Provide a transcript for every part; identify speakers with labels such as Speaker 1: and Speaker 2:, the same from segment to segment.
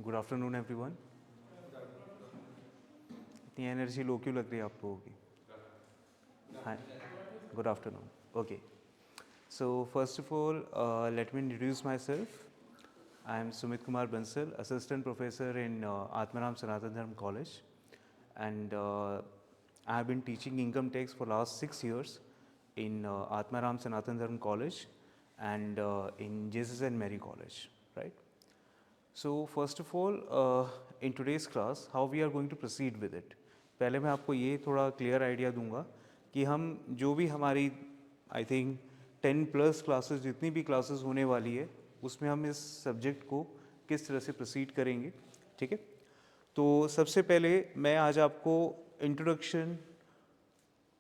Speaker 1: Good afternoon everyone. इतनी energy low क्यों लग रही है आप लोगों की? Hi, good afternoon. Okay, so first of all let me introduce myself. I am Sumit Kumar Bansal, assistant professor in Atmaram Sanatan Dharma college, and I have been teaching income tax for last 6 years in Atmaram Sanatan Dharm College and in Jesus and Mary College, right? So first of all, in today's class, how we are going to proceed with it? पहले मैं आपको ये थोड़ा clear idea दूंगा कि हम जो भी हमारी आई थिंक 10+ क्लासेस जितनी भी क्लासेस होने वाली है उसमें हम इस सब्जेक्ट को किस तरह से प्रोसीड करेंगे, ठीक है? तो सबसे पहले मैं आज आपको introduction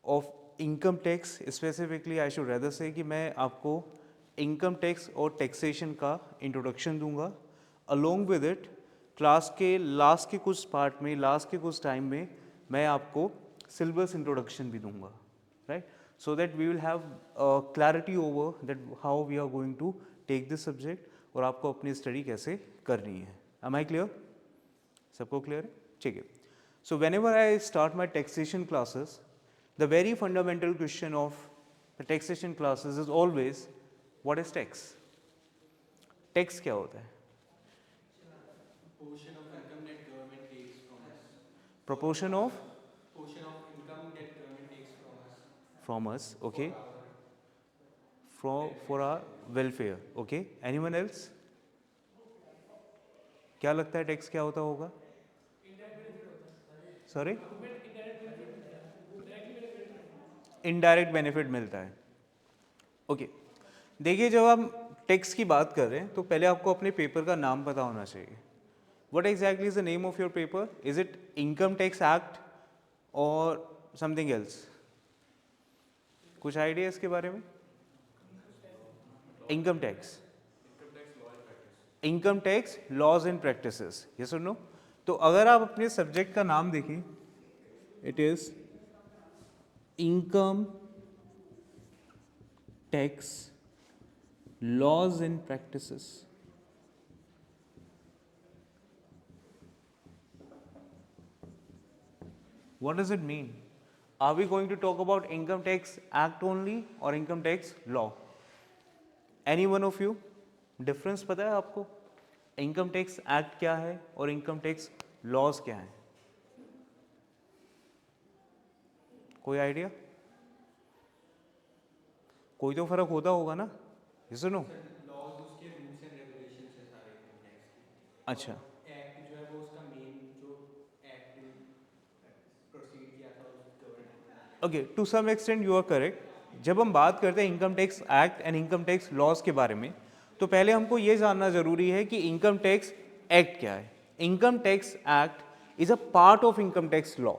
Speaker 1: of income tax, specifically I should rather से कि मैं आपको इनकम टैक्स और टैक्सेशन का इंट्रोडक्शन दूंगा। अलोंग विद इट क्लास के लास्ट के कुछ पार्ट में, लास्ट के कुछ टाइम में मैं आपको सिलेबस इंट्रोडक्शन भी दूंगा, right? So that we will have clarity over that how we are going to take this subject और आपको अपनी स्टडी कैसे करनी है। Am I clear? सबको क्लियर है? ठीक है। So whenever I start my taxation classes, the very fundamental question of the taxation classes is always what is tax? Tax क्या होता है?
Speaker 2: Portion of income that government takes from us.
Speaker 1: Proportion of
Speaker 2: Portion of income that government takes
Speaker 1: from us, okay,
Speaker 2: for our
Speaker 1: for our welfare, okay. Anyone else? क्या लगता है tax क्या होता होगा? Sorry, indirect benefit मिलता है, okay. देखिए, जब हम टैक्स की बात कर रहे हैं तो पहले आपको अपने पेपर का नाम पता होना चाहिए। What exactly is the name of your paper? Is it Income Tax Act or something else? कुछ आइडिया इसके बारे में? Income tax, income tax laws and practices, yes और नो? तो अगर आप अपने सब्जेक्ट का नाम देखें, it is income tax laws and practices. What does it mean? Are we going to talk about Income Tax Act only or Income Tax Law? Any one of you? Difference पता है आपको? Income Tax Act क्या है और Income Tax Laws क्या है? कोई idea? कोई तो फर्क होता होगा ना? ये सुनो।
Speaker 2: laws उसके rules and regulations है सारे income tax के।
Speaker 1: अच्छा,
Speaker 2: एक्ट जो है वो उसका मेन जो एक्ट प्रोसीड किया था उस government.
Speaker 1: Okay, to some extent you are correct. जब हम बात करते हैं income tax act and income tax laws के बारे में, तो पहले हमको ये जानना जरूरी है कि इनकम टैक्स एक्ट क्या है। Income tax act is a part of income tax law,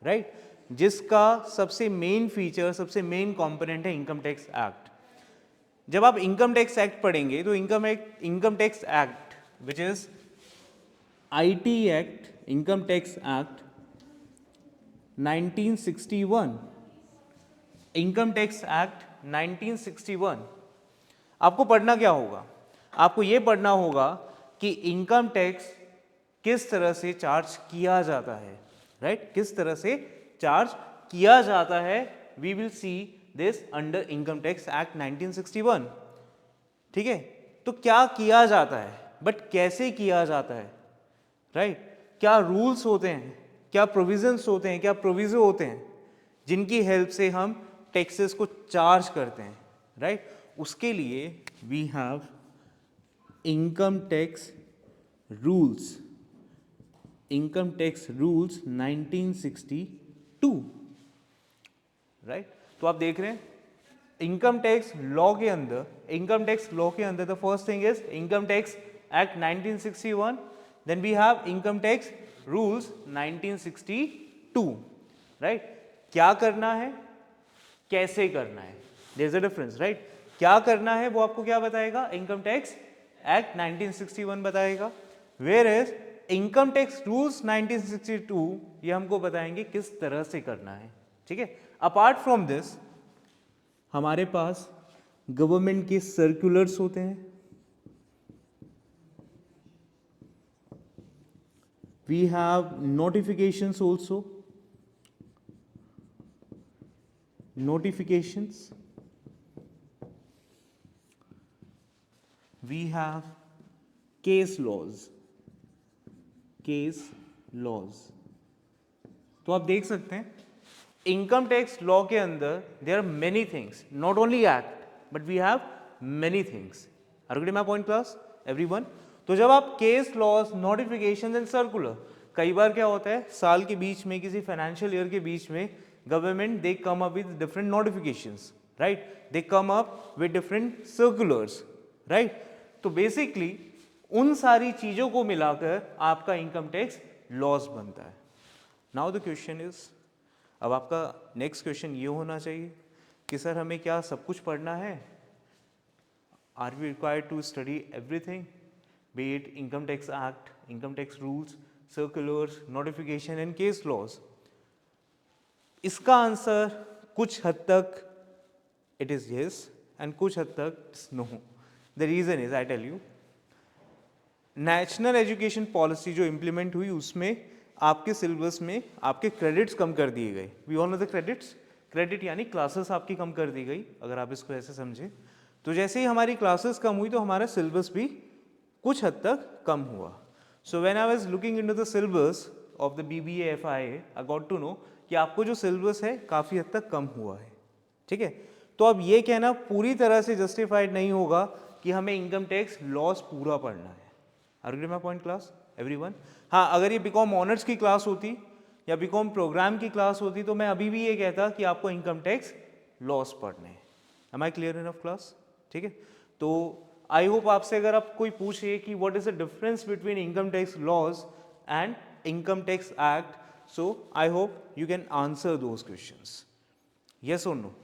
Speaker 1: right, जिसका सबसे मेन फीचर, सबसे मेन कंपोनेंट है इनकम टैक्स एक्ट। जब आप इनकम टैक्स एक्ट पढ़ेंगे तो income tax act which is IT act, income tax act 1961, income tax act 1961, आपको पढ़ना क्या होगा? आपको यह पढ़ना होगा कि इनकम टैक्स किस तरह से चार्ज किया जाता है, राइट? किस तरह से चार्ज किया जाता है। We will see this under income tax act 1961, ठीक है? तो क्या किया जाता है, बट कैसे किया जाता है, राइट? क्या रूल्स होते हैं, क्या प्रोविजंस होते हैं, क्या प्रोविजो होते हैं जिनकी हेल्प से हम टैक्सेस को चार्ज करते हैं, राइट? उसके लिए we have income tax rules, income tax rules 1962, right? तो आप देख रहे हैं इनकम टैक्स लॉ के अंदर, इनकम टैक्स लॉ के अंदर the first thing is income tax act 1961, then we have income tax rules 1962, right? क्या करना है, कैसे करना है, there is a difference, right? क्या करना है वो आपको क्या बताएगा? इनकम टैक्स एक्ट 1961 बताएगा, where is income tax rules 1962 ये हमको बताएंगे किस तरह से करना है, ठीक है? अपार्ट फ्रॉम दिस हमारे पास गवर्नमेंट के सर्कुलर्स होते हैं, We have notifications also. Notifications. We have case laws. Case laws. तो आप देख सकते हैं इनकम टैक्स लॉ के अंदर there are many things, not only act but we have many things. Are you getting my point class everyone? तो जब आप case laws, notification and circular, कई बार क्या होता है साल के बीच में, किसी फाइनेंशियल ईयर के बीच में, government they come up with different notifications, right, they come up with different circulars, right. तो बेसिकली उन सारी चीजों को मिलाकर आपका इनकम टैक्स लॉस बनता है. नाउ द क्वेश्चन इज, अब आपका नेक्स्ट क्वेश्चन ये होना चाहिए कि सर हमें क्या सब कुछ पढ़ना है? Are we required to study everything, be it income tax act, income tax rules, circulars, notification and case laws? इसका आंसर कुछ हद तक इट इज यस एंड कुछ हद तक it's no. The reason is, I tell you, national education policy जो implement हुई उसमें आपके सिलेबस में आपके क्रेडिट्स कम कर दिए गए. We all know the credits. Credit यानी क्लासेस आपकी कम कर दी गई, अगर आप इसको ऐसे समझें. तो जैसे ही हमारी क्लासेस कम हुई तो हमारा सिलेबस भी कुछ हद तक कम हुआ. So when I was looking into the syllabus of the BBA FIA, I got to know कि आपको जो सिलेबस है काफ़ी हद तक कम हुआ है. ठीक है, तो अब ये कहना पूरी तरह से जस्टिफाइड नहीं होगा कि हमें इनकम टैक्स लॉस पूरा पढ़ना है. Are you getting my point class everyone? हाँ, अगर ये बीकॉम ऑनर्स की क्लास होती या बीकॉम प्रोग्राम की क्लास होती तो मैं अभी भी ये कहता कि आपको इनकम टैक्स लॉस पढ़ने हैं. Am I clear enough class? ठीक है, तो आई होप आपसे अगर आप कोई पूछे कि what is the difference between income tax laws and income tax act, so I hope you can answer those questions. Yes और नो?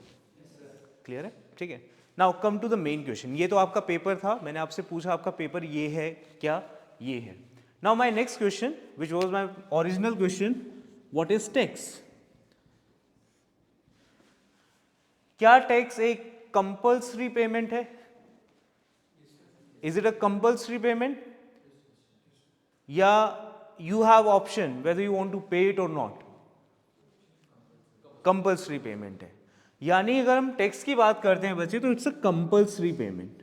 Speaker 1: क्लियर है? ठीक है. Now come to the main question. ये तो आपका पेपर था, मैंने आपसे पूछा आपका पेपर ये है क्या? ये है. Now my next question which was my original question, what is tax? क्या टैक्स एक कंपल्सरी पेमेंट है? Is it a compulsory payment या you have option whether you want to pay it और नॉट? कंपल्सरी पेमेंट है. यानी अगर हम tax की बात करते हैं बच्चे तो it's a compulsory payment.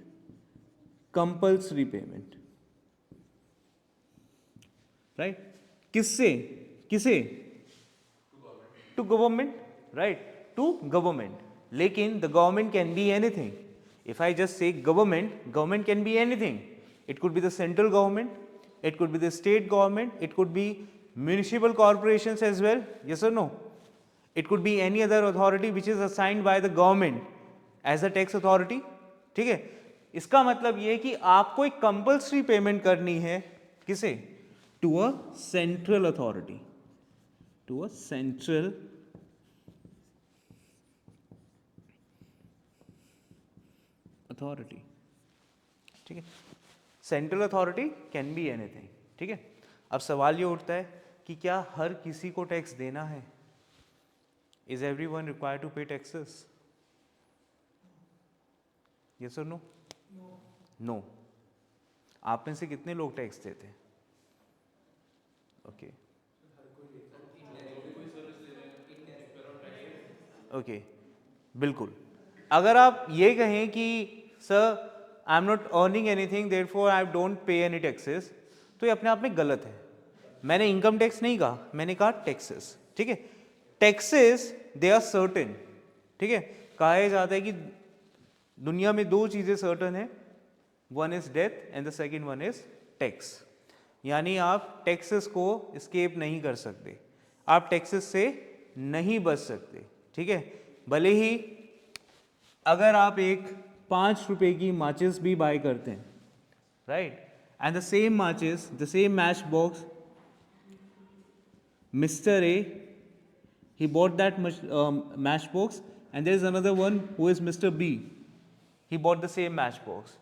Speaker 1: Compulsory payment, right. किससे? किसे? To government, right, to government. लेकिन the government can be anything. If I just say government, government can be anything. It could be the central government, it could be the state government, it could be municipal corporations as well, yes or no? It could be any other authority which is assigned by the government as a tax authority. ठीक है, इसका मतलब ये है कि आपको एक compulsory payment करनी है. किसे? To a central authority. To a central authority. ठीक है, central authority can be anything. ठीक है, अब सवाल ये उठता है कि क्या हर किसी को टैक्स देना है? Is everyone required to pay taxes? Yes और नो? नो. आप में से कितने लोग टैक्स देते हैं? ओके ओके, बिल्कुल. अगर आप ये कहें कि sir I am not earning anything therefore I don't pay any taxes, तो ये अपने आप में गलत है. मैंने इनकम टैक्स नहीं कहा, मैंने कहा टैक्सेस. ठीक है, टैक्सेस दे आर सर्टेन. ठीक है, कहा जाता है कि दुनिया में दो चीज़ें सर्टन है, one is death and the second one is tax. यानी आप टैक्सेस को स्केप नहीं कर सकते, आप टैक्सेस से नहीं बच सकते. ठीक है, भले ही अगर आप एक 5 रुपए की माचिस भी बाय करते हैं, राइट, एंड द सेम माचिस, the same match box, mister A, he bought that matchbox, and there is another one who is Mr. B, he bought the same matchbox.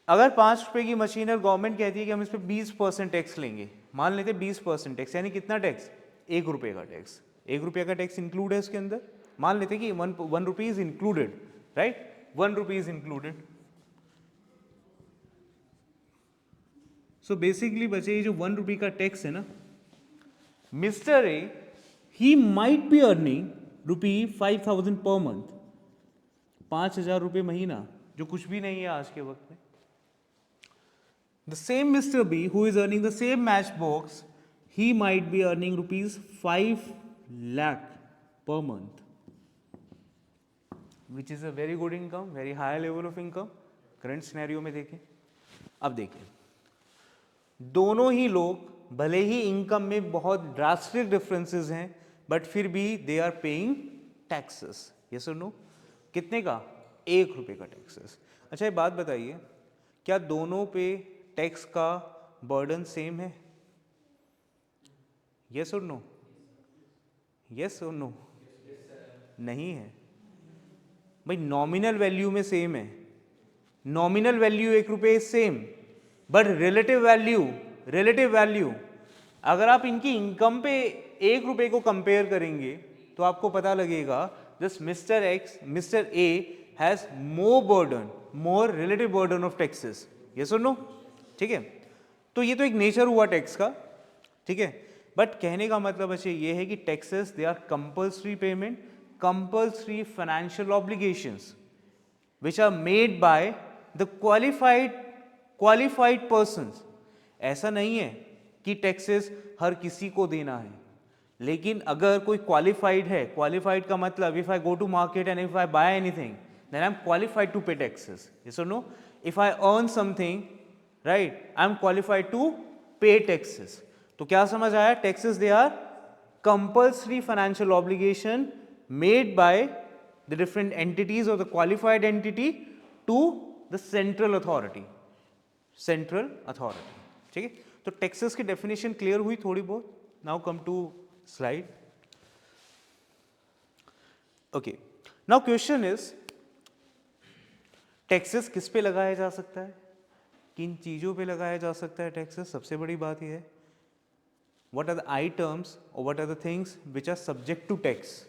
Speaker 1: अगर 5 रुपए की मशीन और गवर्नमेंट कहती है कि हम इस पर 20% टैक्स लेंगे, मान लेते 20% टैक्स, यानी कितना टैक्स? 1 रुपये का टैक्स. 1 रुपये का टैक्स इंक्लूड है इसके अंदर. मान लेते कि 1 रुपी is included, right, 1 rupee is included. So basically बचे ये जो 1 रुपी का टैक्स है ना, mister A he might be earning ₹5,000 per month, 5,000 रुपये महीना, जो कुछ भी नहीं है आज के वक्त में. The same Mr. B who is earning the same matchbox, he might be earning ₹5 lakh per month, which is a very good income, very high level of income. Current scenario में देखें. अब देखें, दोनों ही लोग भले ही इनकम में बहुत drastic differences हैं, बट फिर भी they are paying taxes. Yes और नो? कितने का? 1 रुपये का टैक्सेस. अच्छा, ये बात बताइए, क्या दोनों पे टैक्स का बर्डन सेम है? यस और नो? यस और नो? नहीं है भाई. नॉमिनल वैल्यू में सेम है. नॉमिनल वैल्यू 1 रुपये सेम, बट रिलेटिव वैल्यू अगर आप इनकी इनकम पे 1 रुपये को कंपेयर करेंगे तो आपको पता लगेगा this mister A has more relative burden of taxes. Yes और नो? ठीक है, तो ये तो एक नेचर हुआ टैक्स का. ठीक है, बट कहने का मतलब अच्छा ये है कि taxes they are compulsory payment, compulsory financial obligations which are made by the qualified persons. ऐसा नहीं है कि टैक्सेस हर किसी को देना है, लेकिन अगर कोई क्वालिफाइड है, क्वालिफाइड का मतलब if I go to market and if I buy anything then I am qualified to pay taxes. Yes और no? If I earn something, right, I am qualified to pay taxes. तो क्या समझ आया? Taxes they are compulsory financial obligation made by the different entities or the qualified entity to the central authority. ठीक है, तो taxes की definition clear हुई थोड़ी बहुत. Now come to slide. Okay, now question is taxes किस पे लगाया जा सकता है, किन चीजों पे लगाया जा सकता है टैक्सेस? सबसे बड़ी बात यह है व्हाट आर द आइटम्स और what are the things which are subject to tax.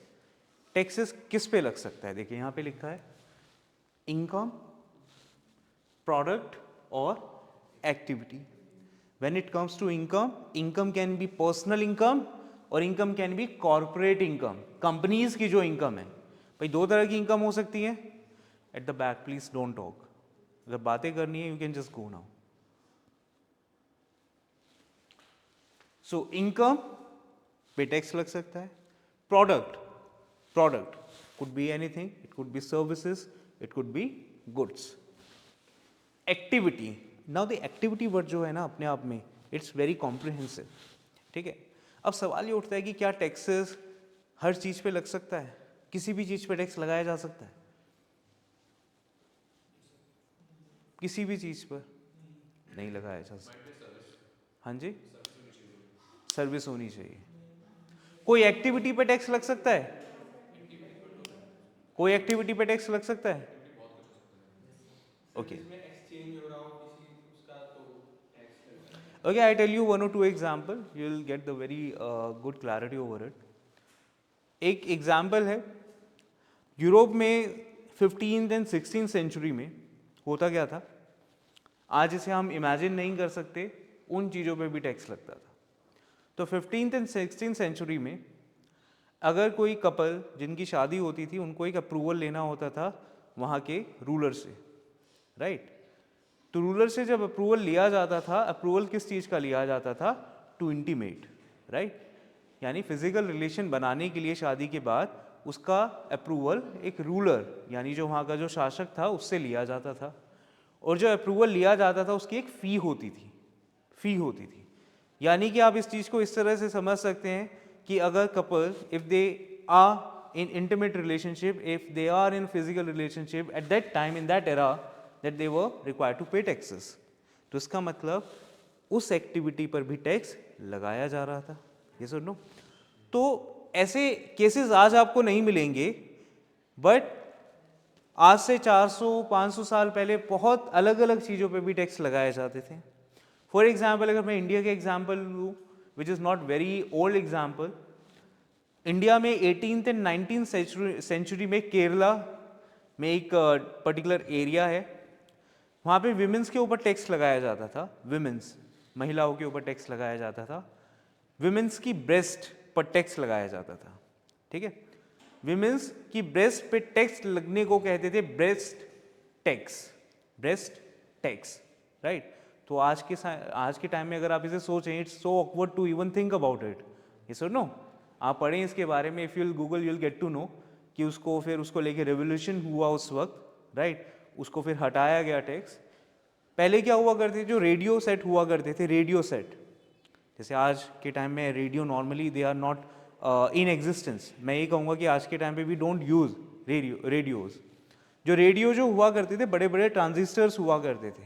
Speaker 1: Taxes किस पे लग सकता है? देखिए यहां पे लिखा है इनकम, प्रोडक्ट और activity. When it comes to income, income can be personal income और income can be corporate income. Companies की जो इनकम है भाई, 2 तरह की इनकम हो सकती है. At the back please don't talk. अगर बातें करनी है you can just go now. So income पे टैक्स लग सकता है. Product could be anything, it could be services, it could be goods. Activity, now the activity word जो है ना अपने आप में it's very comprehensive. ठीक है, अब सवाल ये उठता है कि क्या टैक्सेस हर चीज पे लग सकता है? किसी भी चीज पे टैक्स लगाया जा सकता है? किसी भी चीज पर नहीं लगाया जा सकता. हाँ जी, सर्विस होनी चाहिए. कोई एक्टिविटी पे टैक्स लग सकता है? कोई एक्टिविटी पे टैक्स लग सकता है? ओके
Speaker 2: एक्सचेंज हो रहा हो किसी उसका तो टैक्स लगता है.
Speaker 1: Okay, I tell you 1 or 2 example, you will get the very good clarity over it. एक एग्जाम्पल है, यूरोप में 15th and 16th सेंचुरी में होता क्या था, आज इसे हम इमेजिन नहीं कर सकते, उन चीज़ों पे भी टैक्स लगता था. तो 15th and 16th सेंचुरी में अगर कोई कपल जिनकी शादी होती थी उनको एक अप्रूवल लेना होता था वहाँ के रूलर से, राइट. तो रूलर से जब अप्रूवल लिया जाता था, अप्रूवल किस चीज़ का लिया जाता था? टू इंटीमेट, राइट, यानी फिजिकल रिलेशन बनाने के लिए शादी के बाद उसका अप्रूवल एक रूलर यानी जो वहाँ का जो शासक था उससे लिया जाता था. और जो अप्रूवल लिया जाता था उसकी एक फ़ी होती थी. यानी कि आप इस चीज़ को इस तरह से समझ सकते हैं कि अगर couple if they are in intimate relationship, if they are in physical relationship at that time in that era that they were required to pay taxes, तो इसका मतलब उस एक्टिविटी पर भी टैक्स लगाया जा रहा था. ये सुन लो, तो ऐसे केसेस आज आपको नहीं मिलेंगे, बट आज से 400-500 साल पहले बहुत अलग अलग चीज़ों पे भी टैक्स लगाए जाते थे. फॉर एग्जाम्पल, अगर मैं इंडिया के एग्जाम्पल लूँ, which is not very old example, India में 18th and 19th सेंचुरी में केरला में एक पर्टिकुलर एरिया है, वहाँ पे विमेंस के ऊपर टैक्स लगाया जाता था. विमेंस महिलाओं के ऊपर टैक्स लगाया जाता था, विमेंस की ब्रेस्ट पर टैक्स लगाया जाता था, ठीक है। विमेंस की ब्रेस्ट पे टैक्स लगने को कहते थे ब्रेस्ट टैक्स, राइट। तो आज के टाइम में अगर आप इसे सोचें, it's so awkward to even think about it, yes और नो। आप पढ़ें इसके बारे में, if you will Google you will get to know कि उसको लेके रेवोल्यूशन हुआ उस वक्त, राइट। उसको फिर हटाया गया टैक्स। पहले क्या हुआ करते थे, जो रेडियो सेट हुआ करते थे, रेडियो सेट, जैसे आज के टाइम में radio normally they are not in existence. मैं ये कहूँगा कि आज के टाइम पे वी डोंट यूज़ रेडियोज़। जो रेडियो जो हुआ करते थे, बड़े बड़े ट्रांजिस्टर्स हुआ करते थे।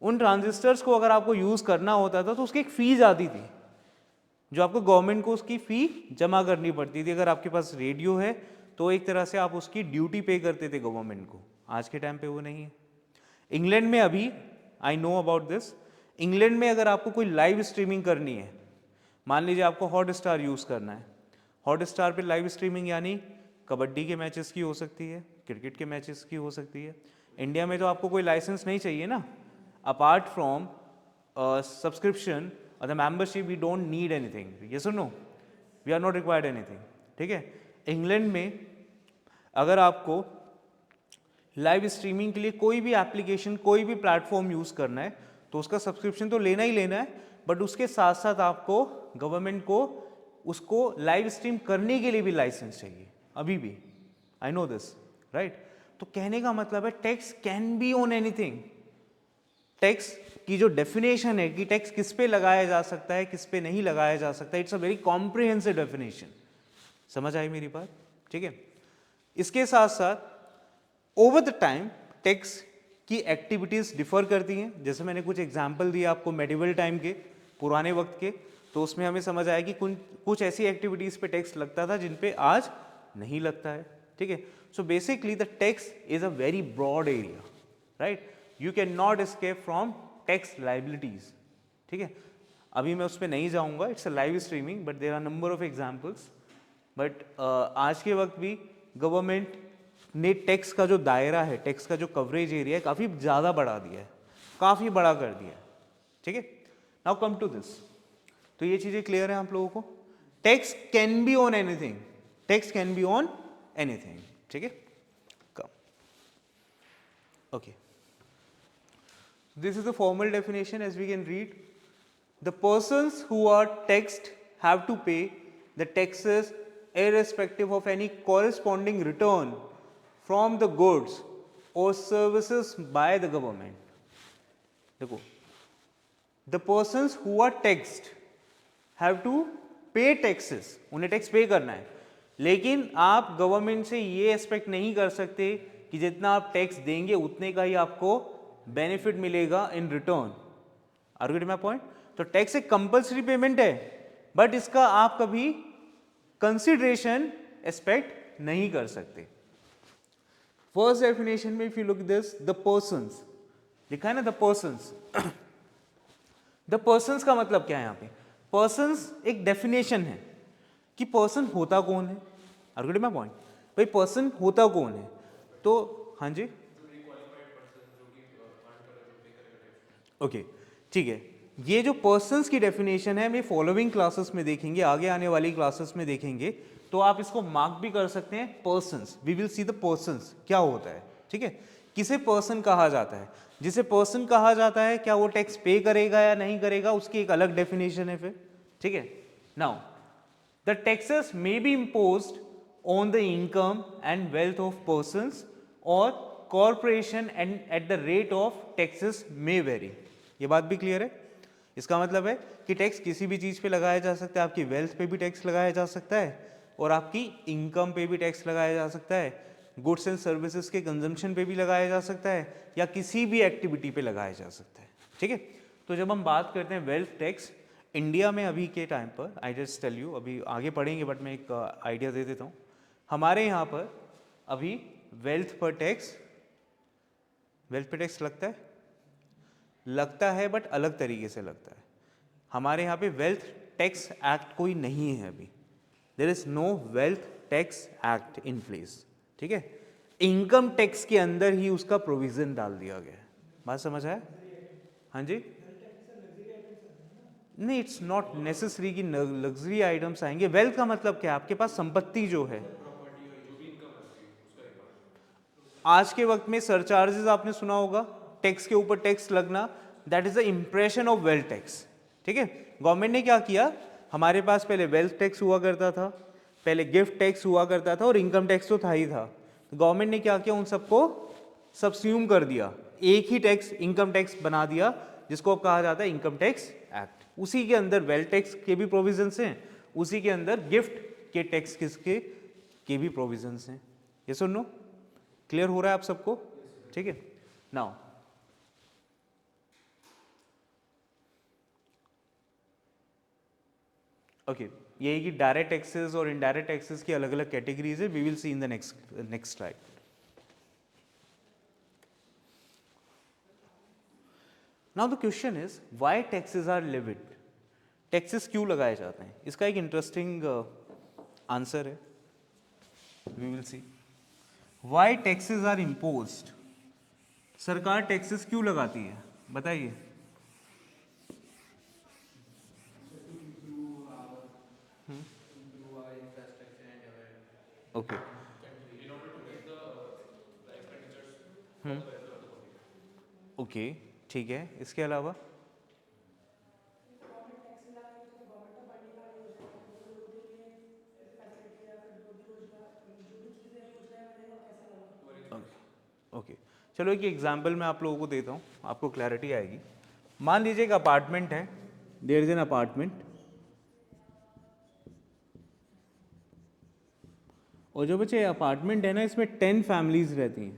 Speaker 1: उन ट्रांजिस्टर्स को अगर आपको यूज़ करना होता था तो उसकी एक फ़ीस आती थी, जो आपको गवर्नमेंट को उसकी फ़ी जमा करनी पड़ती थी। अगर आपके पास रेडियो है तो एक तरह से आप उसकी ड्यूटी पे करते थे गवर्नमेंट को। आज के टाइम पे वो नहीं है। इंग्लैंड में अभी, I know about this, England में अगर आपको कोई लाइव स्ट्रीमिंग करनी है, मान लीजिए आपको हॉट स्टार यूज़ करना है, हॉट स्टार पे लाइव स्ट्रीमिंग यानी कबड्डी के मैचेस की हो सकती है, क्रिकेट के मैचेस की हो सकती है। इंडिया में तो आपको कोई लाइसेंस नहीं चाहिए ना, अपार्ट फ्रॉम सब्सक्रिप्शन और the membership we don't need anything, yes और no, we are not required anything, ठीक है। इंग्लैंड में अगर आपको लाइव स्ट्रीमिंग के लिए कोई भी एप्लीकेशन, कोई भी प्लेटफॉर्म यूज़ करना है तो उसका सब्सक्रिप्शन तो लेना ही लेना है, बट उसके साथ साथ आपको गवर्नमेंट को उसको लाइव स्ट्रीम करने के लिए भी लाइसेंस चाहिए अभी भी। I know this, right. तो कहने का मतलब है tax can be on anything. Tax की जो डेफिनेशन है कि टैक्स किस पे लगाया जा सकता है, किस पे नहीं लगाया जा सकता, it's a very comprehensive definition. समझ आई मेरी बात, ठीक है। इसके साथ साथ ओवर द टाइम टैक्स की एक्टिविटीज़ डिफर करती हैं। जैसे मैंने कुछ एग्जाम्पल दिए आपको मेडिवल टाइम के, पुराने वक्त के, तो उसमें हमें समझ आया कि कुछ ऐसी एक्टिविटीज़ पे टैक्स लगता था जिन पे आज नहीं लगता है, ठीक है। So basically the tax is a very broad area, right. You can not escape from tax liabilities, ठीक है। अभी मैं उस पर नहीं जाऊँगा, it's a live streaming, but there are number of examples. बट आज के वक्त भी गवर्नमेंट ने टैक्स का जो दायरा है, टैक्स का जो कवरेज एरिया है, काफ़ी ज़्यादा बढ़ा दिया है, काफ़ी बड़ा कर दिया है, ठीक है। Now come to this. तो ये चीज़ें क्लियर है आप लोगों को। Tax can be on anything, tax can be on anything, ठीक है। Come, okay, this is the formal definition as we can read. The persons who are taxed have to pay the taxes irrespective of any corresponding return from the goods or services by the government. देखो, the persons who are taxed have to pay taxes, उन्हें tax पे करना है, लेकिन आप government से ये expect नहीं कर सकते कि जितना आप टैक्स देंगे उतने का ही आपको बेनिफिट मिलेगा in return. Are you getting my point? तो टैक्स एक कंपल्सरी पेमेंट है, बट इसका आप कभी कंसिडरेशन एक्सपेक्ट नहीं कर सकते। फर्स्ट डेफिनेशन में if you look this, the persons लिखा है ना, द पर्सन्स। द पर्सन्स का मतलब क्या है यहाँ पे? पर्सन्स एक डेफिनेशन है कि पर्सन होता कौन है। Are you getting my point? भाई पर्सन होता कौन है? तो हाँ जी, ओके, ठीक है। ये जो पर्सन्स की डेफिनेशन है, मैं फॉलोइंग क्लासेस में देखेंगे, आगे आने वाली क्लासेस में देखेंगे, तो आप इसको मार्क भी कर सकते हैं। Persons, we will see the persons क्या होता है, ठीक है। किसे पर्सन कहा जाता है? जिसे पर्सन कहा जाता है, क्या वो टैक्स पे करेगा या नहीं करेगा, उसकी एक अलग डेफिनेशन है फिर, ठीक है। Now the taxes may be imposed on the income and wealth of persons और corporation and at the rate of taxes may vary. ये बात भी क्लियर है? इसका मतलब है कि टैक्स किसी भी चीज़ पे लगाया जा सकता है। आपकी वेल्थ पे भी टैक्स लगाया जा सकता है और आपकी इनकम पे भी टैक्स लगाया जा सकता है, गुड्स एंड सर्विसेज के कंजम्पशन पे भी लगाया जा सकता है, या किसी भी एक्टिविटी पे लगाया जा सकता है, ठीक है। तो जब हम बात करते हैं वेल्थ टैक्स, इंडिया में अभी के टाइम पर, आई जस्ट टेल यू, अभी आगे पढ़ेंगे बट मैं एक आइडिया दे देता हूँ। हमारे यहाँ पर अभी वेल्थ पे टैक्स लगता है बट अलग तरीके से लगता है। हमारे यहाँ पे वेल्थ टैक्स एक्ट कोई नहीं है अभी, there is no wealth tax act in place, ठीक है। इनकम टैक्स के अंदर ही उसका प्रोविजन डाल दिया गया है। बात समझ आया? हाँ जी, नहीं, इट्स नॉट नेसेसरी कि लग्जरी आइटम्स आएंगे। वेल्थ का मतलब क्या है? आपके पास संपत्ति जो है, आज के वक्त में सरचार्जेस आपने सुना होगा, टैक्स के ऊपर टैक्स लगना, that is the impression of wealth tax. ठीक है, गवर्नमेंट ने क्या किया, हमारे पास पहले वेल्थ टैक्स हुआ करता था, पहले गिफ्ट टैक्स हुआ करता था और इनकम टैक्स तो था ही था। गवर्नमेंट ने क्या किया, उन सबको सबस्यूम कर दिया, एक ही टैक्स इनकम टैक्स बना दिया, जिसको अब कहा जाता है इनकम टैक्स एक्ट। उसी के अंदर वेल्थ टैक्स के भी प्रोविजंस हैं, उसी के अंदर गिफ्ट के टैक्स किसके के भी प्रोविजंस हैं। ये सुन लो, क्लियर हो रहा है आप सबको? ठीक है, नाउ ओके, यही कि डायरेक्ट टैक्सेस और इनडायरेक्ट टैक्सेस की अलग अलग कैटेगरीज है, we will see in the next slide. Now the question is why taxes are levied. Taxes क्यों लगाए जाते हैं? इसका एक इंटरेस्टिंग आंसर है, we will see. Why taxes are imposed. सरकार टैक्सेस क्यों लगाती है, बताइए। ओके, ओके, ठीक है, इसके अलावा ओके, चलो एक एग्जांपल मैं आप लोगों को देता हूँ, आपको क्लैरिटी आएगी। मान लीजिए एक अपार्टमेंट है, देयर इज एन अपार्टमेंट, और जो बच्चे अपार्टमेंट है ना, इसमें 10 फैमिलीज रहती हैं,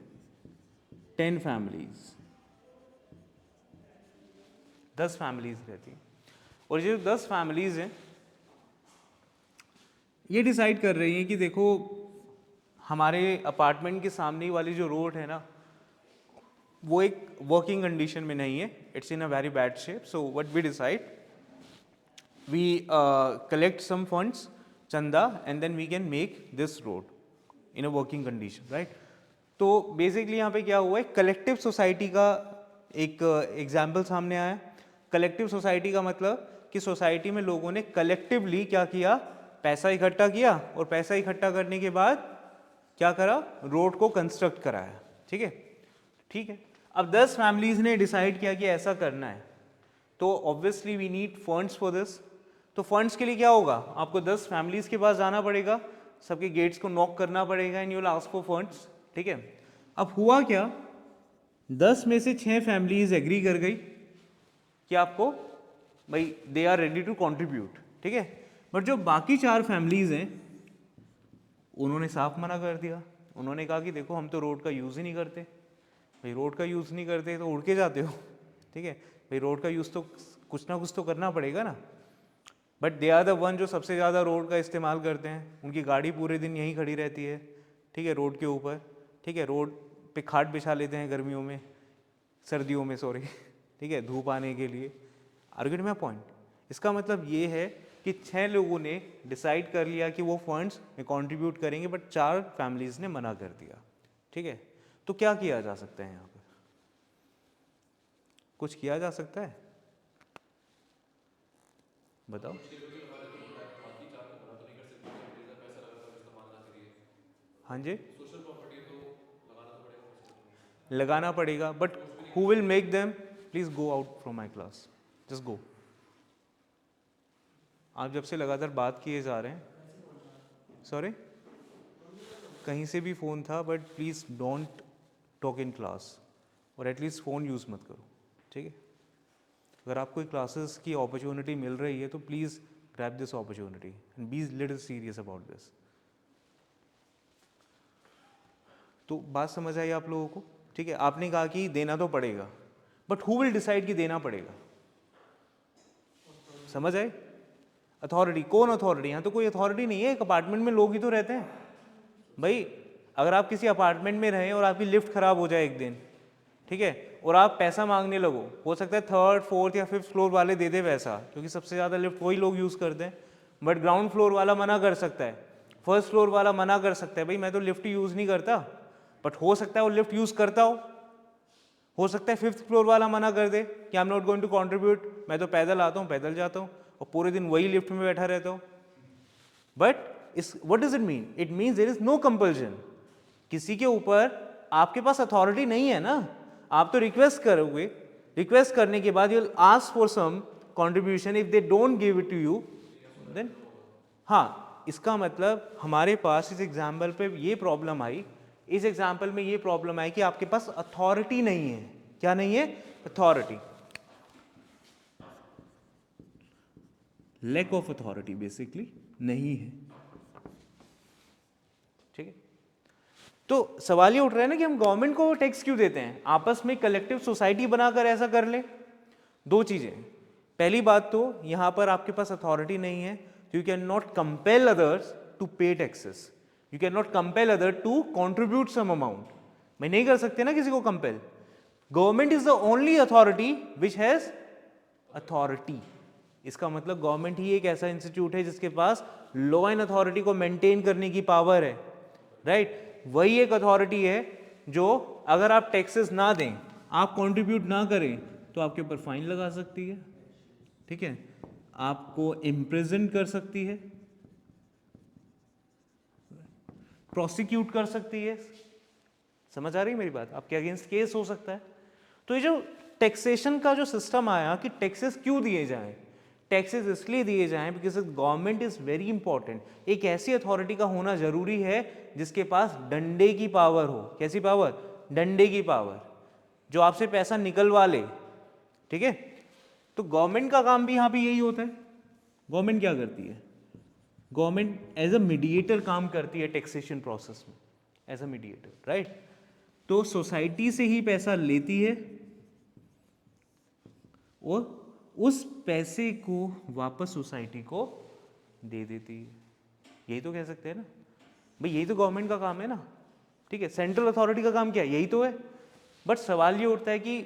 Speaker 1: 10 फैमिलीज, 10 फैमिलीज रहती हैं। और ये जो 10 फैमिलीज हैं, ये डिसाइड कर रही हैं कि देखो हमारे अपार्टमेंट के सामने वाली जो रोड है ना, वो एक वर्किंग कंडीशन में नहीं है, it's in a very bad shape. So what we decide, we collect some funds, चंदा, and then we can make this road in a working condition, right. तो बेसिकली यहाँ पे क्या हुआ है, कलेक्टिव सोसाइटी का एक एग्जाम्पल सामने आया। कलेक्टिव सोसाइटी का मतलब कि सोसाइटी में लोगों ने कलेक्टिवली क्या किया, पैसा इकट्ठा किया, और पैसा इकट्ठा करने के बाद क्या करा, रोड को कंस्ट्रक्ट कराया। ठीक है, ठीक है। अब 10 फैमिलीज ने डिसाइड किया कि ऐसा करना है, तो obviously we need funds for this. तो फंड्स के लिए क्या होगा, आपको 10 फैमिलीज के पास जाना पड़ेगा, सबके गेट्स को नॉक करना पड़ेगा, and you will ask for funds. ठीक है, अब हुआ क्या, 10 में से 6 फैमिलीज एग्री कर गई कि आपको भाई they are ready to contribute. ठीक है, बट जो बाकी 4 फैमिलीज हैं, उन्होंने साफ मना कर दिया। उन्होंने कहा कि देखो हम तो रोड का यूज़ ही नहीं करते। भाई रोड का यूज़ नहीं करते तो उड़ के जाते हो। ठीक है, भाई रोड का यूज़ तो कुछ ना कुछ तो करना पड़ेगा ना। But they are the one जो सबसे ज़्यादा रोड का इस्तेमाल करते हैं, उनकी गाड़ी पूरे दिन यहीं खड़ी रहती है। ठीक है, रोड के ऊपर। ठीक है, रोड पे खाट बिछा लेते हैं गर्मियों में, सर्दियों में सॉरी। ठीक है, धूप आने के लिए। आर्गुमेंट में पॉइंट, इसका मतलब ये है कि 6 लोगों ने डिसाइड कर लिया कि वो फंड्स में कंट्रीब्यूट करेंगे, बट 4 फैमिलीज ने मना कर दिया। ठीक है, तो क्या किया जा सकता है यहाँ पर? कुछ किया जा सकता है, बताओ। हाँ जी, लगाना पड़ेगा, but who will make them? Please go out from my class, just go. आप जब से लगातार बात किए जा रहे हैं, सॉरी, कहीं से भी फ़ोन था, but please don't talk in class, और एटलीस्ट फ़ोन यूज़ मत करो। ठीक है, अगर आपको क्लासेस की अपॉर्चुनिटी मिल रही है तो please grab this opportunity and be little serious about this. तो बात समझ आई आप लोगों को? ठीक है, आपने कहा कि देना तो पड़ेगा, बट हु विल डिसाइड कि देना पड़ेगा? समझ आए? अथॉरिटी, कौन अथॉरिटी? यहाँ तो कोई अथॉरिटी नहीं है, एक अपार्टमेंट में लोग ही तो रहते हैं। भाई अगर आप किसी अपार्टमेंट में रहें और आपकी लिफ्ट खराब हो जाए एक दिन, ठीक है, और आप पैसा मांगने लगो, हो सकता है 3rd 4th या 5th फ्लोर वाले दे दे पैसा, क्योंकि सबसे ज़्यादा लिफ्ट वही लोग यूज़ करते हैं, बट ग्राउंड फ्लोर वाला मना कर सकता है, फर्स्ट फ्लोर वाला मना कर सकता है, भाई मैं तो लिफ्ट यूज़ नहीं करता, बट हो सकता है वो लिफ्ट यूज़ करता हो, हो सकता है 5th फ्लोर वाला मना कर दे कि I am not going to contribute, मैं तो पैदल आता हूँ, पैदल जाता हूँ और पूरे दिन वही लिफ्ट में बैठा रहता हूँ. बट इस what does it mean? It means there is no compulsion. किसी के ऊपर आपके पास अथॉरिटी नहीं है ना, आप तो रिक्वेस्ट करोगे, रिक्वेस्ट करने के बाद you will ask for some contribution. If they don't give it to you then, हाँ, इसका मतलब हमारे पास इस एग्जाम्पल पे ये प्रॉब्लम आई, इस एग्जाम्पल में ये प्रॉब्लम आई कि आपके पास अथॉरिटी नहीं है. क्या नहीं है? Authority. Lack of authority basically नहीं है. ठीक है. तो सवाल ये उठ रहा है ना कि हम गवर्नमेंट को टैक्स क्यों देते हैं? आपस में कलेक्टिव सोसाइटी बनाकर ऐसा कर ले. दो चीजें. पहली बात तो यहां पर आपके पास अथॉरिटी नहीं है, you can not compel others to pay taxes, you can not compel other to contribute some amount. मैं नहीं कर सकते ना किसी को compel. Government is the only authority which has authority. इसका मतलब गवर्नमेंट ही एक ऐसा इंस्टीट्यूट है जिसके पास लॉ एंड अथॉरिटी को मेंटेन करने की पावर है. राइट. वही एक अथॉरिटी है जो अगर आप टैक्सेस ना दें, आप कंट्रीब्यूट ना करें, तो आपके ऊपर फाइन लगा सकती है. ठीक है. आपको इम्प्रिजन कर सकती है, प्रोसिक्यूट कर सकती है. समझ आ रही है मेरी बात? आपके अगेंस्ट केस हो सकता है. तो ये जो टैक्सेशन का जो सिस्टम आया कि टैक्सेस क्यों दिए जाएं, टैक्सेस इसलिए दिए जाएं because government is very important. एक ऐसी अथॉरिटी का होना जरूरी है जिसके पास डंडे की पावर हो. कैसी पावर? डंडे की पावर, जो आपसे पैसा निकलवा ले. ठीक है. तो गवर्नमेंट का काम भी यहां पे यही होता है. गवर्नमेंट क्या करती है? गवर्नमेंट एज अ मीडिएटर काम करती है टैक्सेशन प्रोसेस में, एज अ मीडिएटर. राइट. तो सोसाइटी से ही पैसा लेती है और उस पैसे को वापस सोसाइटी को दे देती है. यही तो कह सकते हैं ना भाई, यही तो गवर्नमेंट का काम है ना. ठीक है. सेंट्रल अथॉरिटी का काम क्या है? यही तो है. बट सवाल ये उठता है कि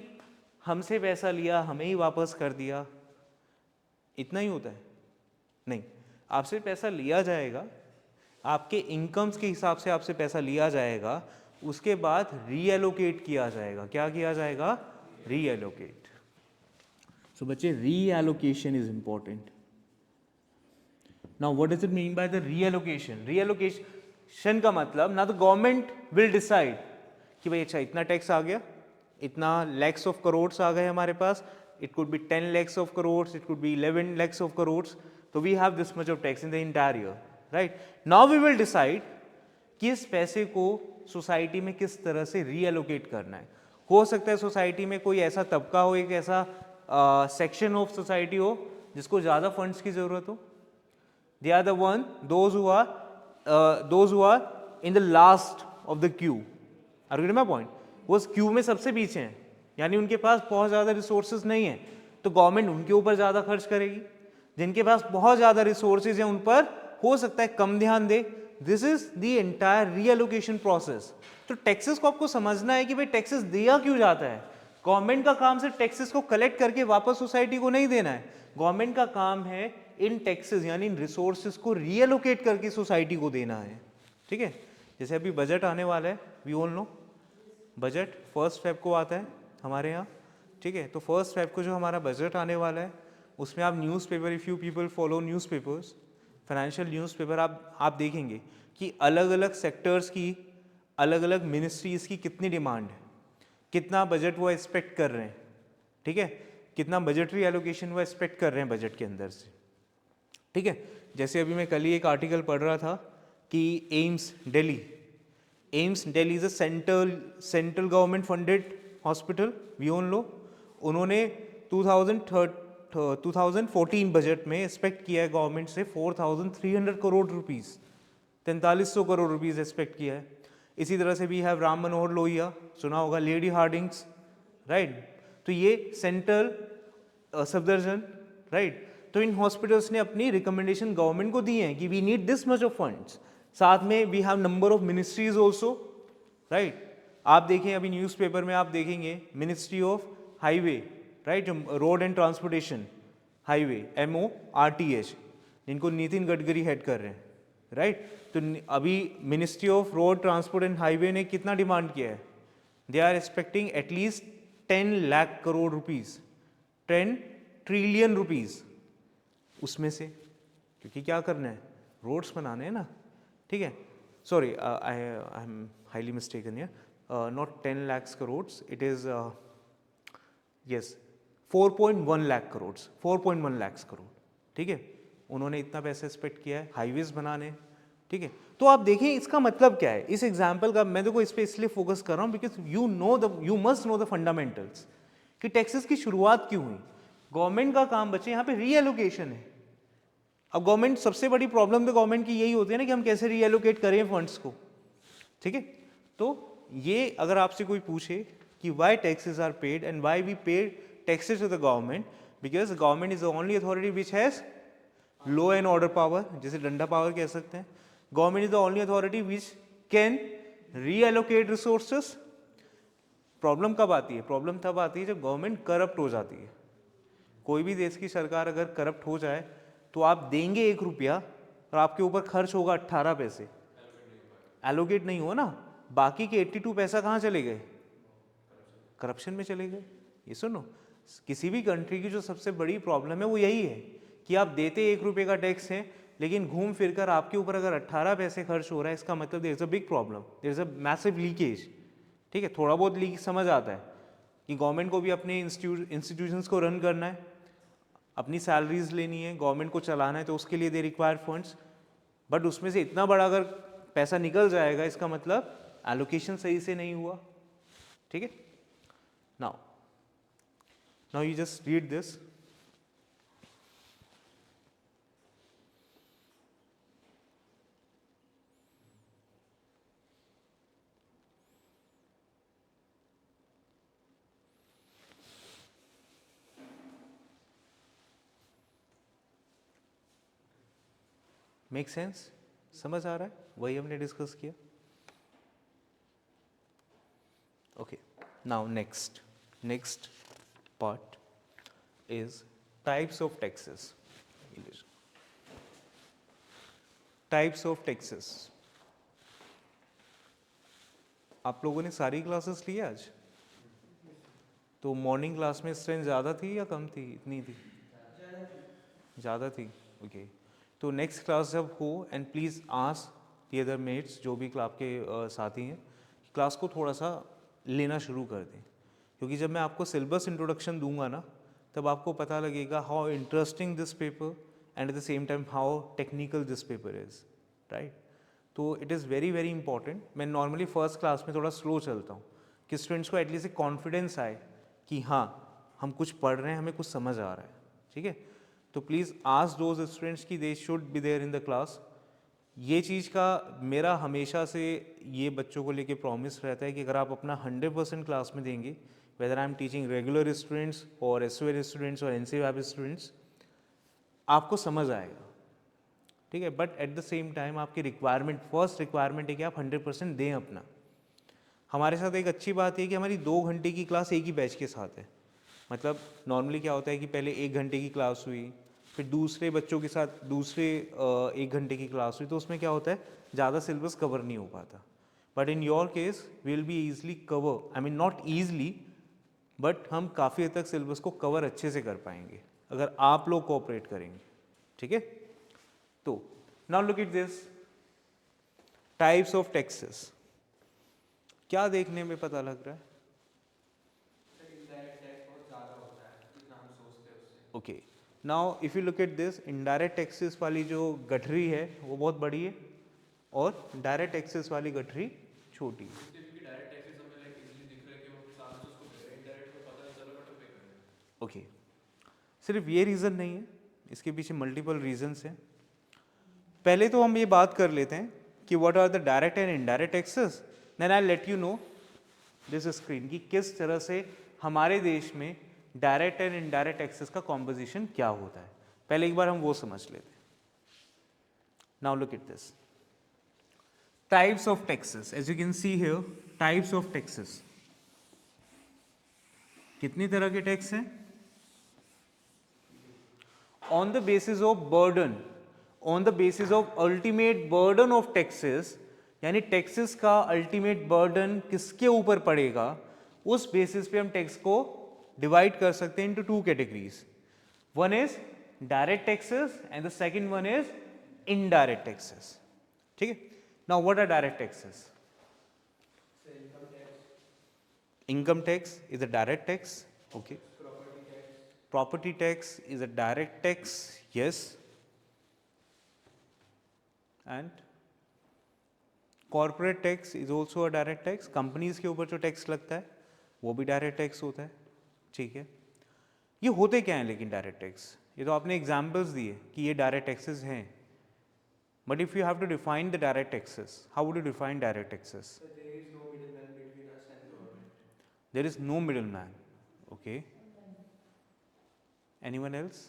Speaker 1: हमसे पैसा लिया, हमें ही वापस कर दिया, इतना ही होता है? नहीं. आपसे पैसा लिया जाएगा, आपके इनकम्स के हिसाब से आपसे पैसा लिया जाएगा, उसके बाद रीएलोकेट किया जाएगा. क्या किया जाएगा? रीएलोकेट. सो बच्चे, reallocation is important. Now what does it mean by the reallocation? Reallocation का मतलब ना तो गवर्नमेंट विल डिसाइड कि भाई अच्छा इतना टैक्स आ गया, इतना लैक्स ऑफ करोड्स आ गए हमारे पास, it could be 10 lakhs of crores, it could be 11 lakhs of crores, so we have this much of tax in the entire year. Right. Now we will decide कि इस पैसे को सोसाइटी में किस तरह से रीएलोकेट करना है. हो सकता है सोसाइटी में कोई ऐसा तबका हो, एक ऐसा सेक्शन ऑफ सोसाइटी हो जिसको ज़्यादा फंड्स की ज़रूरत हो. They are the one those who are in the last of the queue. Are you getting my point? वो क्यू में सबसे पीछे हैं, यानी उनके पास बहुत ज़्यादा रिसोर्सेज नहीं है, तो गवर्नमेंट उनके ऊपर ज़्यादा खर्च करेगी. जिनके पास बहुत ज़्यादा रिसोर्सेज हैं उन पर हो सकता है कम ध्यान दे. This is the entire reallocation process. तो टैक्सेस को आपको समझना है कि भाई टैक्सेस दिया क्यों जाता है. गवर्नमेंट का काम सिर्फ टैक्सेस को कलेक्ट करके वापस सोसाइटी को नहीं देना है. गवर्नमेंट का काम है इन टैक्सेस यानी इन रिसोर्सेज को रीएलोकेट करके सोसाइटी को देना है. ठीक है. जैसे अभी बजट आने वाला है, we all know budget 1 Feb को आता है हमारे यहाँ. ठीक है. तो 1 Feb को जो हमारा बजट आने वाला है उसमें आप newspaper, if you people follow newspapers, financial newspaper, आप देखेंगे कि अलग अलग सेक्टर्स की, अलग अलग मिनिस्ट्रीज़ की कितनी डिमांड है, कितना बजट वो एक्सपेक्ट कर रहे हैं. ठीक है. कितना बजटरी एलोकेशन वो एक्सपेक्ट कर रहे हैं बजट के अंदर से. ठीक है. जैसे अभी मैं कल ही एक आर्टिकल पढ़ रहा था कि AIIMS Delhi is a central government funded hospital, we all know. उन्होंने 2014 बजट में एक्सपेक्ट किया है गवर्नमेंट से 4,300 crore rupees, 4300 crore rupees expect किया है. इसी तरह से भी हैव राम मनोहर लोहिया, सुना होगा, लेडी हार्डिंग्स. राइट. तो ये सेंट्रल सफदरजन. राइट. तो इन हॉस्पिटल्स ने अपनी रिकमेंडेशन गवर्नमेंट को दी है कि we need this much of funds. साथ में we have number of ministries also. Right. आप देखें अभी न्यूज़पेपर में आप देखेंगे ministry of highway, right, road and transportation, highway, MORTH, जिनको नितिन गडकरी हेड कर रहे हैं. राइट. तो अभी ministry of road transport and highway ने कितना डिमांड किया है? They are expecting at least 10 lakh crore rupees, 10 trillion rupees उसमें से, क्योंकि क्या करना है, रोड्स बनाने हैं ना, ठीक है. Sorry, I am highly mistaken here, not 10 lakhs crores, it is yes 4.1 lakh crore, 4.1 lakhs crore, ठीक है. उन्होंने इतना पैसा स्पेंड किया है हाईवेज बनाने, ठीक है. तो आप देखें इसका मतलब क्या है. इस एग्जाम्पल का मैं देखो इस पर इसलिए फोकस कर रहा हूँ because you must know the fundamentals कि टैक्सेस की शुरुआत क्यों हुई. गवर्नमेंट का काम बच्चे यहाँ पे रीएलोकेशन है. अब गवर्नमेंट, सबसे बड़ी प्रॉब्लम तो गवर्नमेंट की यही होती है ना कि हम कैसे रीएलोकेट करें फंड्स को, ठीक है. तो ये अगर आपसे कोई पूछे कि why taxes are paid and why we pay taxes to the government, because government is the only authority which has law and order power, जिसे डंडा पावर कह सकते हैं. Government is the only authority which can reallocate resources. Problem कब आती है? Problem तब आती है जब गवर्नमेंट करप्ट हो जाती है. कोई भी देश की सरकार अगर करप्ट हो जाए तो आप देंगे 1 रुपया और आपके ऊपर खर्च होगा 18 पैसे, एलोकेट नहीं हुआ ना. बाकी के 82 पैसा कहाँ चले गए? करप्शन में चले गए. ये सुनो, किसी भी कंट्री की जो सबसे बड़ी प्रॉब्लम है वो यही है कि आप देते 1 रुपये का टैक्स है, लेकिन घूम फिर कर आपके ऊपर अगर 18 पैसे खर्च हो रहा है, इसका मतलब there is a big problem, there is a massive leakage, ठीक है. थोड़ा बहुत लीक समझ आता है कि गवर्नमेंट को भी अपने इंस्टीट्यूशंस को रन करना है, अपनी सैलरीज लेनी है, गवर्नमेंट को चलाना है, तो उसके लिए दे रिक्वायर फंड्स. बट उसमें से इतना बड़ा अगर पैसा निकल जाएगा, इसका मतलब एलोकेशन सही से नहीं हुआ, ठीक है. Now you just read this. Make sense? समझ आ रहा है? वही हमने डिस्कस किया. Okay, now next part is types of taxes. Types of taxes. आप लोगों ने सारी क्लासेस ली आज? तो मॉर्निंग क्लास में स्ट्रेंथ ज़्यादा थी या कम थी? इतनी थी? ज़्यादा थी. ओके, तो नेक्स्ट क्लास जब हो, and please ask the other mates जो भी आपके साथी हैं, क्लास को थोड़ा सा लेना शुरू कर दें, क्योंकि जब मैं आपको सिलेबस इंट्रोडक्शन दूंगा ना, तब आपको पता लगेगा how interesting this paper and at the same time how technical this paper is, right. तो it is very very important. मैं नॉर्मली फर्स्ट क्लास में थोड़ा स्लो चलता हूँ कि स्टूडेंट्स को एटलीस्ट एक कॉन्फिडेंस आए कि हाँ हम कुछ पढ़ रहे हैं, हमें कुछ समझ आ रहा है, ठीक है. तो प्लीज़ आस्क दोज स्टूडेंट्स की they should be there in the class. ये चीज़ का मेरा हमेशा से ये बच्चों को लेके प्रॉमिस रहता है कि अगर आप अपना 100% क्लास में देंगे, whether I am teaching regular students और एसओएल स्टूडेंट्स और एनसीईआरटी स्टूडेंट्स, आपको समझ आएगा, ठीक है. But at the same time आपकी रिक्वायरमेंट, फर्स्ट रिक्वायरमेंट है कि आप 100% दें अपना. हमारे साथ एक अच्छी बात है कि हमारी 2 घंटे की क्लास एक ही बैच के साथ है. मतलब नॉर्मली क्या होता है कि पहले 1 घंटे की क्लास हुई, फिर दूसरे बच्चों के साथ दूसरे 1 घंटे की क्लास हुई, तो उसमें क्या होता है ज़्यादा सिलेबस कवर नहीं हो पाता. But in your case will be easily cover, I mean not easily, but हम काफ़ी हद तक सिलेबस को कवर अच्छे से कर पाएंगे अगर आप लोग कोऑपरेट करेंगे, ठीक है. तो now look at this types of taxes. क्या देखने में पता लग रहा है? Okay, now if you look at this, indirect taxes वाली जो गठरी है वो बहुत बड़ी है और डायरेक्ट टैक्सेस वाली गठरी छोटी है. ओके, सिर्फ ये रीज़न नहीं है, इसके पीछे मल्टीपल रीजंस हैं. पहले तो हम ये बात कर लेते हैं कि what are the direct and indirect taxes, then I let you know this screen कि किस तरह से हमारे देश में डायरेक्ट एंड इनडायरेक्ट टैक्सेस का कॉम्पोजिशन क्या होता है. पहले एक बार हम वो समझ लेते हैं. Now look at this types of taxes. As you can see here, types of taxes. कितनी तरह के टैक्स हैं? On the basis of burden, on the basis of ultimate burden of taxes, यानी टैक्सेस का अल्टीमेट बर्डन किसके ऊपर पड़ेगा, उस बेसिस पे हम टैक्स को डिवाइड कर सकते हैं into two categories. One is direct taxes and the second one is indirect taxes. ठीक है. Now what are direct taxes? Income tax is a direct tax. Okay. Property tax is a direct tax. Yes. And corporate tax is also a direct tax. Companies के ऊपर जो tax लगता है वो भी direct tax होता है. ठीक है. ये होते क्या हैं लेकिन डायरेक्ट टैक्स? ये तो आपने एग्जाम्पल्स दिए कि ये डायरेक्ट टैक्सेस हैं. But if you have to define the direct taxes, how would you define direct taxes? There is no middleman. Okay. Anyone else?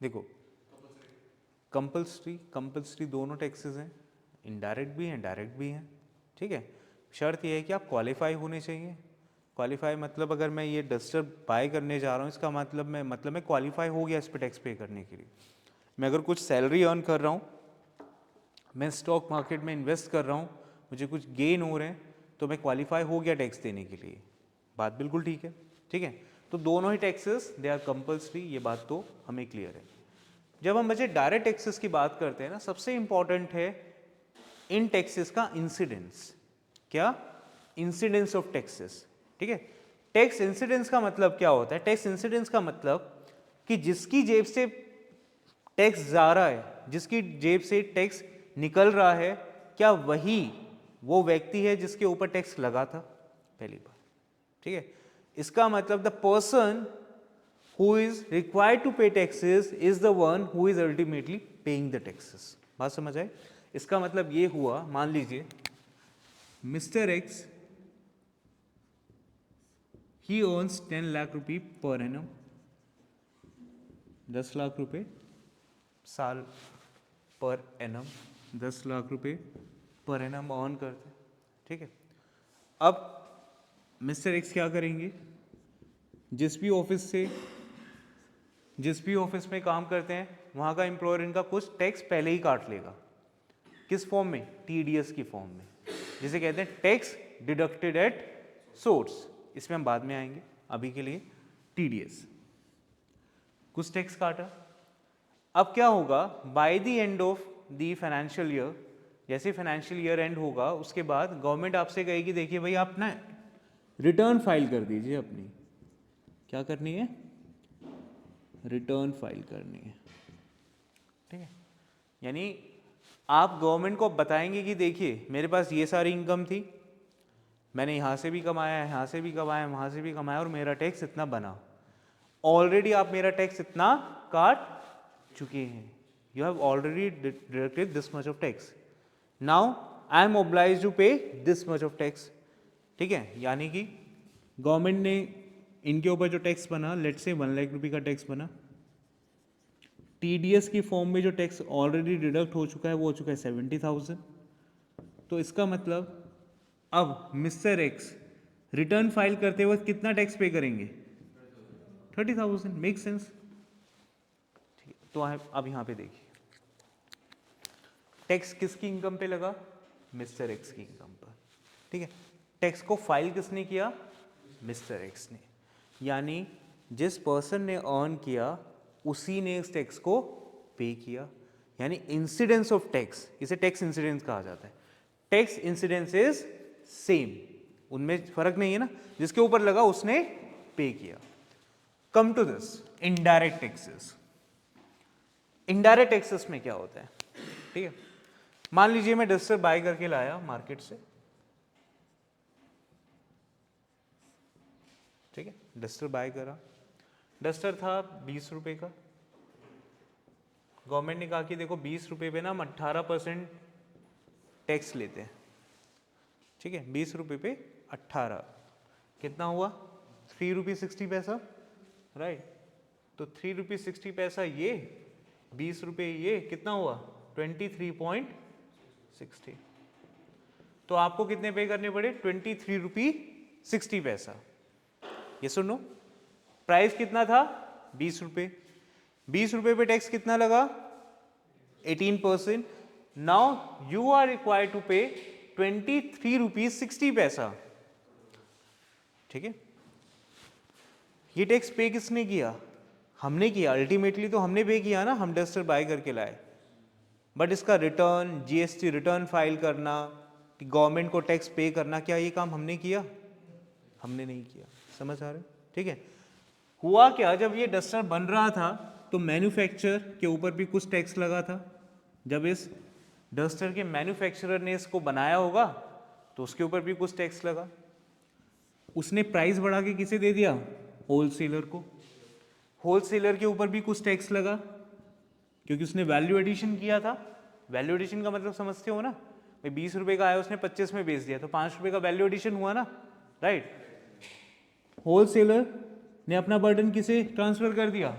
Speaker 1: देखो, कंपल्सरी दोनों टैक्सेस हैं, इनडायरेक्ट भी हैं डायरेक्ट भी हैं. ठीक है. शर्त यह है कि आप क्वालिफाई होने चाहिए. क्वालिफाई मतलब अगर मैं ये डस्टर बाय करने जा रहा हूँ इसका मतलब मैं क्वालिफाई हो गया इस पर टैक्स पे करने के लिए. मैं अगर कुछ सैलरी अर्न कर रहा हूँ, मैं स्टॉक मार्केट में इन्वेस्ट कर रहा हूँ, मुझे कुछ गेन हो रहे हैं, तो मैं क्वालिफाई हो गया टैक्स देने के लिए. बात बिल्कुल ठीक है. ठीक है. तो दोनों ही टैक्सेस दे आर कंपल्सरी, ये बात तो हमें क्लियर है. जब हम बचे डायरेक्ट टैक्सेस की बात करते हैं ना, सबसे इंपॉर्टेंट है इन टैक्सेस का इंसिडेंस. क्या? Incidence of taxes. ठीक है. टैक्स इंसिडेंस का मतलब क्या होता है? टैक्स इंसिडेंस का मतलब कि जिसकी जेब से टैक्स जा रहा है, जिसकी जेब से टैक्स निकल रहा है, क्या वही वो व्यक्ति है जिसके ऊपर टैक्स लगा था पहली बार. ठीक है. इसका मतलब the person who is required to pay taxes is the one who is ultimately paying the taxes. बात समझ आए? इसका मतलब ये हुआ, मान लीजिए मिस्टर एक्स ही अर्न्स 10 लाख रुपए पर एनम, 10 लाख रुपए साल पर एनम, 10 लाख रुपए पर एनम अर्न करते. ठीक है. अब मिस्टर एक्स क्या करेंगे? जिस भी ऑफिस में काम करते हैं वहाँ का एम्प्लॉयर इनका कुछ टैक्स पहले ही काट लेगा. किस फॉर्म में? टीडीएस की फॉर्म में, जिसे कहते हैं टैक्स डिडक्टेड एट सोर्स. इसमें हम बाद में आएंगे, अभी के लिए टीडीएस. कुछ टैक्स काटा. अब क्या होगा? By the end of the financial year, जैसे फाइनेंशियल ईयर एंड होगा उसके बाद गवर्नमेंट आपसे कहेगी देखिए भाई आप ना रिटर्न फाइल कर दीजिए अपनी. क्या करनी है? रिटर्न फाइल करनी है. ठीक है. यानी आप गवर्नमेंट को बताएंगे कि देखिए मेरे पास ये सारी इनकम थी, मैंने यहाँ से भी कमाया, यहाँ से भी कमाया, वहाँ से भी कमाया और मेरा टैक्स इतना बना. ऑलरेडी आप मेरा टैक्स इतना काट चुके हैं. You have already deducted this much of tax. Now I am obliged to pay this much of tax. ठीक है. यानी कि गवर्नमेंट ने इनके ऊपर जो टैक्स बना, लेट्स से 1 लाख रुपए का टैक्स बना, टीडीएस की फॉर्म में जो टैक्स ऑलरेडी डिडक्ट हो चुका है वो हो चुका है 70,000. तो इसका मतलब अब मिस्टर एक्स रिटर्न फाइल करते वक्त कितना टैक्स पे करेंगे? 30,000. Make sense? ठीक है. तो अब यहाँ पे देखिए टैक्स किसकी इनकम पे लगा? मिस्टर एक्स की इनकम पर. ठीक है. टैक्स को फाइल किसने किया? मिस्टर एक्स ने. यानी जिस पर्सन ने अर्न किया उसी ने इस टैक्स को पे किया. यानी इंसिडेंस ऑफ टैक्स, इसे टैक्स इंसिडेंस कहा जाता है. टैक्स इंसिडेंस इज सेम, उनमें फर्क नहीं है ना. जिसके ऊपर लगा उसने पे किया. Come to this indirect taxes. Indirect taxes में क्या होता है? ठीक है. मान लीजिए मैं डस्टर बाय करके लाया मार्केट से. ठीक है. डस्टर बाय करा, डस्टर था 20 रुपए का. गवर्नमेंट ने कहा कि देखो 20 रुपए पे ना हम 18% टैक्स लेते हैं. ठीक है. 20 रुपए पे 18 कितना हुआ? 3 रुपये 60 पैसा. राइट. तो 3 रुपये 60 पैसा ये, 20 रुपये ये, कितना हुआ? 23.60. तो आपको कितने पे करने पड़े? 23 रुपये 60 पैसा. ये सुनो, प्राइस कितना था? 20 रुपये. 20 रुपये पे टैक्स कितना लगा? 18%. Now you are required to pay 23 rupees 60 पैसा, ठीक है। ये टैक्स पे किसने किया? हमने किया, अल्टीमेटली तो हमने पे किया ना, हम डस्टर बाय करके लाए। बट इसका रिटर्न, जीएसटी रिटर्न फाइल करना, कि गवर्नमेंट को टैक्स पे करना, क्या ये काम हमने किया? हमने नहीं किया। समझ आ रहे? ठीक है। हुआ क्या, जब ये डस्टर बन रहा था तो मैन्युफैक्चरर के ऊपर भी कुछ टैक्स लगा था। जब इस डस्टर के मैन्युफैक्चरर ने इसको बनाया होगा तो उसके ऊपर भी कुछ टैक्स लगा। उसने प्राइस बढ़ा के किसे दे दिया? होलसेलर को। होलसेलर के ऊपर भी कुछ टैक्स लगा क्योंकि उसने वैल्यू एडिशन किया था। वैल्यू एडिशन का मतलब समझते हो ना भाई, 20 रुपए का आया उसने 25 में बेच दिया तो 5 रुपए का वैल्यू एडिशन हुआ ना, राइट। होलसेलर ने अपना बर्डन किसे ट्रांसफर कर दिया?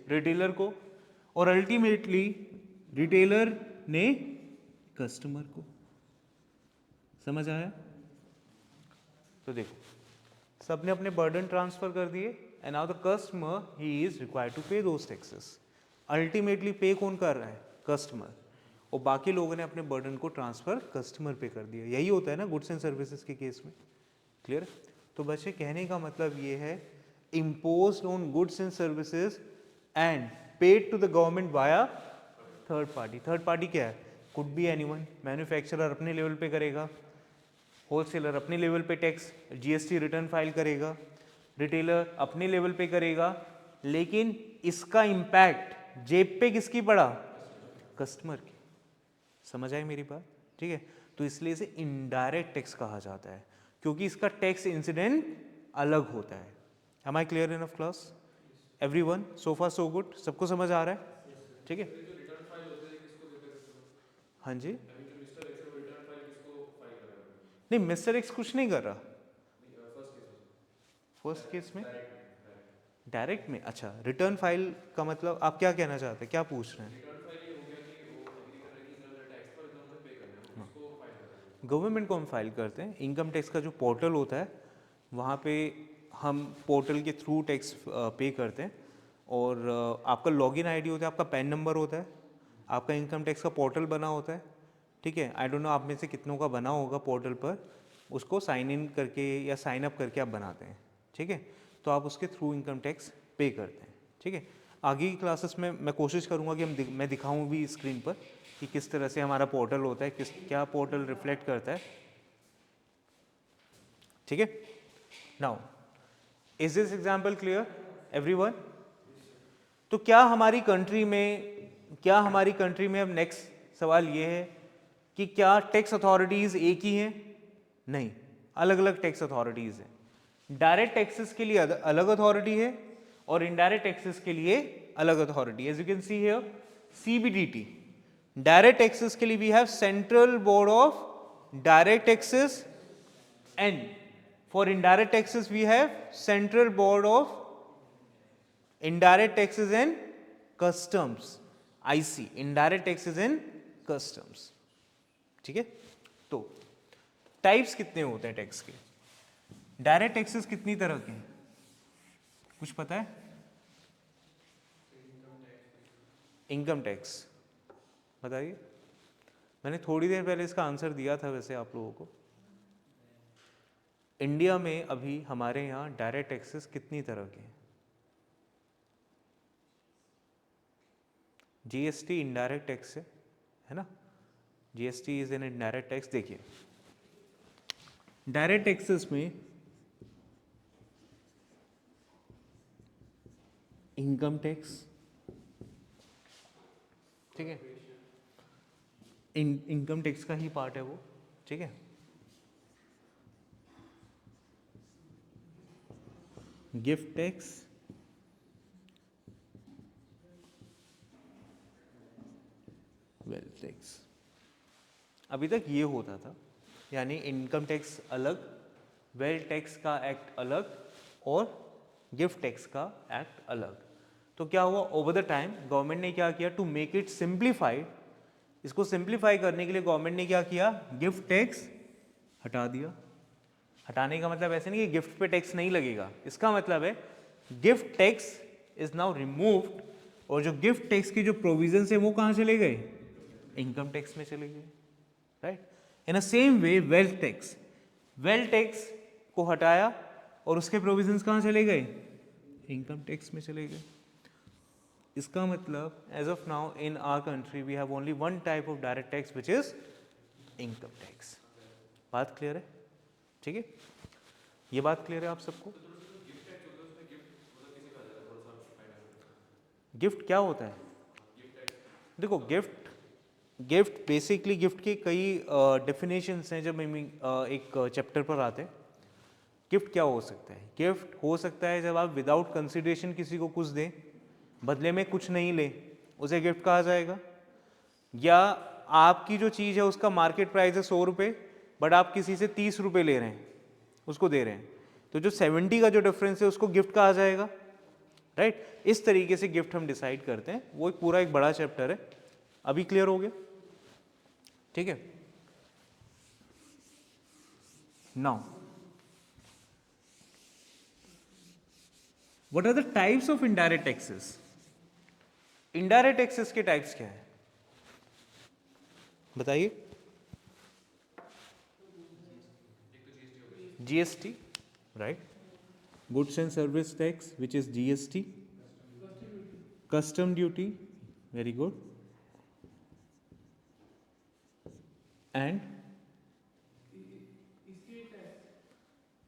Speaker 1: रिटेलर को। और अल्टीमेटली रिटेलर ने कस्टमर को। समझ आया? तो देखो सबने अपने बर्डन ट्रांसफर कर दिए एंड नाउ द कस्टमर ही is required to pay those taxes. Ultimately पे कौन कर रहा है? कस्टमर। और बाकी लोगों ने अपने बर्डन को ट्रांसफर कस्टमर पे कर दिया। यही होता है ना गुड्स एंड सर्विसेज के केस में। क्लियर? तो बच्चे कहने का मतलब ये है, imposed on goods and services and paid to the government via third party। Third party क्या है? could be anyone। मैन्युफैक्चरर अपने लेवल पे करेगा, होलसेलर अपने लेवल पे टैक्स जीएसटी रिटर्न फाइल करेगा, रिटेलर अपने लेवल पे करेगा, लेकिन इसका इम्पैक्ट जेब पे किसकी पड़ा? कस्टमर की। समझ आई मेरी बात? ठीक है। तो इसलिए इसे इनडायरेक्ट टैक्स कहा जाता है क्योंकि इसका टैक्स इंसिडेंट अलग होता है। Am I clear enough class? Everyone, so far so good? सबको समझ आ रहा है? ठीक है। हाँ जी। नहीं, मिस्टर एक्स कुछ नहीं कर रहा फर्स्ट केस में। डायरेक्ट में? अच्छा, रिटर्न फाइल का मतलब आप क्या कहना चाहते हैं, क्या पूछ रहे हैं? गवर्नमेंट को हम फाइल करते हैं। इनकम टैक्स का जो पोर्टल होता है वहाँ पे हम पोर्टल के थ्रू टैक्स पे करते हैं। और आपका लॉगिन आईडी होता है, आपका पैन नंबर होता है, आपका इनकम टैक्स का पोर्टल बना होता है। ठीक है। आई डोंट नो आप में से कितनों का बना होगा पोर्टल पर, उसको साइन इन करके या साइन अप करके आप बनाते हैं। ठीक है। तो आप उसके थ्रू इनकम टैक्स पे करते हैं। ठीक है। आगे की क्लासेस में मैं कोशिश करूँगा कि मैं दिखाऊँ भी स्क्रीन पर कि किस तरह से हमारा पोर्टल होता है, क्या पोर्टल रिफ्लेक्ट करता है। ठीक है। Now is this example clear everyone? तो क्या हमारी कंट्री में अब नेक्स्ट सवाल ये है कि क्या टैक्स अथॉरिटीज एक ही हैं? नहीं, अलग अलग टैक्स अथॉरिटीज हैं। डायरेक्ट टैक्सेस के लिए अलग अथॉरिटी है और इनडायरेक्ट टैक्सेस के लिए अलग authority. As you can see here, CBDT. Direct taxes के लिए we have central board of direct taxes, and for indirect taxes we have central board of indirect taxes and customs, IC, indirect taxes and customs. ठीक है। तो types कितने होते हैं tax के? Direct taxes कितनी तरह के हैं, कुछ पता है? इनकम टैक्स बताइए। मैंने थोड़ी देर पहले इसका आंसर दिया था वैसे आप लोगों को। इंडिया में अभी हमारे यहाँ डायरेक्ट टैक्सेस कितनी तरह के हैं? जीएसटी इनडायरेक्ट टैक्स है ना, GST is an indirect tax. देखिए डायरेक्ट टैक्सेस में इनकम टैक्स, ठीक है, इनकम टैक्स का ही पार्ट है वो। ठीक है। Gift tax, wealth tax. अभी तक ये होता था, यानी इनकम टैक्स अलग, वेल्थ टैक्स का एक्ट अलग और गिफ्ट टैक्स का एक्ट अलग। तो क्या हुआ, ओवर द टाइम गवर्नमेंट ने क्या किया, टू मेक इट सिंप्लीफाइड, इसको सिंप्लीफाई करने के लिए गवर्नमेंट ने क्या किया, गिफ्ट टैक्स हटा दिया। हटाने का मतलब ऐसे नहीं कि गिफ्ट पे टैक्स नहीं लगेगा, इसका मतलब है gift tax is now removed, और जो गिफ्ट टैक्स की जो प्रोविजन है वो कहाँ चले गए? इनकम टैक्स में चले गए, राइट। इन अ सेम वे वेल्थ टैक्स को हटाया और उसके प्रोविजंस कहाँ चले गए, इनकम टैक्स में चले गए। इसका मतलब as of now in our country we have only one type of direct tax which is income tax. बात क्लियर है, ठीक है, ये बात क्लियर है आप सबको। गिफ्ट क्या होता है, देखो गिफ्ट बेसिकली गिफ्ट के कई डेफिनेशंस हैं जब हम एक चैप्टर पर आते हैं। गिफ्ट क्या हो सकता है, गिफ्ट हो सकता है जब आप विदाउट कंसिडरेशन किसी को कुछ दें, बदले में कुछ नहीं लें, उसे गिफ्ट कहा जाएगा। या आपकी जो चीज़ है उसका मार्केट प्राइस है 100 रुपये, बट आप किसी से 30 रुपये ले रहे हैं, उसको दे रहे हैं, तो जो 70 का जो डिफरेंस है उसको गिफ्ट कहा जाएगा, राइट। इस तरीके से गिफ्ट हम डिसाइड करते हैं, वो एक पूरा एक बड़ा चैप्टर है। अभी क्लियर हो गया, ठीक है। Now what are the types of indirect taxes. Indirect taxes के टाइप्स क्या है बताइए। GST, right, goods and service tax which is GST, custom duty, very good, and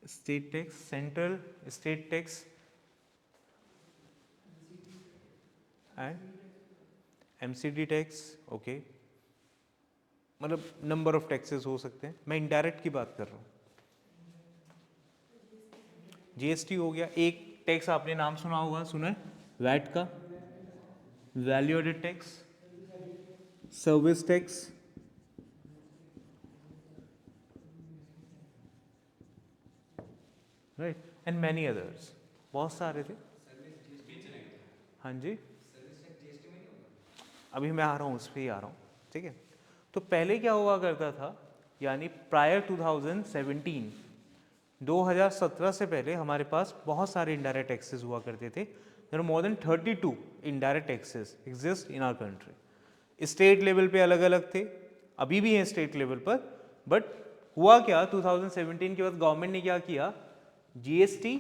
Speaker 1: state tax, central state tax and MCD tax, okay. मतलब number of taxes हो सकते हैं, मैं indirect की बात कर रहा हूँ। जीएसटी हो गया, एक टैक्स आपने नाम सुना होगा, सुना है, वैट का, value added tax, service tax, right, and many others, बहुत सारे थे। हाँ जी, अभी मैं आ रहा हूँ, उस पर ही आ रहा हूँ, ठीक है। तो पहले क्या हुआ करता था, यानी प्रायर 2017, 2017 से पहले हमारे पास बहुत सारे इनडायरेक्ट टैक्सेस हुआ करते थे। There are more than 32 indirect taxes exist in our country. State level पे अलग अलग थे, अभी भी हैं स्टेट लेवल पर, बट हुआ क्या, 2017 के बाद गवर्नमेंट ने क्या किया, जीएसटी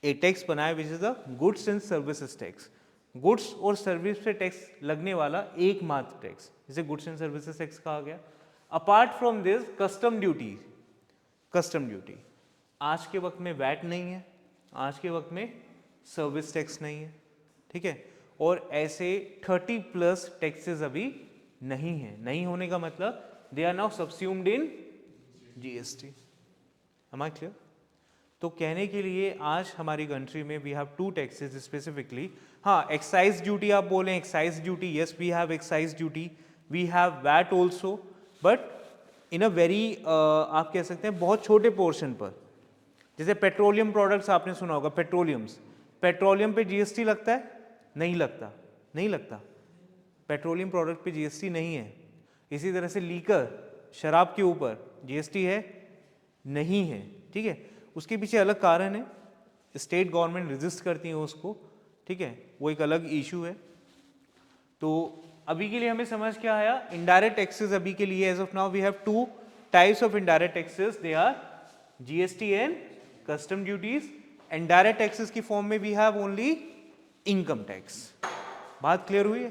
Speaker 1: ए टैक्स बनाया which is the goods and services tax. Goods और सर्विस पे टैक्स लगने वाला एकमात्र टैक्स, जिसे गुड्स एंड सर्विसेज टैक्स कहा गया। Apart from this custom duty, custom duty, आज के वक्त में वैट नहीं है, आज के वक्त में सर्विस टैक्स नहीं है, ठीक है। और ऐसे 30+ टैक्सेस अभी नहीं है, नहीं होने का मतलब they are now subsumed in GST. Am I clear. तो कहने के लिए आज हमारी कंट्री में वी हैव 2 टैक्सेस स्पेसिफिकली। हाँ, एक्साइज ड्यूटी आप बोलें, excise duty, yes we have excise duty, we have VAT also, but in a very आप कह सकते हैं बहुत छोटे पोर्शन पर। जैसे पेट्रोलियम प्रोडक्ट्स आपने सुना होगा, पेट्रोलियम्स, पेट्रोलियम पे जीएसटी लगता है, नहीं लगता, नहीं लगता, पेट्रोलियम प्रोडक्ट पे जीएसटी नहीं है। इसी तरह से लीकर, शराब के ऊपर जीएसटी है, नहीं है, ठीक है। उसके पीछे अलग कारण है, स्टेट गवर्नमेंट रजिस्ट करती है उसको, ठीक है, वो एक अलग इशू है। तो अभी के लिए हमें समझ क्या आया, इनडायरेक्ट टैक्सेस अभी के लिए as of now we have 2 types of indirect taxes, they are GST and custom duties. And direct taxes की फॉर्म में we have only income tax. बात क्लियर हुई है।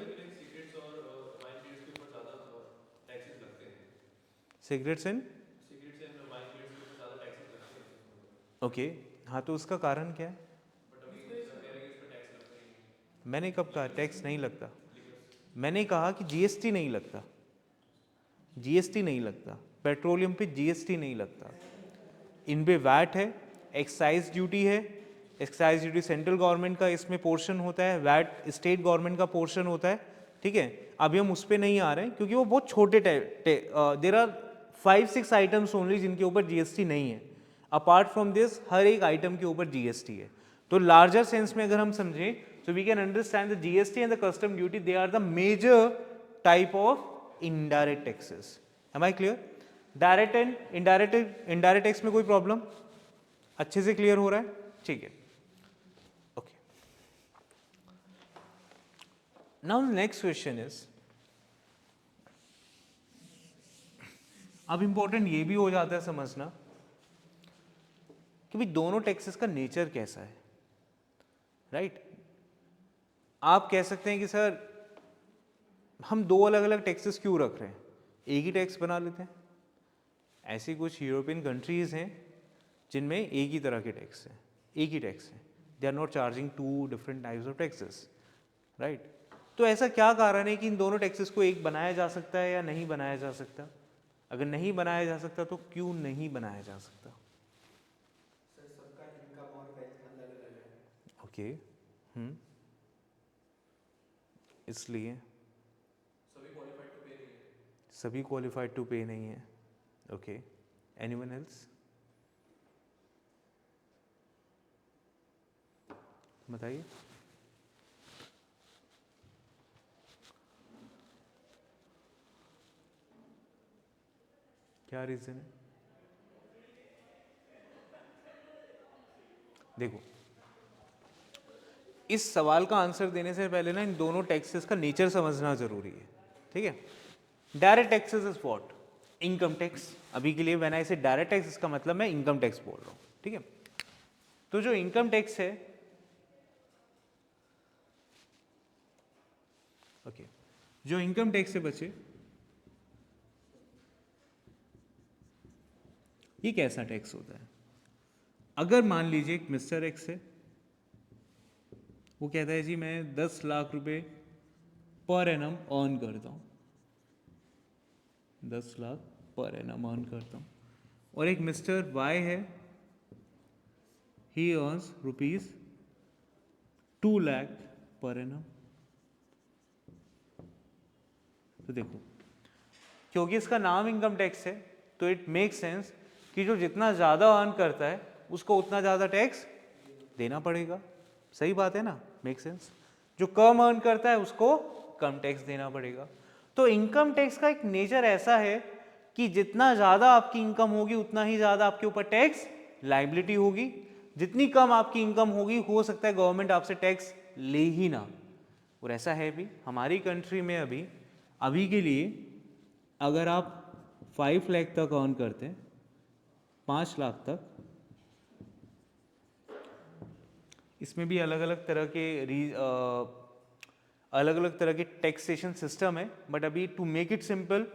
Speaker 1: सिगरेट्स एंड ओके, हाँ, तो उसका कारण क्या है। मैंने कब कहा टैक्स नहीं लगता, मैंने कहा कि जीएसटी नहीं लगता, जीएसटी नहीं लगता, पेट्रोलियम पे जीएसटी नहीं लगता, इन पे वैट है, एक्साइज ड्यूटी है, एक्साइज ड्यूटी सेंट्रल गवर्नमेंट का इसमें पोर्शन होता है, वैट स्टेट गवर्नमेंट का पोर्शन होता है, ठीक है। अभी हम उस पर नहीं आ रहे हैं क्योंकि वो बहुत छोटे देर आर 5-6 आइटम्स ओनली जिनके ऊपर जीएसटी नहीं है। अपार्ट फ्रॉम दिस हर एक आइटम के ऊपर जीएसटी है। तो लार्जर सेंस में अगर हम समझें, so we can understand the GST and the custom duty, they are the major type of indirect taxes. Am I clear? Direct and indirect tax में कोई प्रॉब्लम, अच्छे से क्लियर हो रहा है, ठीक है, okay. Now next question is अब इम्पोर्टेंट ये भी हो जाता है समझना कि भाई दोनों टैक्सेस का नेचर कैसा है, राइट? आप कह सकते हैं कि सर हम दो अलग अलग टैक्सेस क्यों रख रहे हैं, एक ही टैक्स बना लेते हैं। ऐसी कुछ यूरोपियन कंट्रीज हैं जिनमें एक ही तरह के टैक्स हैं, एक ही टैक्स है, they are not charging two different types of taxes, right? तो ऐसा क्या कारण है कि इन दोनों टैक्सेस को एक बनाया जा सकता है या नहीं बनाया जा सकता? अगर नहीं बनाया जा सकता तो क्यों नहीं बनाया जा सकता?
Speaker 2: सर सबका इनकम और वेल्थ अलग अलग है।
Speaker 1: ओके, इसलिए सभी क्वालिफाइड टू पे नहीं है। Okay, anyone else? बताइए। क्या रीजन है? देखो, इस सवाल का आंसर देने से पहले ना इन दोनों टैक्सेस का नेचर समझना जरूरी है, ठीक है? Direct taxes is what? Income tax. अभी के लिए व्हेन आई से डायरेक्ट टैक्स, इसका मतलब मैं इनकम टैक्स बोल रहा हूं, ठीक है? तो जो इनकम टैक्स है, ओके, जो इनकम टैक्स से बचे, ये कैसा टैक्स होता है? अगर मान लीजिए एक मिस्टर एक्स है, वो कहता है जी मैं 10 लाख रुपए पर एनम अर्न करता हूँ, 10 लाख पर एनम अर्न करता हूँ। और एक मिस्टर वाई है, ही earns rupees 2 lakh per annum. तो देखो, क्योंकि इसका नाम इनकम टैक्स है तो इट मेक सेंस कि जो जितना ज़्यादा अर्न करता है उसको उतना ज़्यादा टैक्स देना पड़ेगा। सही बात है ना? Make sense. जो कम अर्न करता है उसको कम टैक्स देना पड़ेगा। तो इनकम टैक्स का एक नेचर ऐसा है कि जितना ज़्यादा आपकी इनकम होगी उतना ही ज़्यादा आपके ऊपर टैक्स लाइबिलिटी होगी। जितनी कम आपकी इनकम होगी, हो सकता है गवर्नमेंट आपसे टैक्स ले ही ना। और ऐसा है भी हमारी कंट्री में। अभी के लिए अगर आप 5 लाख तक अर्न करते हैं, 5 लाख तक, इसमें भी अलग अलग तरह के टैक्सेशन सिस्टम है, बट अभी टू मेक इट सिंपल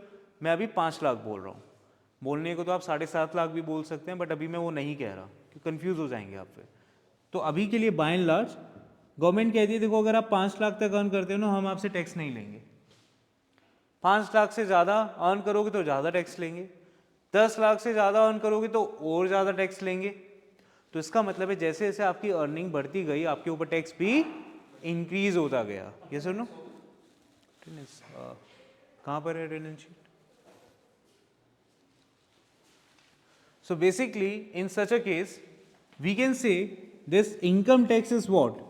Speaker 1: मैं अभी 5 लाख बोल रहा हूँ। बोलने को तो आप 7.5 लाख भी बोल सकते हैं, बट अभी मैं वो नहीं कह रहा कि कंफ्यूज हो जाएंगे आप फिर। तो अभी के लिए बाय एंड लार्ज गवर्नमेंट कहती है देखो अगर आप 5 लाख तक अर्न करते हो ना, हम आपसे टैक्स नहीं लेंगे। 5 लाख से ज़्यादा अर्न करोगे तो ज़्यादा टैक्स लेंगे, 10 लाख से ज़्यादा अर्न करोगे तो और ज़्यादा टैक्स लेंगे। तो इसका मतलब है जैसे जैसे आपकी अर्निंग बढ़ती गई, आपके ऊपर टैक्स भी इंक्रीज होता गया। ये सुनो, कहाँ पर है attendance sheet? So basically in such a case we can say this income tax is what?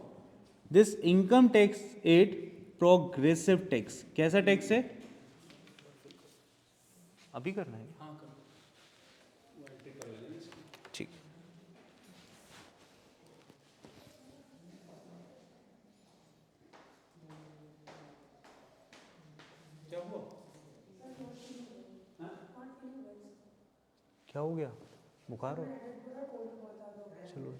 Speaker 1: This income tax is progressive tax. कैसा टैक्स है? अभी करना है? हाँ ठीक। क्या हो गया? बुखार हो? चलो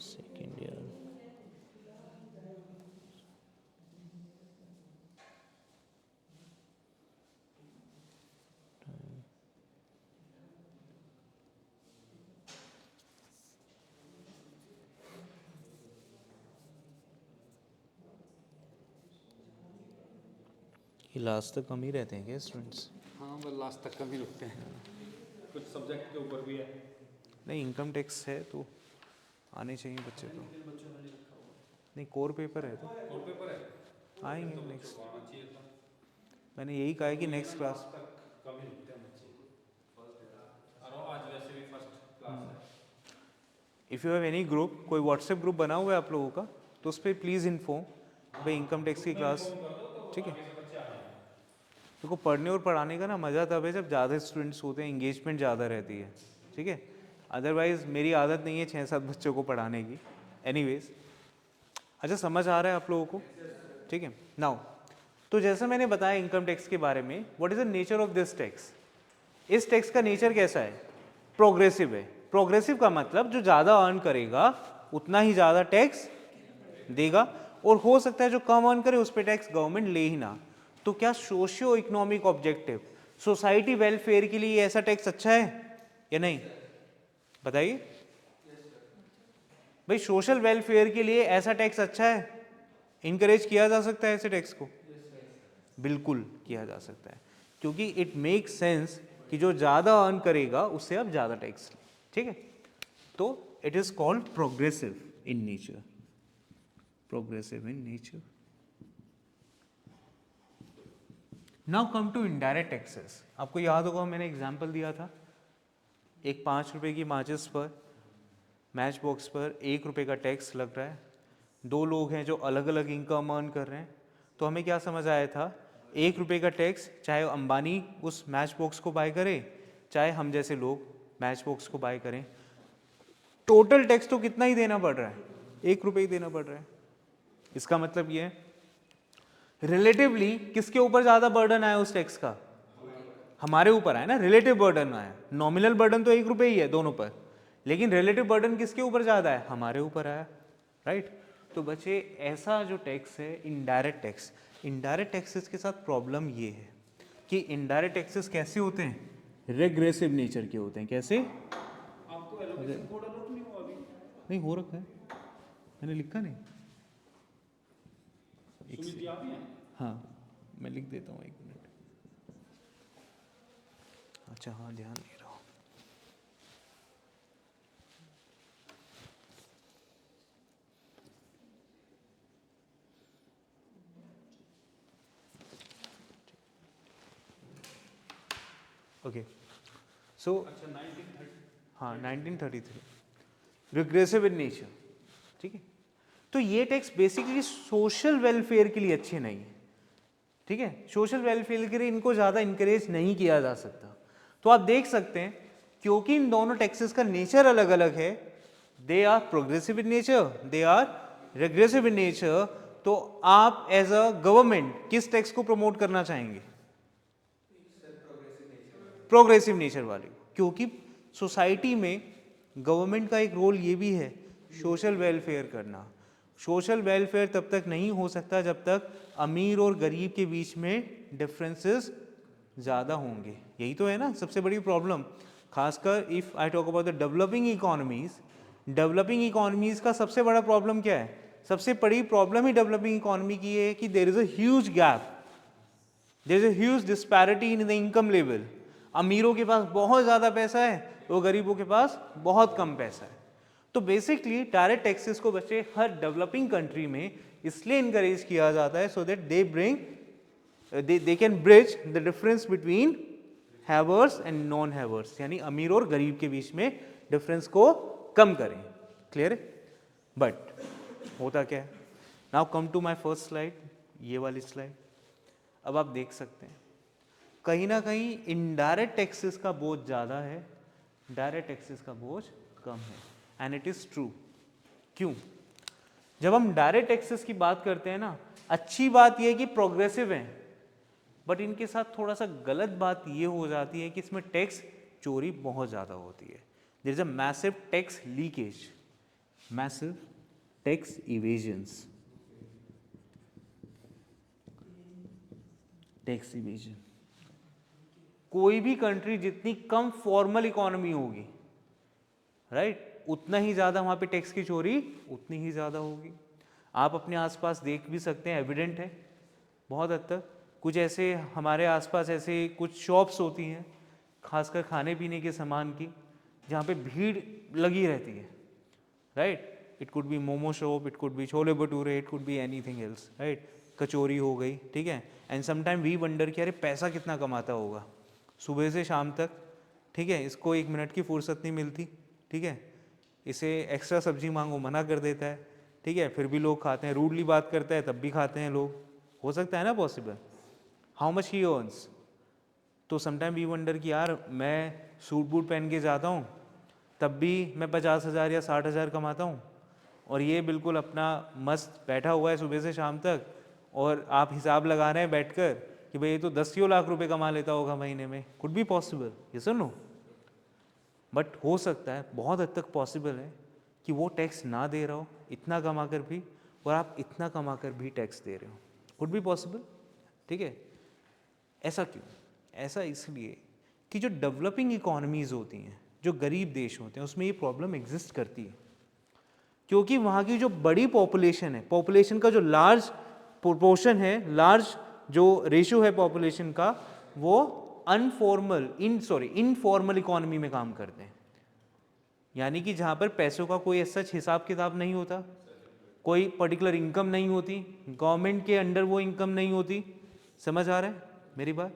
Speaker 1: सेकेंड ईयर। लास्ट तक कम ही रहते हैं क्या स्टूडेंट्स?
Speaker 3: हाँ, वो लास्ट तक कम ही रुकते हैं। कुछ सब्जेक्ट के ऊपर भी है।
Speaker 1: नहीं, इनकम टैक्स है तो आने चाहिए बच्चे को। नहीं, कोर पेपर है तो
Speaker 3: कोर पेपर है,
Speaker 1: आएंगे नेक्स्ट।
Speaker 3: आना चाहिए था।
Speaker 1: मैंने यही कहा है कि नेक्स्ट क्लास
Speaker 3: तक कम ही रुकते हैं बच्चे। और आज वैसे भी फर्स्ट क्लास है।
Speaker 1: If you have any group, कोई व्हाट्सएप ग्रुप बना हुआ है आप लोगों का, तो उस पर प्लीज़ इन्फॉर्म भाई इनकम टैक्स की क्लास, ठीक है? देखो पढ़ने और पढ़ाने का ना मज़ा तब है जब ज़्यादा स्टूडेंट्स होते हैं, इंगेजमेंट ज़्यादा रहती है, ठीक है? अदरवाइज़ मेरी आदत नहीं है 6-7 बच्चों को पढ़ाने की। एनीवेज, अच्छा समझ आ रहा है आप लोगों को? ठीक है। नाउ तो जैसे मैंने बताया इनकम टैक्स के बारे में, what is the nature of this tax, इस टैक्स का नेचर कैसा है, प्रोग्रेसिव है। प्रोग्रेसिव का मतलब जो ज़्यादा अर्न करेगा उतना ही ज़्यादा टैक्स देगा, और हो सकता है जो कम अर्न करे उस पर टैक्स गवर्नमेंट ले ही ना। तो क्या socio economic objective, society welfare के लिए ऐसा टैक्स अच्छा है या नहीं, बताइए भाई। सोशल वेलफेयर के लिए ऐसा टैक्स अच्छा है, इनकरेज किया जा सकता है ऐसे टैक्स को, बिल्कुल किया जा सकता है, क्योंकि इट मेक सेंस कि जो ज़्यादा अर्न करेगा उससे आप ज़्यादा टैक्स लें, ठीक है। तो it is called progressive in nature, progressive in nature. Now come to indirect taxes. आपको याद होगा मैंने एग्जांपल दिया था, एक 5 रुपए की माचिस पर, मैच बॉक्स पर 1 रुपये का टैक्स लग रहा है। 2 लोग हैं जो अलग अलग इनकम अर्न कर रहे हैं, तो हमें क्या समझ आया था, 1 रुपये का टैक्स चाहे अंबानी उस मैच बॉक्स को बाय करे, चाहे हम जैसे लोग मैच बॉक्स को बाय करें, टोटल टैक्स तो कितना ही देना पड़ रहा है, 1 रुपये ही देना पड़ रहा है। इसका मतलब ये है रिलेटिवली किसके ऊपर ज़्यादा बर्डन आया उस टैक्स का, हमारे ऊपर आया ना, रिलेटिव बर्डन आया। नॉमिनल बर्डन तो 1 रुपये ही है दोनों पर, लेकिन रिलेटिव बर्डन किसके ऊपर ज़्यादा है, हमारे ऊपर आया, राइट। तो बच्चे ऐसा जो टैक्स है इनडायरेक्ट टैक्स, इनडायरेक्ट टैक्सेस के साथ प्रॉब्लम ये है कि इनडायरेक्ट टैक्सेस कैसे होते हैं, रेग्रेसिव नेचर के होते हैं। कैसे,
Speaker 3: आपको एलोकेशन कोड अलॉट नहीं हुआ अभी?
Speaker 1: नहीं हो रखा है, मैंने लिखा नहीं,
Speaker 3: सुमित आप ही हैं?
Speaker 1: हाँ मैं लिख देता हूँ, 1 मिनट। अच्छा हाँ, ध्यान नहीं रहा। ओके सो
Speaker 3: अच्छा 1930।
Speaker 1: हाँ 1933, रिग्रेसिव इन नेचर, ठीक है। तो ये टैक्स बेसिकली सोशल वेलफेयर के लिए अच्छे नहीं है, ठीक है। सोशल वेलफेयर के लिए इनको ज़्यादा इंकरेज नहीं किया जा सकता। तो आप देख सकते हैं क्योंकि इन दोनों टैक्सेस का नेचर अलग अलग है, they are progressive in nature, they are regressive in nature. तो आप एज अ गवर्नमेंट किस टैक्स को प्रमोट करना चाहेंगे, प्रोग्रेसिव नेचर वाले, क्योंकि सोसाइटी में गवर्नमेंट का एक रोल ये भी है सोशल वेलफेयर करना। सोशल वेलफेयर तब तक नहीं हो सकता जब तक अमीर और गरीब के बीच में डिफरेंसेस ज़्यादा होंगे। यही तो है ना सबसे बड़ी प्रॉब्लम, खासकर if I talk about the developing economies. Developing economies का सबसे बड़ा प्रॉब्लम क्या है, सबसे बड़ी प्रॉब्लम ही डेवलपिंग इकोनॉमी की है कि there is a huge gap, there is a huge disparity in the income level. अमीरों के पास बहुत ज़्यादा पैसा है, वो गरीबों के पास बहुत कम पैसा है। तो बेसिकली डायरेक्ट टैक्सेस को बच्चे हर डेवलपिंग कंट्री में इसलिए इनकरेज किया जाता है so that they bring they can bridge the difference between havers and non havers, यानी अमीर और गरीब के बीच में डिफरेंस को कम करें। क्लियर है? बट होता क्या है, now come to my first slide, ये वाली स्लाइड। अब आप देख सकते हैं कहीं ना कहीं इनडायरेक्ट टैक्सेस का बोझ ज़्यादा है, डायरेक्ट टैक्सेस का बोझ कम है, एंड इट इज़ ट्रू। क्यों? जब हम डायरेक्ट टैक्सेस की बात करते हैं ना, अच्छी बात यह है कि प्रोग्रेसिव हैं, बट इनके साथ थोड़ा सा गलत बात ये हो जाती है कि इसमें टैक्स चोरी बहुत ज़्यादा होती है। There is a massive tax leakage, massive tax evasions, tax evasion. कोई भी कंट्री जितनी कम फॉर्मल इकोनॉमी होगी, राइट, उतना ही ज़्यादा वहाँ पे टैक्स की चोरी उतनी ही ज़्यादा होगी। आप अपने आसपास देख भी सकते हैं, एविडेंट है बहुत हद तक। कुछ ऐसे हमारे आसपास ऐसे कुछ शॉप्स होती हैं, खासकर खाने पीने के सामान की, जहाँ पे भीड़ लगी रहती है, right. It could be momo shop, it could be chole bhature, it could be anything else, right. कचौरी हो गई, ठीक है। एंड समटाइम वी वंडर कि अरे पैसा कितना कमाता होगा सुबह से शाम तक, ठीक है, इसको 1 मिनट की फुर्सत नहीं मिलती, ठीक है, इसे एक्स्ट्रा सब्जी मांगो मना कर देता है, ठीक है, फिर भी लोग खाते हैं, रूडली बात करता है तब भी खाते हैं लोग। हो सकता है ना possible, how much he earns. तो समटाइम वी वंडर कि यार मैं सूट बूट पहन के जाता हूँ तब भी मैं 50,000 या 60,000 कमाता हूँ, और ये बिल्कुल अपना मस्त बैठा हुआ है सुबह से शाम तक, और आप हिसाब लगा रहे हैं बैठकर कि भाई ये तो 10 लाख रुपए कमा लेता होगा महीने में, कुड बी पॉसिबल, यस और नो? बट हो सकता है, बहुत हद तक पॉसिबल है कि वो टैक्स ना दे रहा हो इतना कमा कर भी, और आप इतना कमा कर भी टैक्स दे रहे हो, कुड बी पॉसिबल, ठीक है? ऐसा क्यों? ऐसा इसलिए कि जो डेवलपिंग इकोनॉमीज़ होती हैं, जो गरीब देश होते हैं, उसमें ये प्रॉब्लम एग्जिस्ट करती है, क्योंकि वहाँ की जो बड़ी पॉपुलेशन है, पॉपुलेशन का जो लार्ज प्रोपोर्शन है, लार्ज जो रेशियो है पॉपुलेशन का, वो इनफॉर्मल इकोनॉमी में काम करते हैं। यानी कि जहाँ पर पैसों का कोई ऐसा हिसाब किताब नहीं होता, कोई पर्टिकुलर इनकम नहीं होती, गवर्नमेंट के अंडर वो इनकम नहीं होती। समझ आ रहा है मेरी बात?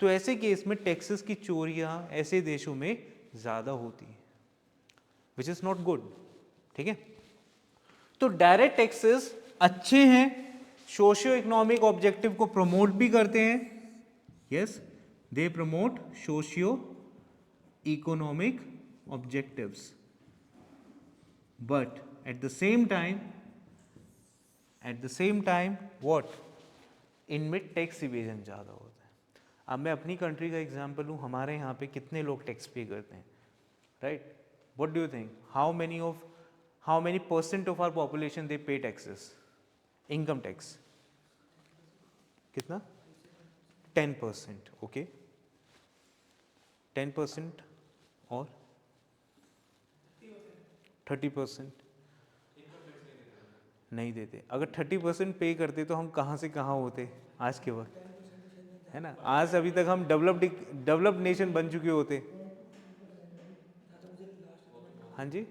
Speaker 1: तो ऐसे केस में टैक्सेस की चोरियाँ ऐसे देशों में ज़्यादा होती हैं, विच इज़ नॉट गुड, ठीक है? तो डायरेक्ट टैक्सेस अच्छे हैं, सोशियो इकोनॉमिक ऑब्जेक्टिव को प्रमोट भी करते हैं, yes, they promote socio economic objectives, but at the same time what, इनमें टैक्स इवेजन ज़्यादा होता है। अब मैं अपनी कंट्री का एग्जांपल लूँ, हमारे यहाँ पे कितने लोग टैक्स पे करते हैं, right? What do you think, how many percent of our population they pay taxes, income tax? कितना? 10%, okay? 10% और 30% नहीं देते। अगर 30% पे करते तो हम कहाँ से कहाँ होते आज के वक्त, है ना? आज अभी तक हम डेवलप्ड नेशन बन चुके होते। हाँ जी,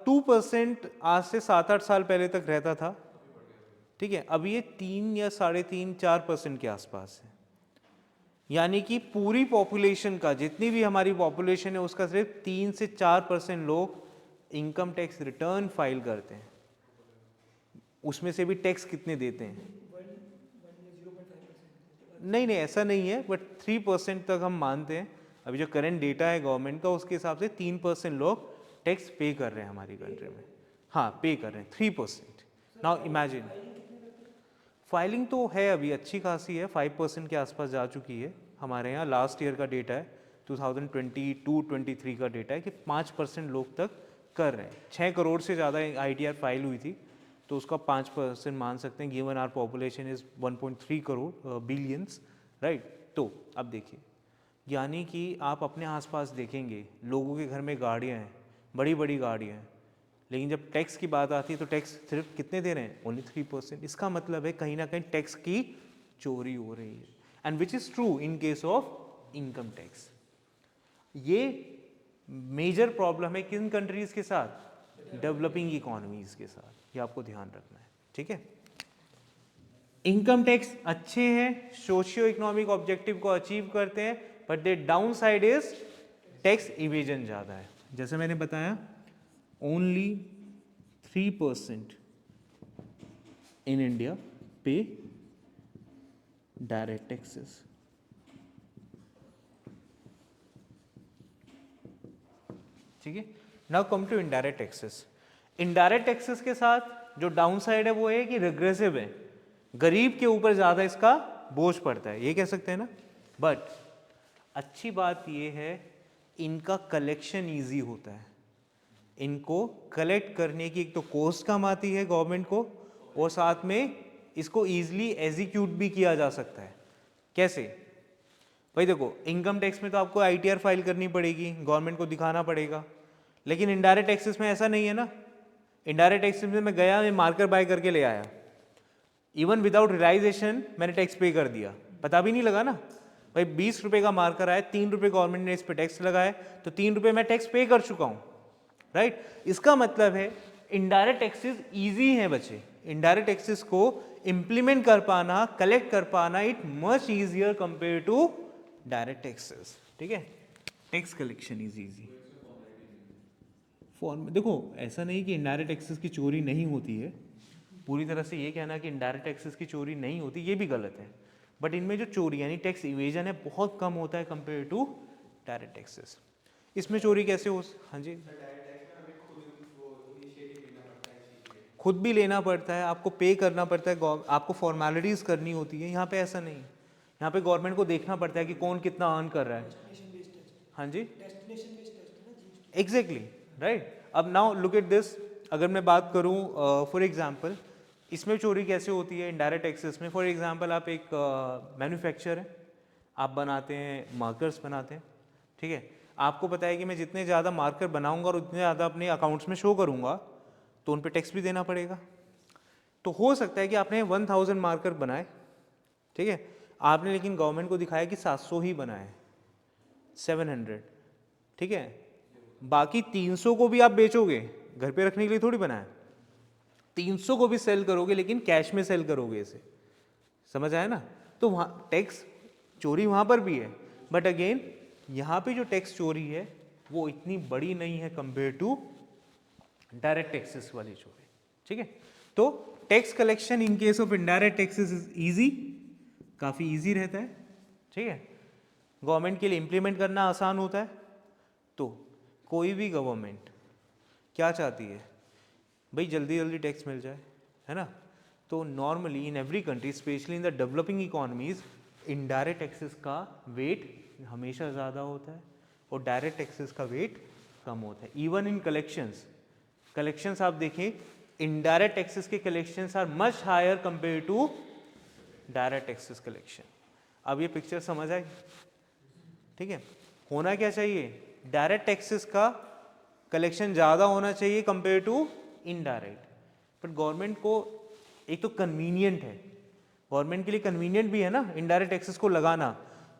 Speaker 1: 2% आज से 7-8 साल पहले तक रहता था, ठीक है? अभी ये 3 या 3.5-4% के आसपास है। यानी कि पूरी पॉपुलेशन का, जितनी भी हमारी पॉपुलेशन है, उसका सिर्फ 3 से 4% लोग इनकम टैक्स रिटर्न फाइल करते हैं। उसमें से भी टैक्स कितने देते हैं? नहीं, ऐसा नहीं है, बट 3% तक हम मानते हैं। अभी जो करंट डेटा है गवर्नमेंट का, उसके हिसाब से 3% लोग टैक्स पे कर रहे हैं हमारी कंट्री में। हाँ, पे कर रहे हैं 3%। नाउ इमेजिन, फाइलिंग तो है अभी अच्छी खासी है, 5% के आसपास जा चुकी है। हमारे यहाँ लास्ट ईयर का डेटा है, 2022-23 का डेटा है कि 5% लोग तक कर रहे हैं। 6 करोड़ से ज़्यादा ITR फाइल हुई थी, तो उसका 5% मान सकते हैं, given are population is 1.3 crore billions, right? तो अब देखिए, यानी कि आप अपने आसपास देखेंगे, लोगों के घर में गाड़ियाँ हैं, बड़ी बड़ी गाड़ियाँ हैं, लेकिन जब टैक्स की बात आती है तो टैक्स सिर्फ कितने दे रहे हैं? ओनली 3%। इसका मतलब है कहीं ना कहीं टैक्स की चोरी हो रही है, and which is true in case of income tax. ये मेजर प्रॉब्लम है किन कंट्रीज के साथ? डेवलपिंग इकोनॉमीज के साथ। ये आपको ध्यान रखना है, ठीक है? इनकम टैक्स अच्छे हैं, सोशियो इकोनॉमिक ऑब्जेक्टिव को अचीव करते हैं, but the down side is tax evasion ज़्यादा है। जैसे मैंने बताया, only 3% in India pay direct taxes. ठीक है, now come to indirect taxes. Indirect taxes के साथ जो डाउन साइड है वो है कि रिग्रेसिव है, गरीब के ऊपर ज़्यादा इसका बोझ पड़ता है, ये कह सकते हैं ना। बट अच्छी बात ये है, इनका कलेक्शन ईजी होता है। इनको कलेक्ट करने की एक तो कॉस्ट कम आती है गवर्नमेंट को, और साथ में इसको ईजिली एग्जीक्यूट भी किया जा सकता है। कैसे भाई? देखो, इनकम टैक्स में तो आपको ITR फाइल करनी पड़ेगी, गवर्नमेंट को दिखाना पड़ेगा, लेकिन इनडायरेक्ट टैक्सेस में ऐसा नहीं है ना। इनडायरेक्ट टैक्सेस में मैं गया, मैं मार्कर बाय करके ले आया, इवन विदाउट रियलाइजेशन मैंने टैक्स पे कर दिया, पता भी नहीं लगा ना भाई। 20 रुपये का मार्कर आया, 3 रुपये गवर्नमेंट ने इस पर टैक्स लगाया, तो 3 रुपये मैं टैक्स पे कर चुका हूँ, राइट? इसका मतलब है इनडायरेक्ट टैक्सेस ईजी हैं बच्चे। इनडायरेक्ट टैक्सेस को इंप्लीमेंट कर पाना, कलेक्ट कर पाना, it much easier compare to direct taxes, ठीक है? Tax collection is easy. Form देखो, ऐसा नहीं कि इनडायरेक्ट टैक्सेस की चोरी नहीं होती है, पूरी तरह से ये कहना कि इनडायरेक्ट टैक्सेस की चोरी नहीं होती, ये भी गलत है। बट इनमें जो चोरी यानी टैक्स इवेजन है, बहुत कम होता है कंपेयर टू डायरेक्ट टैक्सेस। इसमें चोरी कैसे हो? हाँ जी, खुद भी लेना पड़ता है, आपको पे करना पड़ता है, आपको फॉर्मेलिटीज़ करनी होती है। यहाँ पे ऐसा नहीं, यहाँ पे गवर्नमेंट को देखना पड़ता है कि कौन कितना अर्न कर रहा है। हाँ जी, एग्जैक्टली राइट। अब नाउ लुक एट दिस, अगर मैं बात करूँ फॉर एग्जांपल इसमें चोरी कैसे होती है इनडायरेक्ट टैक्सेस में। फॉर एग्जांपल आप एक मैन्युफैक्चरर है, आप बनाते हैं मार्कर्स बनाते हैं, ठीक है। आपको पता है कि मैं जितने ज़्यादा मार्कर बनाऊंगा और उतने ज़्यादा अपने अकाउंट्स में शो करूंगा तो उन पे टैक्स भी देना पड़ेगा। तो हो सकता है कि आपने 1000 मार्कर बनाए, ठीक है, आपने लेकिन गवर्नमेंट को दिखाया कि 700 ही बनाए, 700, ठीक है। बाकी 300 को भी आप बेचोगे, घर पे रखने के लिए थोड़ी बनाया, 300 को भी सेल करोगे लेकिन कैश में सेल करोगे इसे, समझ आया ना। तो वहाँ टैक्स चोरी वहाँ पर भी है, बट अगेन यहाँ पे जो टैक्स चोरी है वो इतनी बड़ी नहीं है कंपेयर टू डायरेक्ट टैक्सेस वाली चोरी, ठीक है। तो tax collection in case of indirect taxes is easy, काफ़ी इजी रहता है, ठीक है। गवर्नमेंट के लिए इम्प्लीमेंट करना आसान होता है। तो कोई भी गवर्नमेंट क्या चाहती है भाई, जल्दी जल्दी टैक्स मिल जाए, है ना। तो normally in every country, specially in the developing economies, indirect taxes का वेट हमेशा ज़्यादा होता है और डायरेक्ट टैक्सेस का वेट कम होता है। इवन इन कलेक्शंस आप देखें, इनडायरेक्ट टैक्सेस के collections are much higher compare to direct taxes collection. अब ये पिक्चर समझ आई, ठीक है। होना क्या चाहिए, डायरेक्ट टैक्सेस का कलेक्शन ज़्यादा होना चाहिए compare to indirect, but government को एक तो कन्वीनियंट है, गवर्नमेंट के लिए कन्वीनियंट भी है ना इनडायरेक्ट टैक्सेस को लगाना।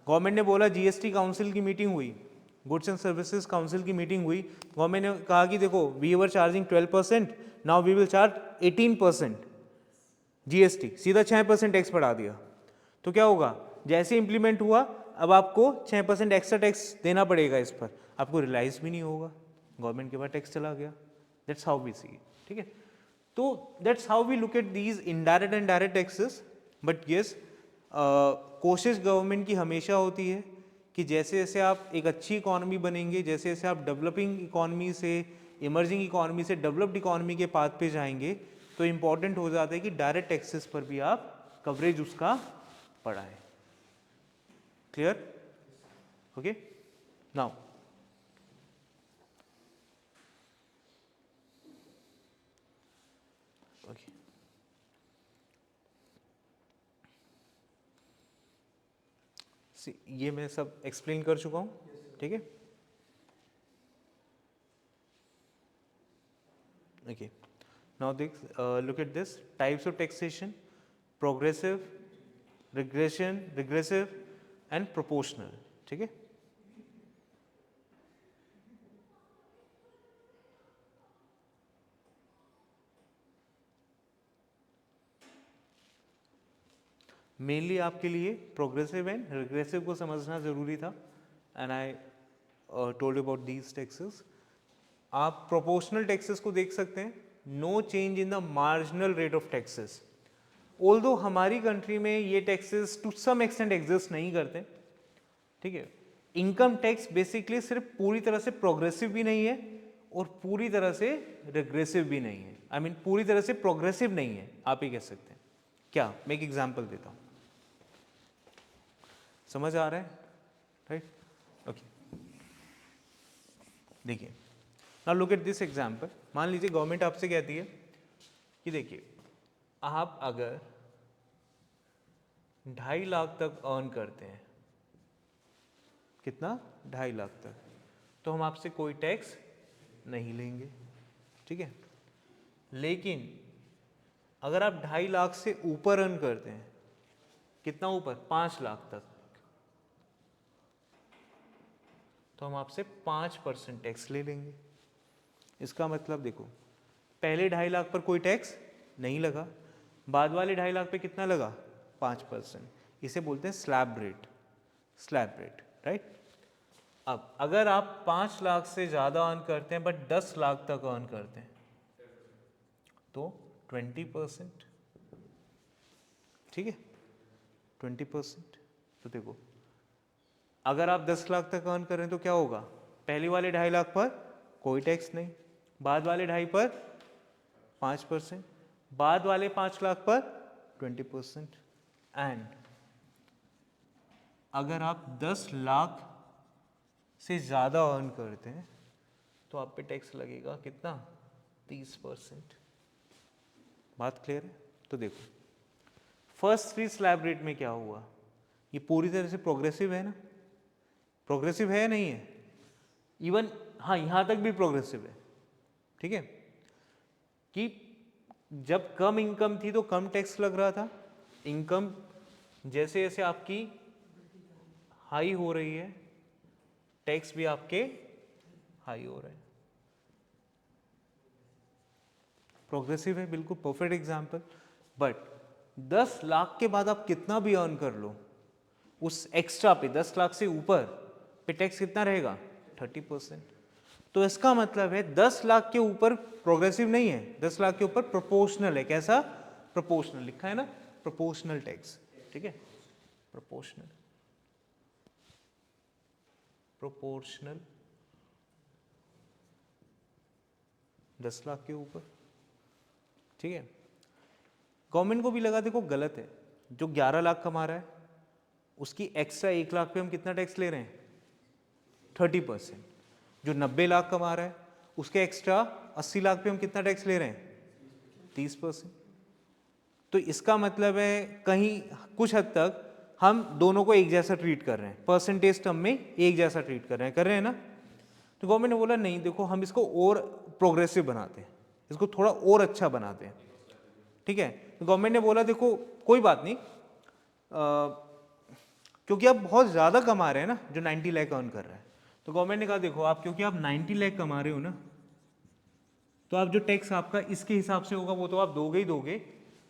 Speaker 1: गवर्नमेंट ने बोला, जीएसटी काउंसिल की मीटिंग हुई, गुड्स एंड सर्विसेज काउंसिल की मीटिंग हुई, गवर्नमेंट ने कहा कि देखो we were charging 12%, now we will charge 18% GST, सीधा 6% टैक्स बढ़ा दिया। तो क्या होगा, जैसे इंप्लीमेंट हुआ अब आपको 6% एक्स्ट्रा टैक्स देना पड़ेगा इस पर, आपको रियलाइज भी नहीं होगा, गवर्नमेंट के पास टैक्स चला गया। दैट्स हाउ वी सी, ठीक है। तो that's how we look at these indirect and direct taxes. But yes, कोशिश गवर्नमेंट की हमेशा होती है कि जैसे जैसे आप एक अच्छी इकॉनमी बनेंगे, जैसे जैसे आप डेवलपिंग इकॉनमी से, इमर्जिंग इकॉनमी से डेवलप्ड इकॉनमी के पाथ पे जाएंगे, तो इम्पॉर्टेंट हो जाता है कि डायरेक्ट टैक्सेस पर भी आप कवरेज उसका बढ़ाएं। क्लियर? ओके, नाउ ये मैं सब एक्सप्लेन कर चुका हूँ, ठीक है। Okay, now look at this types of taxation: progressive, regressive and proportional, ठीक है। मेनली आपके लिए प्रोग्रेसिव एंड रिग्रेसिव को समझना ज़रूरी था, and I told about these taxes. आप प्रोपोर्शनल टैक्सेस को देख सकते हैं, no change in the marginal rate of taxes. Although हमारी कंट्री में ये taxes to some extent exist नहीं करते, ठीक है। इनकम टैक्स बेसिकली सिर्फ पूरी तरह से प्रोग्रेसिव भी नहीं है और पूरी तरह से रिग्रेसिव भी नहीं है, आई मीन पूरी तरह से प्रोग्रेसिव नहीं है, आप ही कह सकते हैं। क्या, मैं एक एग्जाम्पल देता हूँ, समझ आ रहा है, राइट? ओके, देखिए, now look at this example. मान लीजिए गवर्नमेंट आपसे कहती है कि देखिए आप अगर 2.5 लाख तक अर्न करते हैं, कितना, 2.5 लाख तक, तो हम आपसे कोई टैक्स नहीं लेंगे, ठीक है। लेकिन अगर आप 2.5 लाख से ऊपर अर्न करते हैं, कितना ऊपर, 5 लाख तक, तो हम आपसे 5% टैक्स ले लेंगे। इसका मतलब देखो, पहले 2.5 लाख पर कोई टैक्स नहीं लगा, बाद वाले 2.5 लाख पे कितना लगा, 5%। इसे बोलते हैं स्लैब रेट, राइट। अब अगर आप 5 लाख से ज़्यादा अर्न करते हैं बट 10 लाख तक अर्न करते हैं, तो 20%, ठीक है, 20%। तो देखो, अगर आप 10 लाख तक अर्न कर रहे हैं तो क्या होगा, पहले वाले 2.5 लाख पर कोई टैक्स नहीं, बाद वाले 2.5 पर 5%। बाद वाले 5 लाख पर 20%। एंड अगर आप 10 लाख से ज़्यादा अर्न करते हैं तो आप पे टैक्स लगेगा कितना? 30%। बात क्लियर है? तो देखो फर्स्ट 3 स्लैब रेट में क्या हुआ, ये पूरी तरह से प्रोग्रेसिव है ना, प्रोग्रेसिव है या नहीं है? इवन हाँ यहाँ तक भी प्रोग्रेसिव है, ठीक है, कि जब कम इनकम थी तो कम टैक्स लग रहा था, इनकम जैसे जैसे आपकी हाई हो रही है टैक्स भी आपके हाई हो रहे हैं। प्रोग्रेसिव है, बिल्कुल परफेक्ट एग्जाम्पल। बट 10 लाख के बाद आप कितना भी अर्न कर लो, उस एक्स्ट्रा पे 10 लाख से ऊपर पे टैक्स कितना रहेगा? 30%। तो इसका मतलब है 10 लाख के ऊपर प्रोग्रेसिव नहीं है, 10 लाख के ऊपर प्रोपोर्शनल है। कैसा? प्रोपोर्शनल लिखा है ना, प्रोपोर्शनल टैक्स, ठीक है, प्रोपोर्शनल, प्रोपोर्शनल 10 लाख के ऊपर, ठीक है। गवर्नमेंट को भी लगा देखो गलत है, जो 11 लाख कमा रहा है उसकी एक्स्ट्रा 1 लाख पे हम कितना टैक्स ले रहे हैं? 30%। जो 90 लाख कमा रहा है उसके एक्स्ट्रा 80 लाख पे हम कितना टैक्स ले रहे हैं? 30%। तो इसका मतलब है कहीं कुछ हद तक हम दोनों को एक जैसा ट्रीट कर रहे हैं, परसेंटेज टर्म में एक जैसा ट्रीट कर रहे हैं ना। तो गवर्नमेंट ने बोला नहीं देखो हम इसको और प्रोग्रेसिव बनाते हैं, इसको थोड़ा और अच्छा बनाते हैं, ठीक है। तो गवर्नमेंट ने बोला देखो कोई बात नहीं, क्योंकि आप बहुत ज़्यादा कमा रहे हैं ना, जो 90 लाख अर्न कर रहा है, तो गवर्नमेंट ने कहा देखो आप क्योंकि आप 90 लाख कमा रहे हो ना, तो आप जो टैक्स आपका इसके हिसाब से होगा वो तो आप दोगे ही दोगे,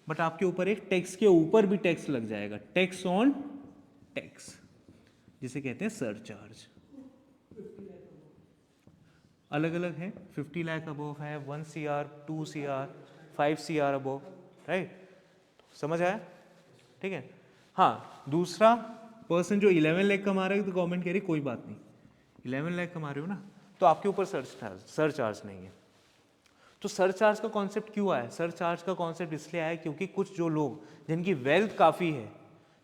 Speaker 1: बट आपके ऊपर एक टैक्स के ऊपर भी टैक्स लग जाएगा, टैक्स ऑन टैक्स, जिसे कहते हैं सरचार्ज। अलग अलग है, 50 लाख अबोव है, 1 CR, 2 CR, 5 CR above, right? समझ आया? ठीक है। हाँ, दूसरा पर्सन जो 11 लाख कमा रहा है तो गवर्नमेंट कह रही कोई बात नहीं, 11 लाख कमा रहे हो ना तो आपके ऊपर सरचार्ज नहीं है। तो सरचार्ज का कॉन्सेप्ट क्यों आया? सरचार्ज का कॉन्सेप्ट इसलिए आया क्योंकि कुछ जो लोग जिनकी वेल्थ काफ़ी है,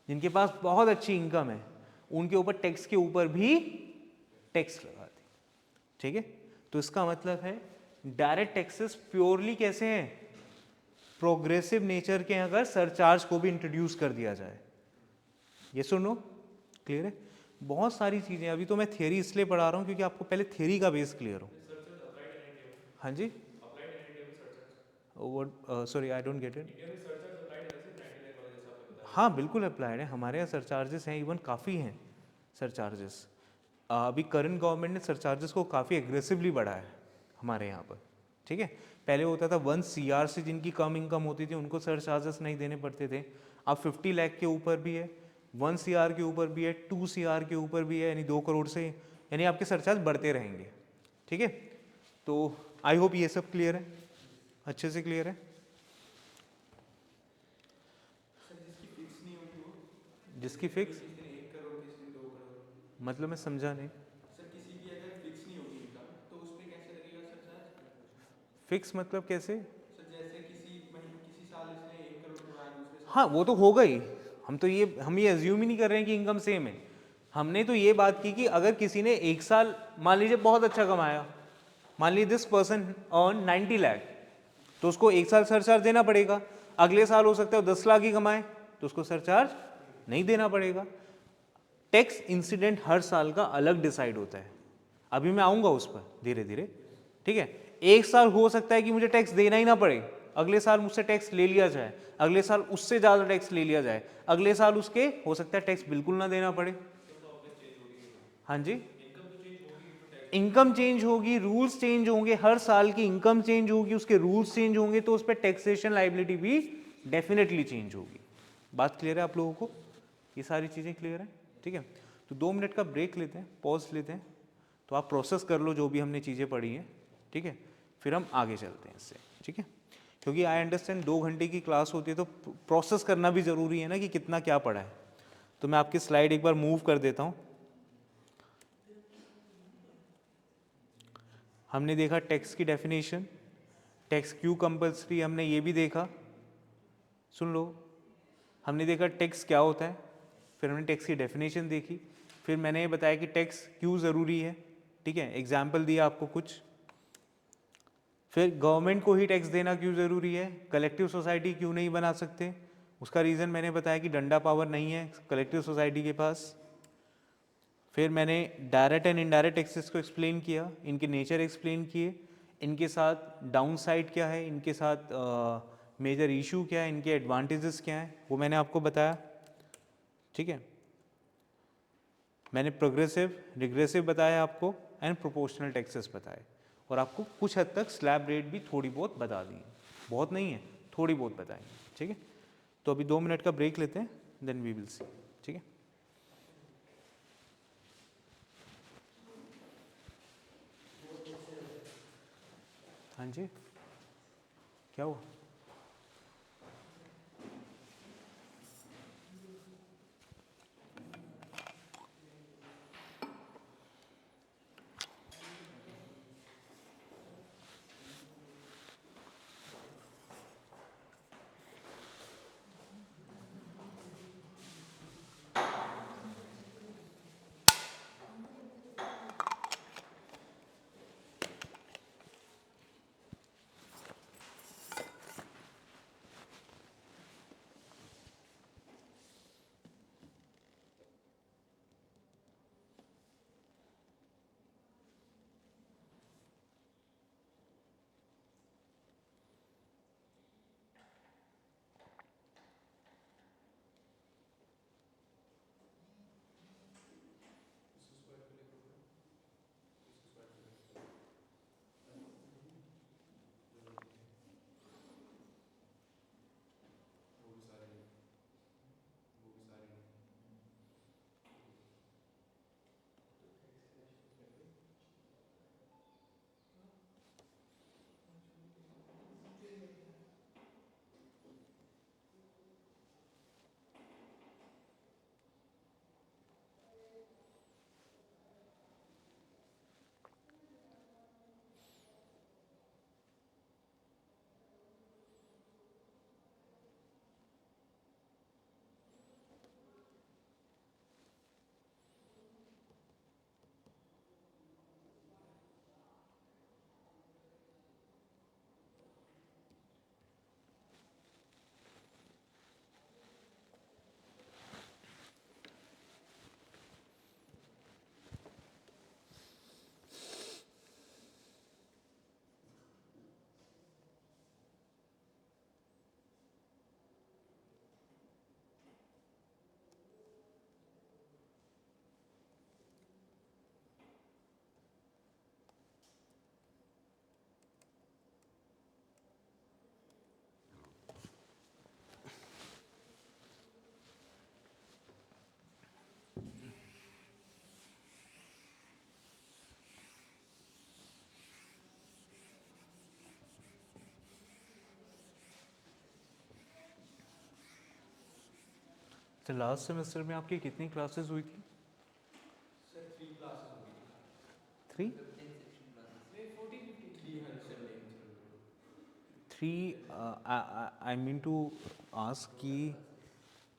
Speaker 1: जिनके पास बहुत अच्छी इनकम है, उनके ऊपर टैक्स के ऊपर भी टैक्स लगा दी, ठीक है। तो इसका मतलब है डायरेक्ट टैक्सेस प्योरली कैसे हैं? प्रोग्रेसिव नेचर के, अगर सरचार्ज को भी इंट्रोड्यूस कर दिया जाए। ये सुनो, क्लियर है? बहुत सारी चीज़ें, अभी तो मैं थियरी इसलिए पढ़ा रहा हूँ क्योंकि आपको पहले थियरी का बेस क्लियर हो। हाँ जी, sorry I don't get it. हाँ बिल्कुल अप्लाइड है, हमारे यहाँ सरचार्जेस हैं, इवन काफ़ी हैं सरचार्जेस। अभी करंट गवर्नमेंट ने सरचार्जेस को काफ़ी एग्रेसिवली बढ़ाया है हमारे यहाँ पर, ठीक है। पहले होता था 1 CR से जिनकी कम इनकम होती थी उनको सरचार्जेस नहीं देने पड़ते थे, अब 50 लाख के ऊपर भी है, 1 CR के ऊपर भी है, 2 CR के ऊपर भी है, यानी 2 करोड़ से, यानी आपके सरचार्ज बढ़ते रहेंगे, ठीक है। तो आई होप ये सब क्लियर है, अच्छे से क्लियर है। जिसकी फिक्स मतलब मैं समझा नहीं।
Speaker 2: सर किसी की अगर फिक्स नहीं होगी इनकम तो उस पे कैसे लगेगा सरचार्ज?
Speaker 1: फिक्स मतलब कैसे?
Speaker 2: सर जैसे किसी साल इसने 1 करोड़ कमाया, दूसरे साल
Speaker 1: हाँ वो तो होगा ही, हम ये अज्यूम ही नहीं कर रहे हैं कि इनकम सेम है। हमने तो ये बात की कि अगर किसी ने एक साल मान लीजिए बहुत अच्छा कमाया, मान लीजिए दिस पर्सन अर्न 90 लाख, तो उसको एक साल सरचार्ज देना पड़ेगा। अगले साल हो सकता है 10 लाख ही कमाए तो उसको सरचार्ज नहीं देना पड़ेगा। टैक्स इंसिडेंट हर साल का अलग डिसाइड होता है, अभी मैं आऊँगा उस पर धीरे धीरे, ठीक है। एक साल हो सकता है कि मुझे टैक्स देना ही ना पड़े, अगले साल मुझसे टैक्स ले लिया जाए, अगले साल उससे ज़्यादा टैक्स ले लिया जाए, अगले साल उसके हो सकता है टैक्स बिल्कुल ना देना पड़े। हाँ जी, इनकम चेंज होगी, रूल्स चेंज होंगे, हर साल की इनकम चेंज होगी, उसके रूल्स चेंज होंगे, तो उस पर टैक्सेशन लाइबिलिटी भी डेफिनेटली चेंज होगी। बात क्लियर है आप लोगों को? ये सारी चीज़ें क्लियर हैं, ठीक है। तो 2 मिनट का ब्रेक लेते हैं, पॉज लेते हैं, तो आप प्रोसेस कर लो जो भी हमने चीज़ें पढ़ी हैं, ठीक है, फिर हम आगे चलते हैं इससे, ठीक है। क्योंकि आई अंडरस्टैंड 2 घंटे की क्लास होती है तो प्रोसेस करना भी ज़रूरी है ना कि कितना क्या पढ़ा है। तो मैं आपकी स्लाइड एक बार मूव कर देता हूँ। हमने देखा टैक्स की डेफिनेशन, टैक्स क्यों कंपल्सरी, हमने ये भी देखा सुन लो, हमने देखा टेक्स्ट क्या होता है, फिर हमने टेक्स्ट की डेफिनेशन देखी, फिर मैंने ये बताया कि टेक्स्ट क्यों ज़रूरी है, ठीक है, एग्जाम्पल दिया आपको कुछ, फिर गवर्नमेंट को ही टैक्स देना क्यों ज़रूरी है, कलेक्टिव सोसाइटी क्यों नहीं बना सकते, उसका रीज़न मैंने बताया कि डंडा पावर नहीं है कलेक्टिव सोसाइटी के पास। फिर मैंने डायरेक्ट एंड इनडायरेक्ट टैक्सेस को एक्सप्लेन किया, इनके नेचर एक्सप्लेन किए, इनके साथ डाउन साइड क्या है, इनके साथ मेजर इशू क्या है, इनके एडवांटेजेस क्या हैं, वो मैंने आपको बताया, ठीक है। मैंने प्रोग्रेसिव रिग्रेसिव बताया आपको एंड प्रोपोर्शनल टैक्सेस बताए, और आपको कुछ हद तक स्लैब रेट भी थोड़ी बहुत बता दी है, बहुत नहीं है, थोड़ी बहुत बताएंगे, ठीक है। तो अभी 2 मिनट का ब्रेक लेते हैं, देन वी विल सी, ठीक है। हाँ जी, क्या हुआ? तो लास्ट सेमेस्टर में आपकी कितनी क्लासेस हुई थी?
Speaker 2: सर 3 क्लासेस हो गई
Speaker 1: 3?
Speaker 2: 10 सेक्शन क्लासेस नहीं 40-50 हर Sunday
Speaker 1: 3 I mean to ask कि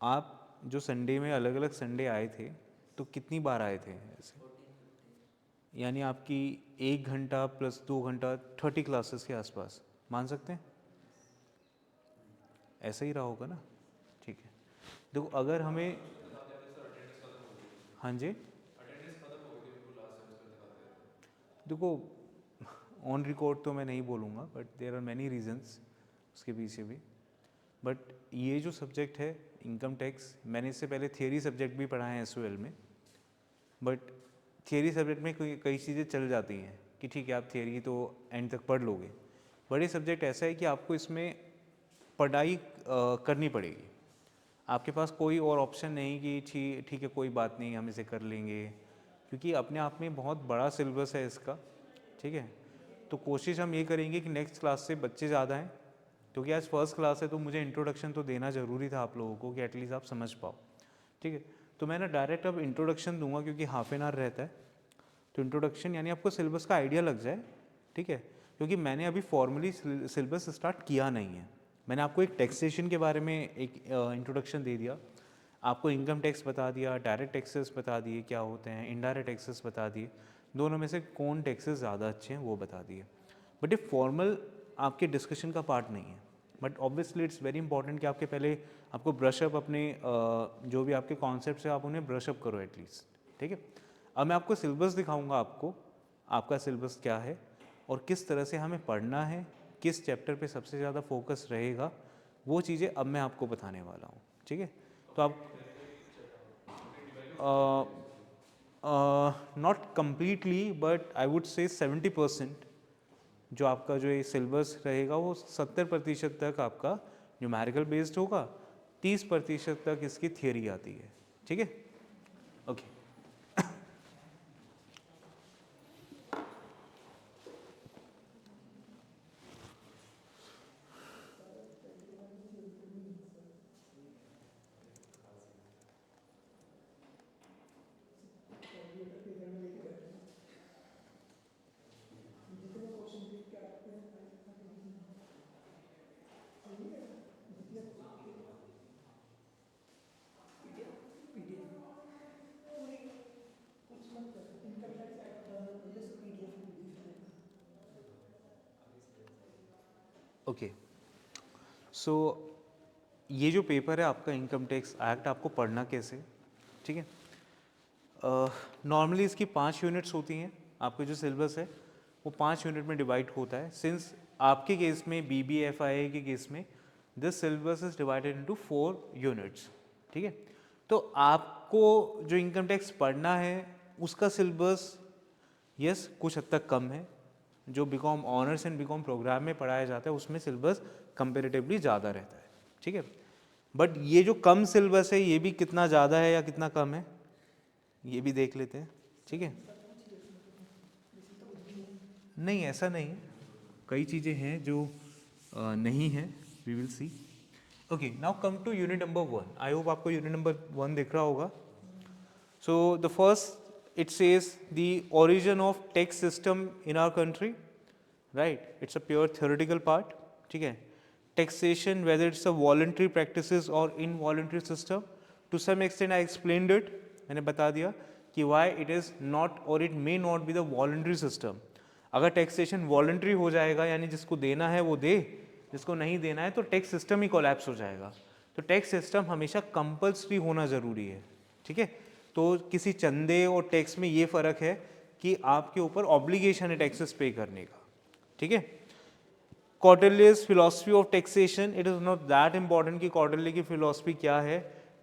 Speaker 1: आप जो संडे में अलग अलग संडे आए थे तो कितनी बार आए थे ऐसे?
Speaker 2: 14-15
Speaker 1: यानी आपकी 1 घंटा प्लस 2 घंटा 30 क्लासेस के आसपास मान सकते हैं, ऐसा ही रहा होगा ना, ठीक है। देखो अगर हमें, हाँ जी, देखो ऑन रिकॉर्ड तो मैं नहीं बोलूँगा, but there are many reasons उसके पीछे भी। बट ये जो सब्जेक्ट है इनकम टैक्स, मैंने इससे पहले थियरी सब्जेक्ट भी पढ़ा है एसओएल में, बट थियरी सब्जेक्ट में कई चीज़ें चल जाती हैं कि ठीक है आप थियरी तो एंड तक पढ़ लोगे, बट ये सब्जेक्ट ऐसा है कि आपको इसमें पढ़ाई करनी पड़ेगी, आपके पास कोई और ऑप्शन नहीं कि ठीक है कोई बात नहीं हम इसे कर लेंगे, क्योंकि अपने आप में बहुत बड़ा सिलेबस है इसका, ठीक है। तो कोशिश हम ये करेंगे कि नेक्स्ट क्लास से बच्चे ज़्यादा हैं, क्योंकि आज फर्स्ट क्लास है तो मुझे इंट्रोडक्शन तो देना ज़रूरी था आप लोगों को कि एटलीस्ट आप समझ पाओ, ठीक है। तो मैं ना डायरेक्ट अब इंट्रोडक्शन दूंगा क्योंकि हाफ एन आवर रहता है, तो इंट्रोडक्शन यानी आपको सिलेबस का आइडिया लग जाए, ठीक है, क्योंकि मैंने अभी फॉर्मली सिलेबस स्टार्ट किया नहीं है, मैंने आपको एक टैक्सेशन के बारे में एक इंट्रोडक्शन दे दिया, आपको इनकम टैक्स बता दिया, डायरेक्ट टैक्सेस बता दिए क्या होते हैं, इनडायरेक्ट टैक्सेस बता दिए, दोनों में से कौन टैक्सेस ज़्यादा अच्छे हैं वो बता दिए। बट ये फॉर्मल आपके डिस्कशन का पार्ट नहीं है, but obviously it's very important कि आपके पहले आपको ब्रशअप अपने जो भी आपके कॉन्सेप्ट्स है आप उन्हें ब्रशअप करो एटलीस्ट, ठीक है। अब मैं आपको सिलेबस दिखाऊंगा, आपको आपका सिलेबस क्या है और किस तरह से हमें पढ़ना है, किस चैप्टर पे सबसे ज़्यादा फोकस रहेगा, वो चीज़ें अब मैं आपको बताने वाला हूँ, ठीक है। तो आप not completely but I would say 70% जो आपका जो ये सिलेबस रहेगा वो 70% तक आपका न्यूमेरिकल बेस्ड होगा, 30% तक इसकी थियरी आती है, ठीक है। ओके ओके सो ये जो पेपर है आपका इनकम टैक्स एक्ट, आपको पढ़ना कैसे, ठीक है। नॉर्मली इसकी 5 यूनिट्स होती हैं, आपका जो सिलेबस है वो 5 यूनिट में डिवाइड होता है। सिंस आपके केस में BBFIA के केस में this syllabus is divided into 4 units, ठीक है। तो आपको जो इनकम टैक्स पढ़ना है उसका सिलेबस यस कुछ हद तक कम है, जो BCom honours and BCom programme में पढ़ाया जाता है उसमें सिलेबस कंपेरेटिवली ज़्यादा रहता है, ठीक है। बट ये जो कम सिलेबस है ये भी कितना ज़्यादा है या कितना कम है ये भी देख लेते हैं, ठीक है। नहीं ऐसा नहीं है, कई चीज़ें हैं जो नहीं है, we will see. Okay now come to unit number 1। I hope आपको यूनिट नंबर 1 दिख रहा होगा। So the first it says the origin of tax system in our country, right? It's a pure theoretical part, ठीक है। Taxation, whether it's a voluntary practices or involuntary system, to some extent I explained it, मैंने बता दिया कि why it is not or it may not be the voluntary system। अगर taxation voluntary हो जाएगा यानी जिसको देना है वो दे, जिसको नहीं देना है तो टैक्स सिस्टम ही कोलैप्स हो जाएगा। तो टैक्स सिस्टम हमेशा कंपल्सरी होना ज़रूरी है, ठीक है। तो किसी चंदे और टैक्स में ये फ़र्क है कि आपके ऊपर ऑब्लिगेशन है टैक्सेस पे करने का, ठीक है। Kautilya's philosophy of taxation, it is not that important कि कॉटरले की फिलॉसफी क्या है।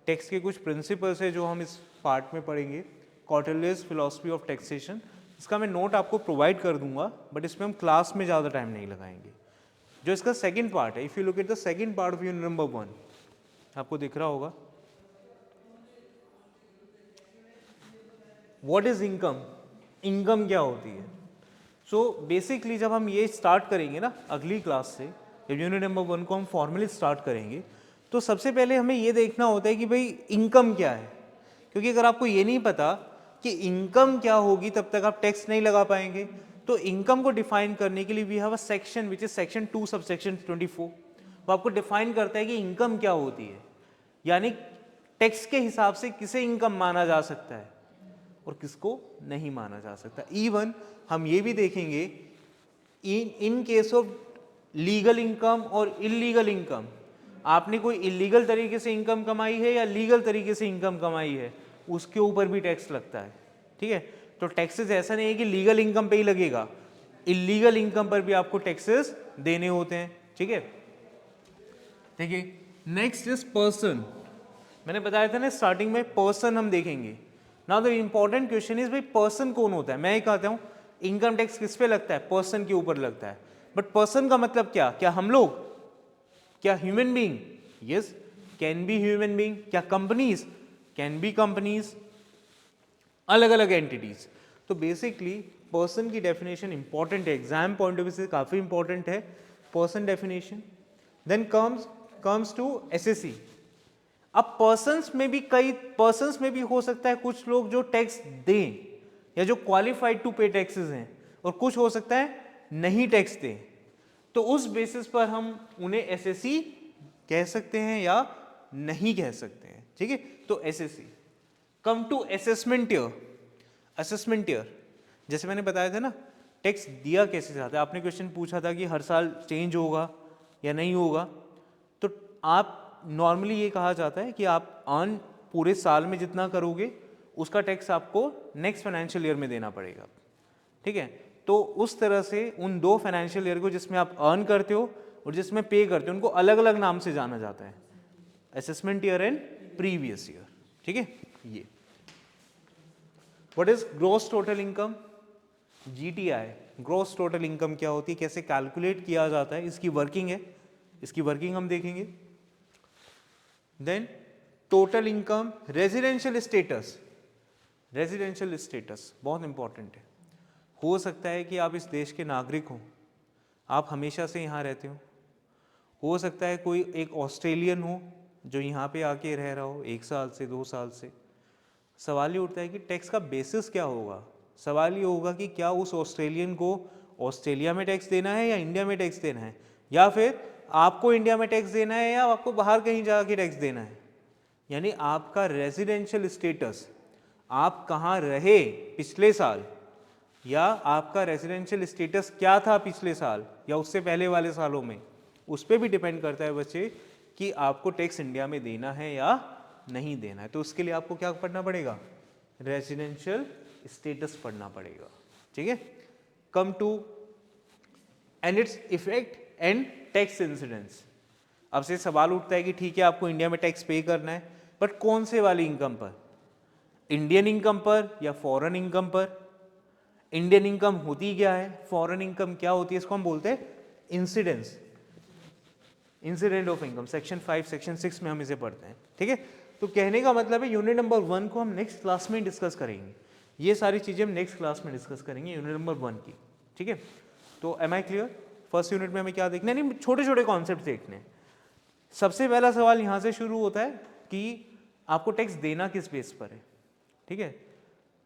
Speaker 1: टैक्स के कुछ प्रिंसिपल्स है जो हम इस पार्ट में पढ़ेंगे, कॉटरलेस फिलॉसफी ऑफ टैक्सेशन। इसका मैं नोट आपको प्रोवाइड कर दूंगा बट इसमें हम क्लास में ज़्यादा टाइम नहीं लगाएंगे। जो इसका सेकेंड पार्ट है, if you look at the second part of unit number 1, आपको दिख रहा होगा व्हाट इज इनकम, इनकम क्या होती है। सो बेसिकली जब हम ये स्टार्ट करेंगे ना अगली क्लास से, जब यूनिट नंबर 1 को हम फॉर्मली स्टार्ट करेंगे तो सबसे पहले हमें ये देखना होता है कि भाई इनकम क्या है, क्योंकि अगर आपको ये नहीं पता कि इनकम क्या होगी तब तक आप टैक्स नहीं लगा पाएंगे। तो इनकम को डिफाइन करने के लिए we have a section which is section 2 subsection 24। वो आपको डिफाइन करता है कि इनकम क्या होती है, यानी टैक्स के हिसाब से किसे इनकम माना जा सकता है और किसको नहीं माना जा सकता। इवन हम ये भी देखेंगे in case of legal income और इलीगल इनकम, आपने कोई इलीगल तरीके से इनकम कमाई है या लीगल तरीके से इनकम कमाई है, उसके ऊपर भी टैक्स लगता है, ठीक है। तो टैक्सेस ऐसा नहीं है कि लीगल इनकम पे ही लगेगा, इलीगल इनकम पर भी आपको टैक्सेस देने होते हैं, ठीक है। देखिए नेक्स्ट इज पर्सन, मैंने बताया था ना स्टार्टिंग में पर्सन हम देखेंगे। Now the important question is भाई पर्सन कौन होता है। मैं ये कहता हूँ इनकम टैक्स किस पे लगता है, पर्सन के ऊपर लगता है। बट पर्सन का मतलब क्या, क्या हम लोग, क्या human being, yes can be human being, क्या कंपनीज, कैन बी कंपनीज, अलग अलग एंटिटीज। तो बेसिकली पर्सन की डेफिनेशन इंपॉर्टेंट है, एग्जाम पॉइंट ऑफ व्यू से काफी इंपॉर्टेंट है person definition. Then comes to SSC. अब पर्सन्स में भी कई पर्सन्स में भी हो सकता है कुछ लोग जो टैक्स दें या जो क्वालिफाइड टू पे टैक्सेस हैं, और कुछ हो सकता है नहीं टैक्स दें। तो उस बेसिस पर हम उन्हें एसएससी कह सकते हैं या नहीं कह सकते हैं, ठीक है। तो SSC. Come to assessment year. Assessment year जैसे मैंने बताया था ना, टैक्स दिया कैसे जाता है, आपने क्वेश्चन पूछा था कि हर साल चेंज होगा या नहीं होगा, तो आप नॉर्मली ये कहा जाता है कि आप अर्न पूरे साल में जितना करोगे उसका टैक्स आपको नेक्स्ट फाइनेंशियल ईयर में देना पड़ेगा, ठीक है। तो उस तरह से उन 2 फाइनेंशियल ईयर को जिसमें आप अर्न करते हो और जिसमें पे करते हो उनको अलग अलग नाम से जाना जाता है, assessment year and previous year, ठीक है। ये what is gross total income, GTI। Gross total income क्या होती है, कैसे कैलकुलेट किया जाता है, इसकी वर्किंग है, इसकी वर्किंग हम देखेंगे। Then total income, residential status. Residential status बहुत इंपॉर्टेंट है। हो सकता है कि आप इस देश के नागरिक हो, आप हमेशा से यहाँ रहते हो सकता है कोई एक ऑस्ट्रेलियन हो जो यहाँ पे आके रह रहा हो 1 साल से 2 साल से। सवाल ये उठता है कि टैक्स का बेसिस क्या होगा। सवाल ये होगा कि क्या उस ऑस्ट्रेलियन को ऑस्ट्रेलिया में टैक्स देना है या इंडिया में टैक्स देना है, या फिर आपको इंडिया में टैक्स देना है या आपको बाहर कहीं जाके टैक्स देना है। यानी आपका रेजिडेंशियल स्टेटस, आप कहाँ रहे पिछले साल, या आपका रेजिडेंशियल स्टेटस क्या था पिछले साल या उससे पहले वाले सालों में, उस पर भी डिपेंड करता है बच्चे कि आपको टैक्स इंडिया में देना है या नहीं देना है। तो उसके लिए आपको क्या पढ़ना पड़ेगा, रेजिडेंशियल स्टेटस पढ़ना पड़ेगा, ठीक है। Come to and its effect and tax incidence. अब से सवाल उठता है कि ठीक है आपको इंडिया में टैक्स पे करना है, बट कौन से वाली इनकम पर, इंडियन इनकम पर या फॉरेन इनकम पर। इंडियन इनकम होती क्या है, फॉरेन इनकम क्या होती है, इसको हम बोलते हैं incidence, incident of income. Section 5 section 6 में हम इसे पढ़ते हैं, ठीक है। तो कहने का मतलब है यूनिट नंबर 1 को हम नेक्स्ट क्लास में डिस्कस करेंगे, ये सारी चीजें हम नेक्स्ट क्लास में डिस्कस करेंगे यूनिट नंबर 1 की, ठीक है। तो am I clear. First unit में हमें क्या देखना है, नहीं छोटे छोटे कॉन्सेप्ट देखने हैं। सबसे पहला सवाल यहाँ से शुरू होता है कि आपको टैक्स देना किस बेस पर है, ठीक है।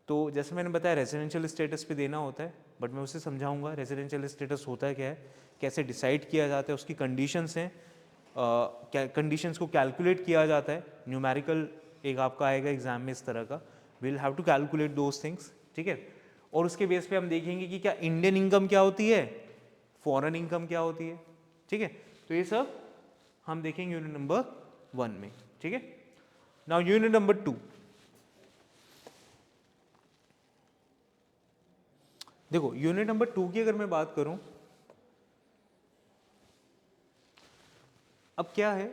Speaker 1: तो जैसे मैंने बताया रेजिडेंशियल स्टेटस पे देना होता है, बट मैं उसे समझाऊंगा रेजिडेंशियल स्टेटस होता है क्या है, कैसे डिसाइड किया जाता है, उसकी कंडीशंस हैं, कंडीशंस को कैलकुलेट किया जाता है। न्यूमेरिकल एक आपका आएगा एग्जाम में इस तरह का, will have to calculate those things, ठीक है। और उसके बेस पे हम देखेंगे कि क्या इंडियन इनकम क्या होती है, फॉरेन इनकम क्या होती है, ठीक है। तो ये सब हम देखेंगे यूनिट नंबर 1 में, ठीक है। नाउ यूनिट नंबर 2, देखो यूनिट नंबर 2 की अगर मैं बात करूं, अब क्या है,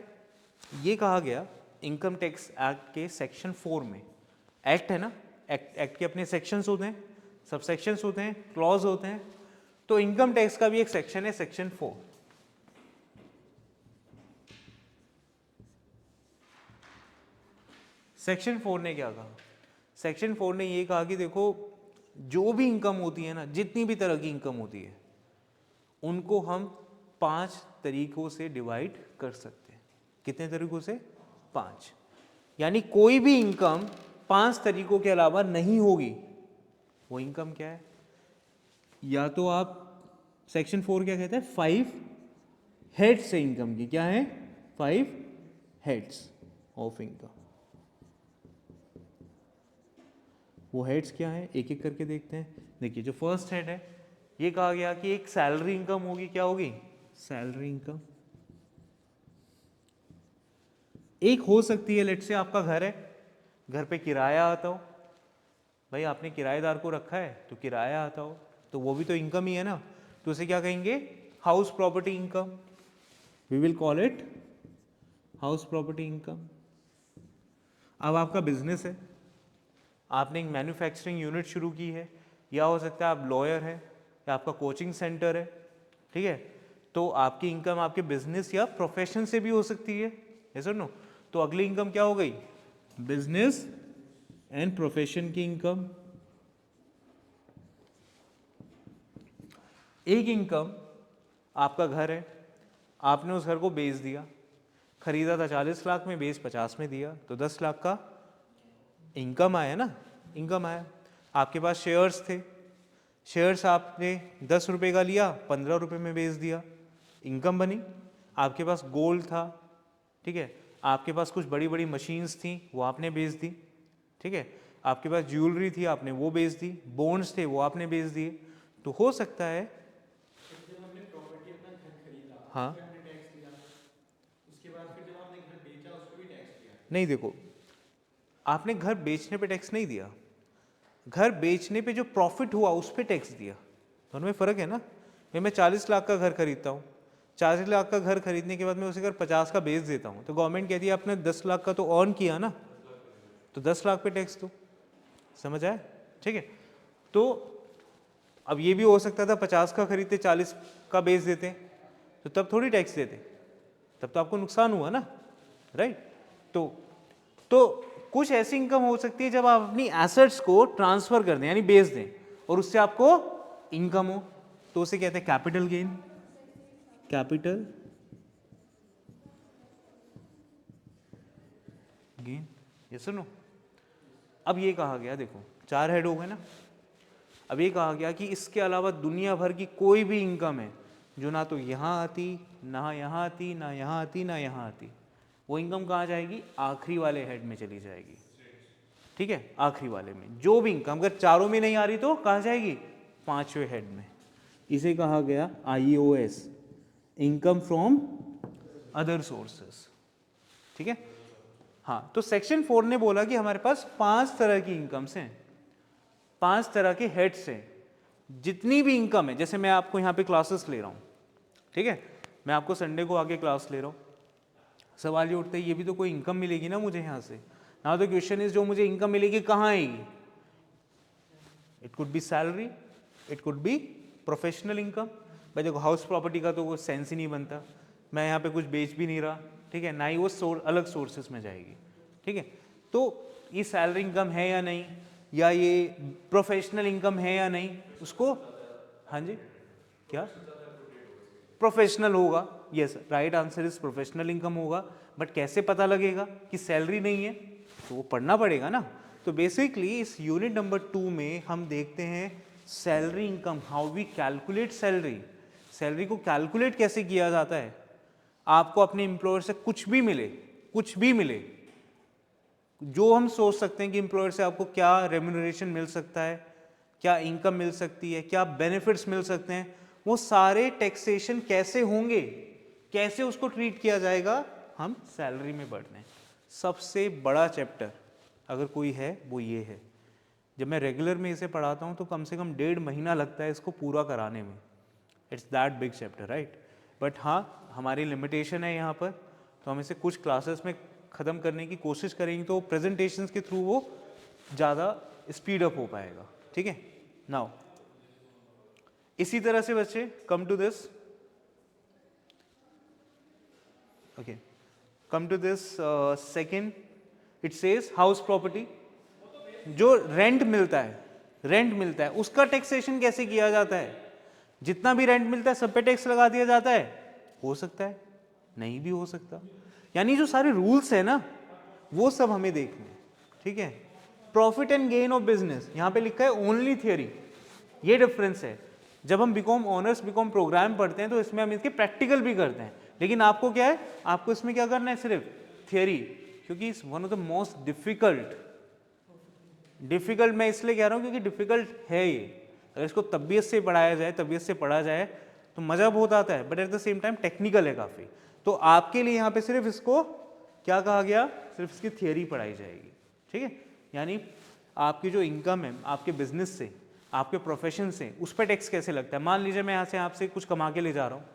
Speaker 1: ये कहा गया इनकम टैक्स एक्ट के सेक्शन 4 में, एक्ट है ना, एक्ट के अपने सेक्शंस होते हैं, सब सेक्शंस होते हैं, क्लॉज होते हैं। तो इनकम टैक्स का भी एक सेक्शन है सेक्शन 4। सेक्शन 4 ने क्या कहा, सेक्शन 4 ने ये कहा कि देखो जो भी इनकम होती है ना, जितनी भी तरह की इनकम होती है, उनको हम 5 तरीकों से डिवाइड कर सकते हैं। कितने तरीकों से, 5। यानी कोई भी इनकम 5 तरीकों के अलावा नहीं होगी, वो इनकम क्या है, या तो आप सेक्शन 4 क्या कहते हैं, 5 हेड्स से इनकम की, क्या है, 5 हेड्स ऑफ इनकम। वो हेड्स क्या है, एक एक करके देखते हैं। देखिए जो फर्स्ट हेड है, ये कहा गया कि एक सैलरी इनकम होगी, क्या होगी, सैलरी इनकम। एक हो सकती है, लेट से आपका घर है, घर पे किराया आता हो, भाई आपने किराएदार को रखा है तो किराया आता हो, तो वो भी तो इनकम ही है ना, तो उसे क्या कहेंगे, house property income. We will call it house property income. अब आपका बिजनेस है, आपने एक मैन्युफैक्चरिंग यूनिट शुरू की है, या हो सकता है आप लॉयर हैं या आपका कोचिंग सेंटर है, ठीक है। तो आपकी इनकम आपके बिजनेस या प्रोफेशन से भी हो सकती है, यस और नो। तो अगली इनकम क्या हो गई, बिजनेस एंड प्रोफेशन की इनकम। एक इनकम आपका घर है, आपने उस घर को बेच दिया, खरीदा था 40 लाख में, बेच 50 में दिया, तो 10 लाख का इनकम आया ना, इनकम आया। आपके पास शेयर्स थे, शेयर्स आपने 10 रुपए का लिया, 15 रुपए में बेच दिया, इनकम बनी, आपके पास गोल्ड था, ठीक है, आपके पास कुछ बड़ी बड़ी मशीन्स थी वो आपने बेच दी, ठीक है, आपके पास ज्वेलरी थी आपने वो बेच दी, बॉन्ड्स थे वो आपने बेच दिए। तो हो सकता है
Speaker 2: जब हमने प्रॉपर्टी अपना घर खरीदा,
Speaker 1: हाँ।
Speaker 2: उस पे हमने टैक्स दिया, उसके बाद फिर जब हमने घर बेचा उस पे भी टैक्स दिया।
Speaker 1: नहीं, देखो आपने घर बेचने पे टैक्स नहीं दिया, घर बेचने पे जो प्रॉफिट हुआ उस पे टैक्स दिया। दोनों में फ़र्क है ना। भाई मैं 40 लाख का घर खरीदता हूँ, 40 लाख का घर खरीदने के बाद मैं उसे अगर 50 का बेच देता हूँ तो गवर्नमेंट कहती है आपने 10 लाख का तो अर्न किया ना, तो 10 लाख पे टैक्स दो। समझ आए? ठीक है। तो अब ये भी हो सकता था 50 का खरीदते 40 का बेच देते तो तब थोड़ी टैक्स देते, तब तो आपको नुकसान हुआ ना, राइट। तो कुछ ऐसी इनकम हो सकती है जब आप अपनी एसेट्स को ट्रांसफर कर दें यानी बेच दें और उससे आपको इनकम हो, तो उसे कहते हैं कैपिटल गेन। कैपिटल गेन, ये सुनो। अब ये कहा गया, देखो 4 हेड हो गए ना, अब ये कहा गया कि इसके अलावा दुनिया भर की कोई भी इनकम है जो ना तो यहाँ आती, ना यहाँ आती, ना यहाँ आती, ना यहाँ आती, वो इनकम कहाँ जाएगी? आखिरी वाले हेड में चली जाएगी, ठीक है, आखिरी वाले में। जो भी इनकम अगर चारों में नहीं आ रही तो कहाँ जाएगी? 5वें हेड में। इसे कहा गया IOS, income from other sources, ठीक है। हाँ, तो सेक्शन 4 ने बोला कि हमारे पास 5 तरह की इनकम्स हैं, 5 तरह के हेड्स हैं। जितनी भी इनकम है, जैसे मैं आपको यहाँ पे क्लासेस ले रहा हूँ, ठीक है, मैं आपको संडे को आके क्लास ले रहा हूँ, सवाल ये उठता है ये भी तो कोई इनकम मिलेगी ना मुझे यहाँ से। नाउ द क्वेश्चन इज, जो मुझे इनकम मिलेगी कहाँ आएगी? It could B salary, it could be professional income. भाई देखो हाउस प्रॉपर्टी का तो कोई सेंस ही नहीं बनता, मैं यहाँ पे कुछ बेच भी नहीं रहा, ठीक है, ना ही वो अलग सोर्सेस में जाएगी, ठीक है। तो ये सैलरी इनकम है या नहीं, या ये प्रोफेशनल इनकम है या नहीं, उसको, हाँ जी, क्या प्रोफेशनल होगा? Yes, right answer is professional income होगा। बट कैसे पता लगेगा कि सैलरी नहीं है? तो वो पढ़ना पड़ेगा ना। तो बेसिकली इस यूनिट नंबर 2 में हम देखते हैं salary income, how we calculate salary. Salary को कैलकुलेट कैसे किया जाता है? आपको अपने एम्प्लॉयर से कुछ भी मिले, कुछ भी मिले, जो हम सोच सकते हैं कि एम्प्लॉयर से आपको क्या रेम्यूनरेशन मिल सकता है, क्या इनकम मिल सकती है, क्या बेनिफिट्स मिल सकते हैं, वो सारे टैक्सेशन कैसे होंगे, कैसे उसको ट्रीट किया जाएगा, हम सैलरी में बढ़ रहे हैं। सबसे बड़ा चैप्टर अगर कोई है वो ये है। जब मैं रेगुलर में इसे पढ़ाता हूँ तो कम से कम 1.5 महीना लगता है इसको पूरा कराने में। It's that big chapter, right. But हाँ, हमारी लिमिटेशन है यहाँ पर, तो हम इसे कुछ क्लासेस में ख़त्म करने की कोशिश करेंगे तो प्रेजेंटेशंस के थ्रू वो ज़्यादा स्पीड अप हो पाएगा, ठीक है। नाउ इसी तरह से बच्चे come to this, okay, come to this second, it says house property. जो रेंट मिलता है, रेंट मिलता है, उसका टैक्सेशन कैसे किया जाता है? जितना भी रेंट मिलता है सब पे टैक्स लगा दिया जाता है? हो सकता है, नहीं भी हो सकता। यानी जो सारे रूल्स है ना वो सब हमें देखने हैं, ठीक है। Profit and gain of business यहाँ पे लिखा है ओनली थियरी, ये डिफरेंस है। जब हम बीकॉम ऑनर्स बीकॉम प्रोग्राम पढ़ते हैं तो इसमें हम इसके प्रैक्टिकल भी करते हैं, लेकिन आपको क्या है, आपको इसमें क्या करना है? सिर्फ थियरी, क्योंकि one of the most difficult मैं इसलिए कह रहा हूँ क्योंकि डिफिकल्ट है ये। अगर इसको तबीयत से पढ़ाया जाए, तबीयत से पढ़ा जाए तो मज़ा बहुत आता है, but at the same time technical है काफ़ी। तो आपके लिए यहाँ पे सिर्फ इसको क्या कहा गया? सिर्फ इसकी थियरी पढ़ाई जाएगी, ठीक है। यानी आपकी जो इनकम है आपके बिजनेस से, आपके प्रोफेशन से, उस पर टैक्स कैसे लगता है। मान लीजिए मैं यहाँ से आपसे कुछ कमा के ले जा रहा हूँ,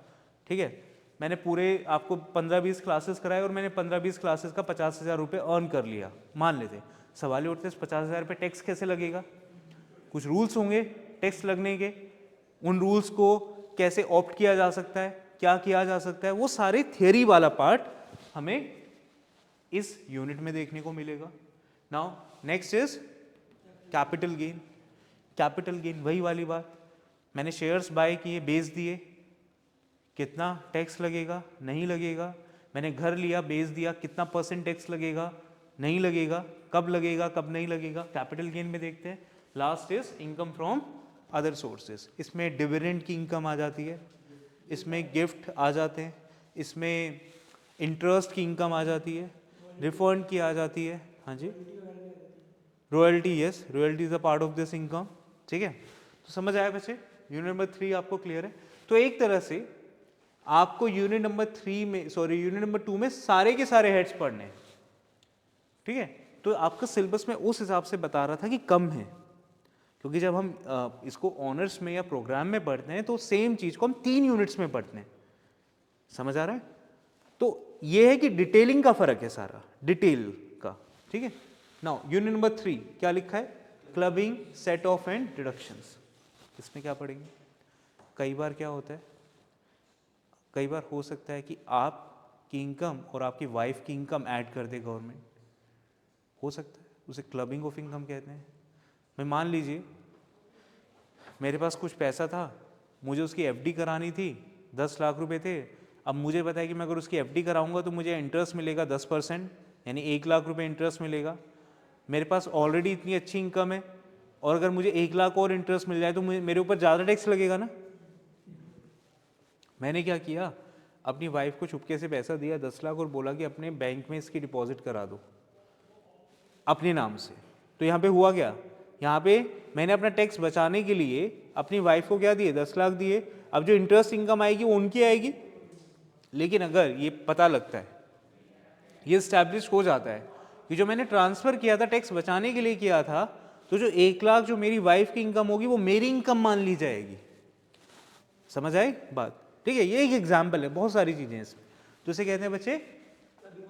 Speaker 1: ठीक है, मैंने पूरे आपको 15-20 क्लासेस कराए और मैंने 15-20 क्लासेस का 50,000 रुपये अर्न कर लिया, मान लेते। सवाल ये उठते हैं 50,000 रुपये टैक्स कैसे लगेगा? कुछ रूल्स होंगे टैक्स लगने के, उन रूल्स को कैसे ऑप्ट किया जा सकता है, क्या किया जा सकता है, वो सारे थियरी वाला पार्ट हमें इस यूनिट में देखने को मिलेगा। Now next is capital gain. Capital gain वही वाली बात, मैंने शेयर्स बाय किए, बेच दिए, कितना टैक्स लगेगा? नहीं लगेगा। मैंने घर लिया, बेच दिया, कितना % टैक्स लगेगा? नहीं लगेगा। कब लगेगा, कब नहीं लगेगा? कैपिटल गेन में देखते हैं। Last is income from other sources, इसमें डिविडेंड की इनकम आ जाती है, इसमें गिफ्ट आ जाते हैं, इसमें इंटरेस्ट की इनकम आ जाती है, रिफंड की आ जाती है, हाँ जी, royalty, yes, royalty is a part of this income, ठीक है। तो समझ आया बच्चे, यूनिट नंबर 3 आपको क्लियर है। तो एक तरह से आपको यूनिट नंबर 3 में, सॉरी यूनिट नंबर 2 में सारे के सारे हेड्स पढ़ने हैं, ठीक है। तो आपका सिलेबस में उस हिसाब से बता रहा था कि कम है, क्योंकि जब हम इसको ऑनर्स में या प्रोग्राम में पढ़ते हैं तो सेम चीज को हम 3 यूनिट्स में पढ़ते हैं, समझ आ रहा है। तो ये है कि डिटेलिंग का फर्क है सारा, डिटेल का, ठीक है। नाउ यूनिट नंबर 3 क्या लिखा है, clubbing, set of and deductions. इसमें क्या पढ़ेंगे, कई बार क्या होता है, कई बार हो सकता है कि आपकी इनकम और आपकी वाइफ की इनकम ऐड कर दे गवर्नमेंट, हो सकता है, उसे क्लबिंग ऑफ इनकम कहते हैं। मैं मान लीजिए मेरे पास कुछ पैसा था, मुझे उसकी एफडी करानी थी, 10 लाख रुपए थे। अब मुझे पता है कि मैं अगर उसकी एफडी कराऊंगा तो मुझे इंटरेस्ट मिलेगा 10%, यानी 1 लाख रुपए इंटरेस्ट मिलेगा। मेरे पास ऑलरेडी इतनी अच्छी इनकम है, और अगर मुझे 1 लाख और इंटरेस्ट मिल जाए तो मेरे ऊपर ज़्यादा टैक्स लगेगा ना। मैंने क्या किया, अपनी वाइफ को चुपके से पैसा दिया 10 लाख और बोला कि अपने बैंक में इसकी डिपॉजिट करा दो अपने नाम से। तो यहाँ पे हुआ क्या, यहाँ पे मैंने अपना टैक्स बचाने के लिए अपनी वाइफ को क्या दिए, 10 लाख दिए। अब जो इंटरेस्ट इनकम आएगी वो उनकी आएगी, लेकिन अगर ये पता लगता है, ये स्टैब्लिश हो जाता है कि जो मैंने ट्रांसफर किया था टैक्स बचाने के लिए किया था, तो जो 1 लाख जो मेरी वाइफ की इनकम होगी वो मेरी इनकम मान ली जाएगी। समझ आई बात, ठीक है। ये एक एग्जाम्पल है, बहुत सारी चीजें इसमें। तो इसे कहते हैं बच्चे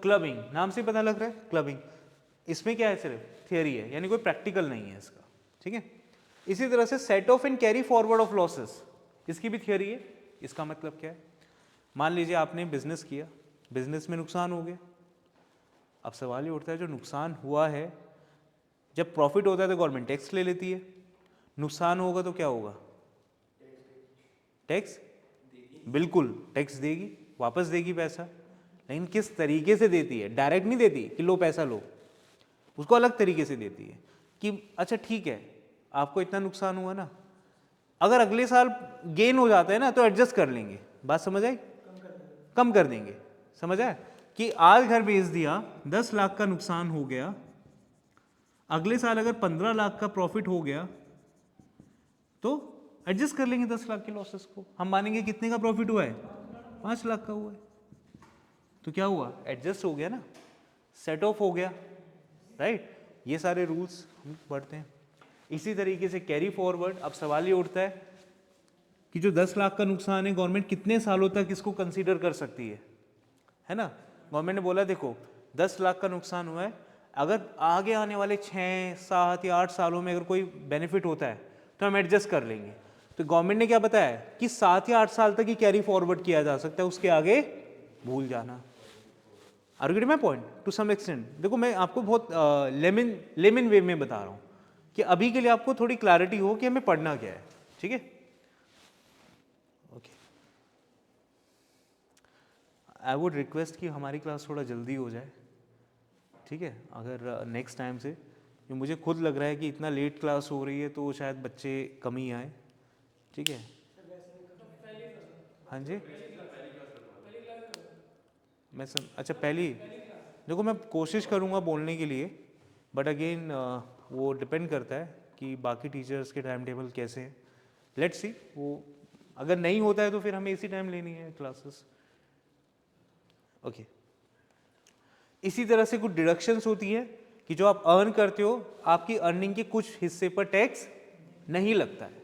Speaker 1: क्लबिंग, नाम से पता लग रहा है क्लबिंग। इसमें क्या है, सिर्फ थियरी है, यानी कोई प्रैक्टिकल नहीं है इसका, ठीक है। इसी तरह से set of and carry forward of losses, इसकी भी थियरी है। इसका मतलब क्या है, मान लीजिए आपने बिजनेस किया, बिजनेस में नुकसान हो गया। अब सवाल ये उठता है, जो नुकसान हुआ है, जब प्रॉफिट होता है तो गवर्नमेंट टैक्स ले लेती है, नुकसान होगा तो क्या होगा, टैक्स, बिल्कुल टैक्स देगी, वापस देगी पैसा। लेकिन किस तरीके से देती है, डायरेक्ट नहीं देती कि लो पैसा लो, उसको अलग तरीके से देती है कि अच्छा ठीक है आपको इतना नुकसान हुआ ना, अगर अगले साल गेन हो जाता है ना तो एडजस्ट कर लेंगे। बात समझ आई, कम कर देंगे, समझ आया कि आज घर बेच दिया, 10 लाख का नुकसान हो गया, अगले साल अगर 15 लाख का प्रॉफिट हो गया तो एडजस्ट कर लेंगे 10 लाख के लॉसेस को। हम मानेंगे कितने का प्रॉफिट हुआ है, 5 लाख का हुआ है, तो क्या हुआ, एडजस्ट हो गया ना, सेट ऑफ हो गया, राइट। ये सारे रूल्स हम पढ़ते हैं। इसी तरीके से कैरी फॉरवर्ड। अब सवाल ये उठता है कि जो 10 लाख का नुकसान है, गवर्नमेंट कितने सालों तक इसको कंसीडर कर सकती है ना। गवर्नमेंट ने बोला देखो 10 लाख का नुकसान हुआ है, अगर आगे आने वाले 6, 7 या 8 सालों में अगर कोई बेनिफिट होता है तो हम एडजस्ट कर लेंगे। तो गवर्नमेंट ने क्या बताया कि 7 या 8 साल तक ही कैरी फॉरवर्ड किया जा सकता है, उसके आगे भूल जाना। Are you getting my point to some extent. देखो मैं आपको बहुत लेमन वे में बता रहा हूँ कि अभी के लिए आपको थोड़ी क्लैरिटी हो कि हमें पढ़ना क्या है, ठीक है। ओके, आई वुड रिक्वेस्ट कि हमारी क्लास थोड़ा जल्दी हो जाए, ठीक है। अगर नेक्स्ट टाइम से, मुझे खुद लग रहा है कि इतना लेट क्लास हो रही है तो शायद बच्चे कम ही आए, ठीक है। हाँ जी, मैं अच्छा पहली, देखो मैं कोशिश करूँगा बोलने के लिए, बट अगेन वो डिपेंड करता है कि बाकी टीचर्स के टाइम टेबल कैसे हैं। लेट्स सी, वो अगर नहीं होता है तो फिर हमें इसी टाइम लेनी है क्लासेस, ओके। इसी तरह से कुछ डिडक्शंस होती है कि जो आप अर्न करते हो, आपकी अर्निंग के कुछ हिस्से पर टैक्स नहीं लगता है,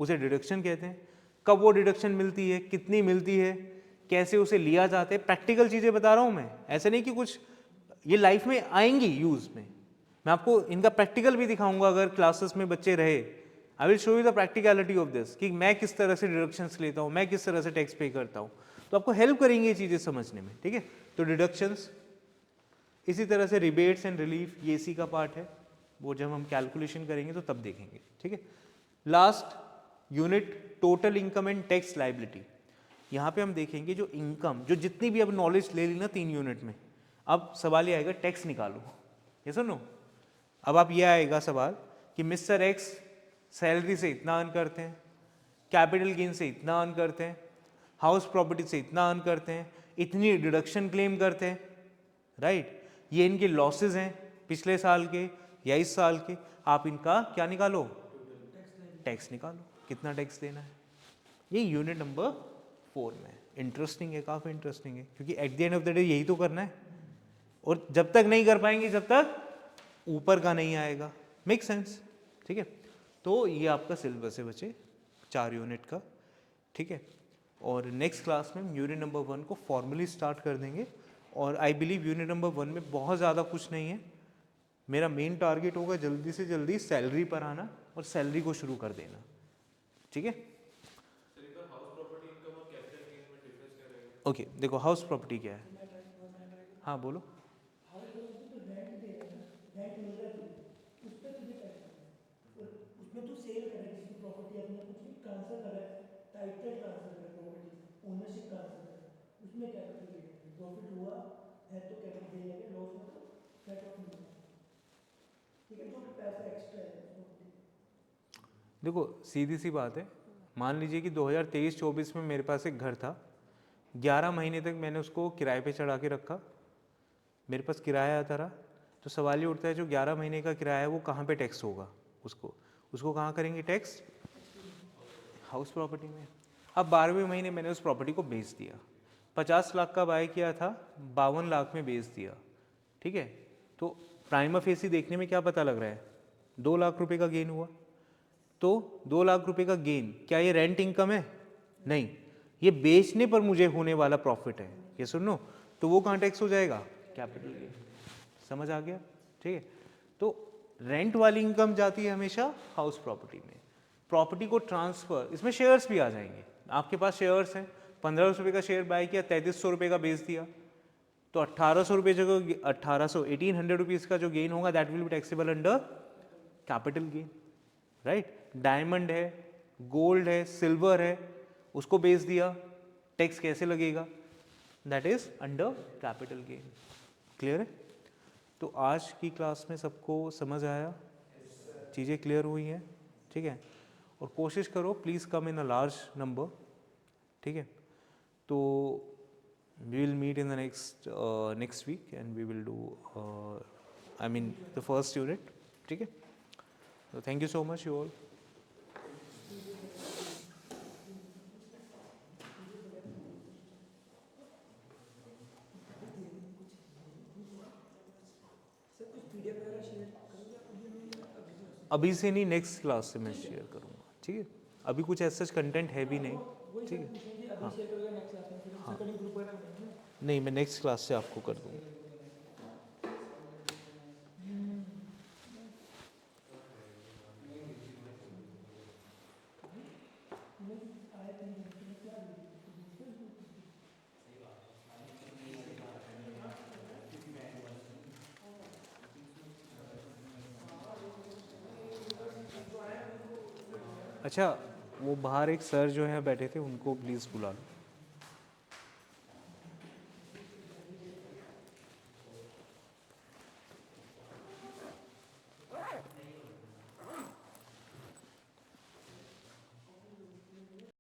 Speaker 1: उसे डिडक्शन कहते हैं। कब वो डिडक्शन मिलती है, कितनी मिलती है, कैसे उसे लिया जाता है, प्रैक्टिकल चीज़ें बता रहा हूँ मैं, ऐसे नहीं कि कुछ ये लाइफ में आएंगी यूज़ में। मैं आपको इनका प्रैक्टिकल भी दिखाऊंगा अगर क्लासेस में बच्चे रहे। I will show you the practicality of this कि मैं किस तरह से डिडक्शंस लेता हूँ, मैं किस तरह से टैक्स पे करता हूँ, तो आपको हेल्प करेंगे ये चीज़ें समझने में, ठीक है। तो डिडक्शंस, इसी तरह से रिबेट्स एंड रिलीफ, ये इसी का पार्ट है, वो जब हम कैलकुलेशन करेंगे तो तब देखेंगे, ठीक है। Last unit, total income and tax liability. यहाँ पे हम देखेंगे जो इनकम, जो जितनी भी अब नॉलेज ले ली ना 3 यूनिट में, अब सवाल ये आएगा टैक्स निकालो, ये सुनो। अब आप ये आएगा सवाल कि मिस्टर एक्स सैलरी से इतना अर्न करते हैं, कैपिटल गेन से इतना अर्न करते हैं, हाउस प्रॉपर्टी से इतना अर्न करते हैं, इतनी डिडक्शन क्लेम करते हैं, राइट। ये इनके लॉसेज हैं पिछले साल के या इस साल के, आप इनका क्या निकालो, टैक्स निकालो, कितना टैक्स देना है। ये यूनिट नंबर 4 में इंटरेस्टिंग है, काफ़ी इंटरेस्टिंग है, क्योंकि at the end of the day यही तो करना है, और जब तक नहीं कर पाएंगे जब तक ऊपर का नहीं आएगा। मेक सेंस, ठीक है। तो ये आपका सिलेबस है बच्चे 4 यूनिट का, ठीक है। और नेक्स्ट क्लास में यूनिट नंबर 1 को फॉर्मली स्टार्ट कर देंगे, और आई बिलीव यूनिट नंबर 1 में बहुत ज़्यादा कुछ नहीं है। मेरा मेन टारगेट होगा जल्दी से जल्दी सैलरी पर आना और सैलरी को शुरू कर देना, ठीक है। ओके, देखो हाउस प्रॉपर्टी क्या है, हाँ बोलो।
Speaker 4: उसमें तू सेल कर रहा है किसी प्रॉपर्टी, अपने कुछ भी ट्रांसफर कर रहा है, टाइटल ट्रांसफर कर रहा है, प्रॉपर्टी ओनरशिप ट्रांसफर कर रहा है, उसमें कैपिटल गेन है। प्रॉफिट हुआ है तो कैपिटल गेन है, लॉस हुआ तो सेट ऑफ नहीं है, ठीक है। जो भी पैसा एक्स्ट्रा है उसको
Speaker 1: देखो सीधी सी बात है, मान लीजिए कि 2023-24 में मेरे पास एक घर था, 11 महीने तक मैंने उसको किराए पे चढ़ा के रखा, मेरे पास किराया आता रहा, तो सवाल ये उठता है जो 11 महीने का किराया है वो कहाँ पे टैक्स होगा, उसको कहाँ करेंगे टैक्स, हाउस प्रॉपर्टी में। अब 12वें महीने मैंने उस प्रॉपर्टी को बेच दिया, 50 लाख का बाय किया था, 52 लाख में बेच दिया, ठीक है। तो प्राइमा फेसी देखने में क्या पता लग रहा है, 2 लाख रुपए का गेन हुआ। तो 2 लाख रुपए का गेन, क्या ये रेंट इनकम है? नहीं, ये बेचने पर मुझे होने वाला प्रॉफिट है, ये सुनो। तो वो कहाँ टैक्स हो जाएगा, कैपिटल गेन। समझ आ गया, ठीक है। तो रेंट वाली इनकम जाती है हमेशा हाउस प्रॉपर्टी में। प्रॉपर्टी को ट्रांसफर, इसमें शेयर्स भी आ जाएंगे, आपके पास शेयर्स हैं, 1500 रुपये का शेयर बाय किया, 3300 रुपये का बेच दिया, तो 1800 रुपये जो 1800 रुपीज़ का जो गेन होगा that will be taxable under capital gain, right. Diamond है, गोल्ड है, सिल्वर है, उसको बेच दिया, टैक्स कैसे लगेगा, that is under capital gain. Clear है। तो आज की क्लास में सबको समझ आया, चीज़ें क्लियर हुई हैं, ठीक है। और कोशिश करो please come in a large number, ठीक है। तो we will meet in the next week and we will do I mean the first unit, ठीक है। So thank you so much you all. अभी से नहीं, नेक्स्ट क्लास से मैं शेयर करूँगा, ठीक है। अभी कुछ ऐसा कंटेंट है भी नहीं, ठीक है। हाँ हाँ, नहीं मैं नेक्स्ट क्लास से आपको कर दूँगा। अच्छा, वो बाहर एक सर जो हैं बैठे थे, उनको प्लीज़ बुला लो।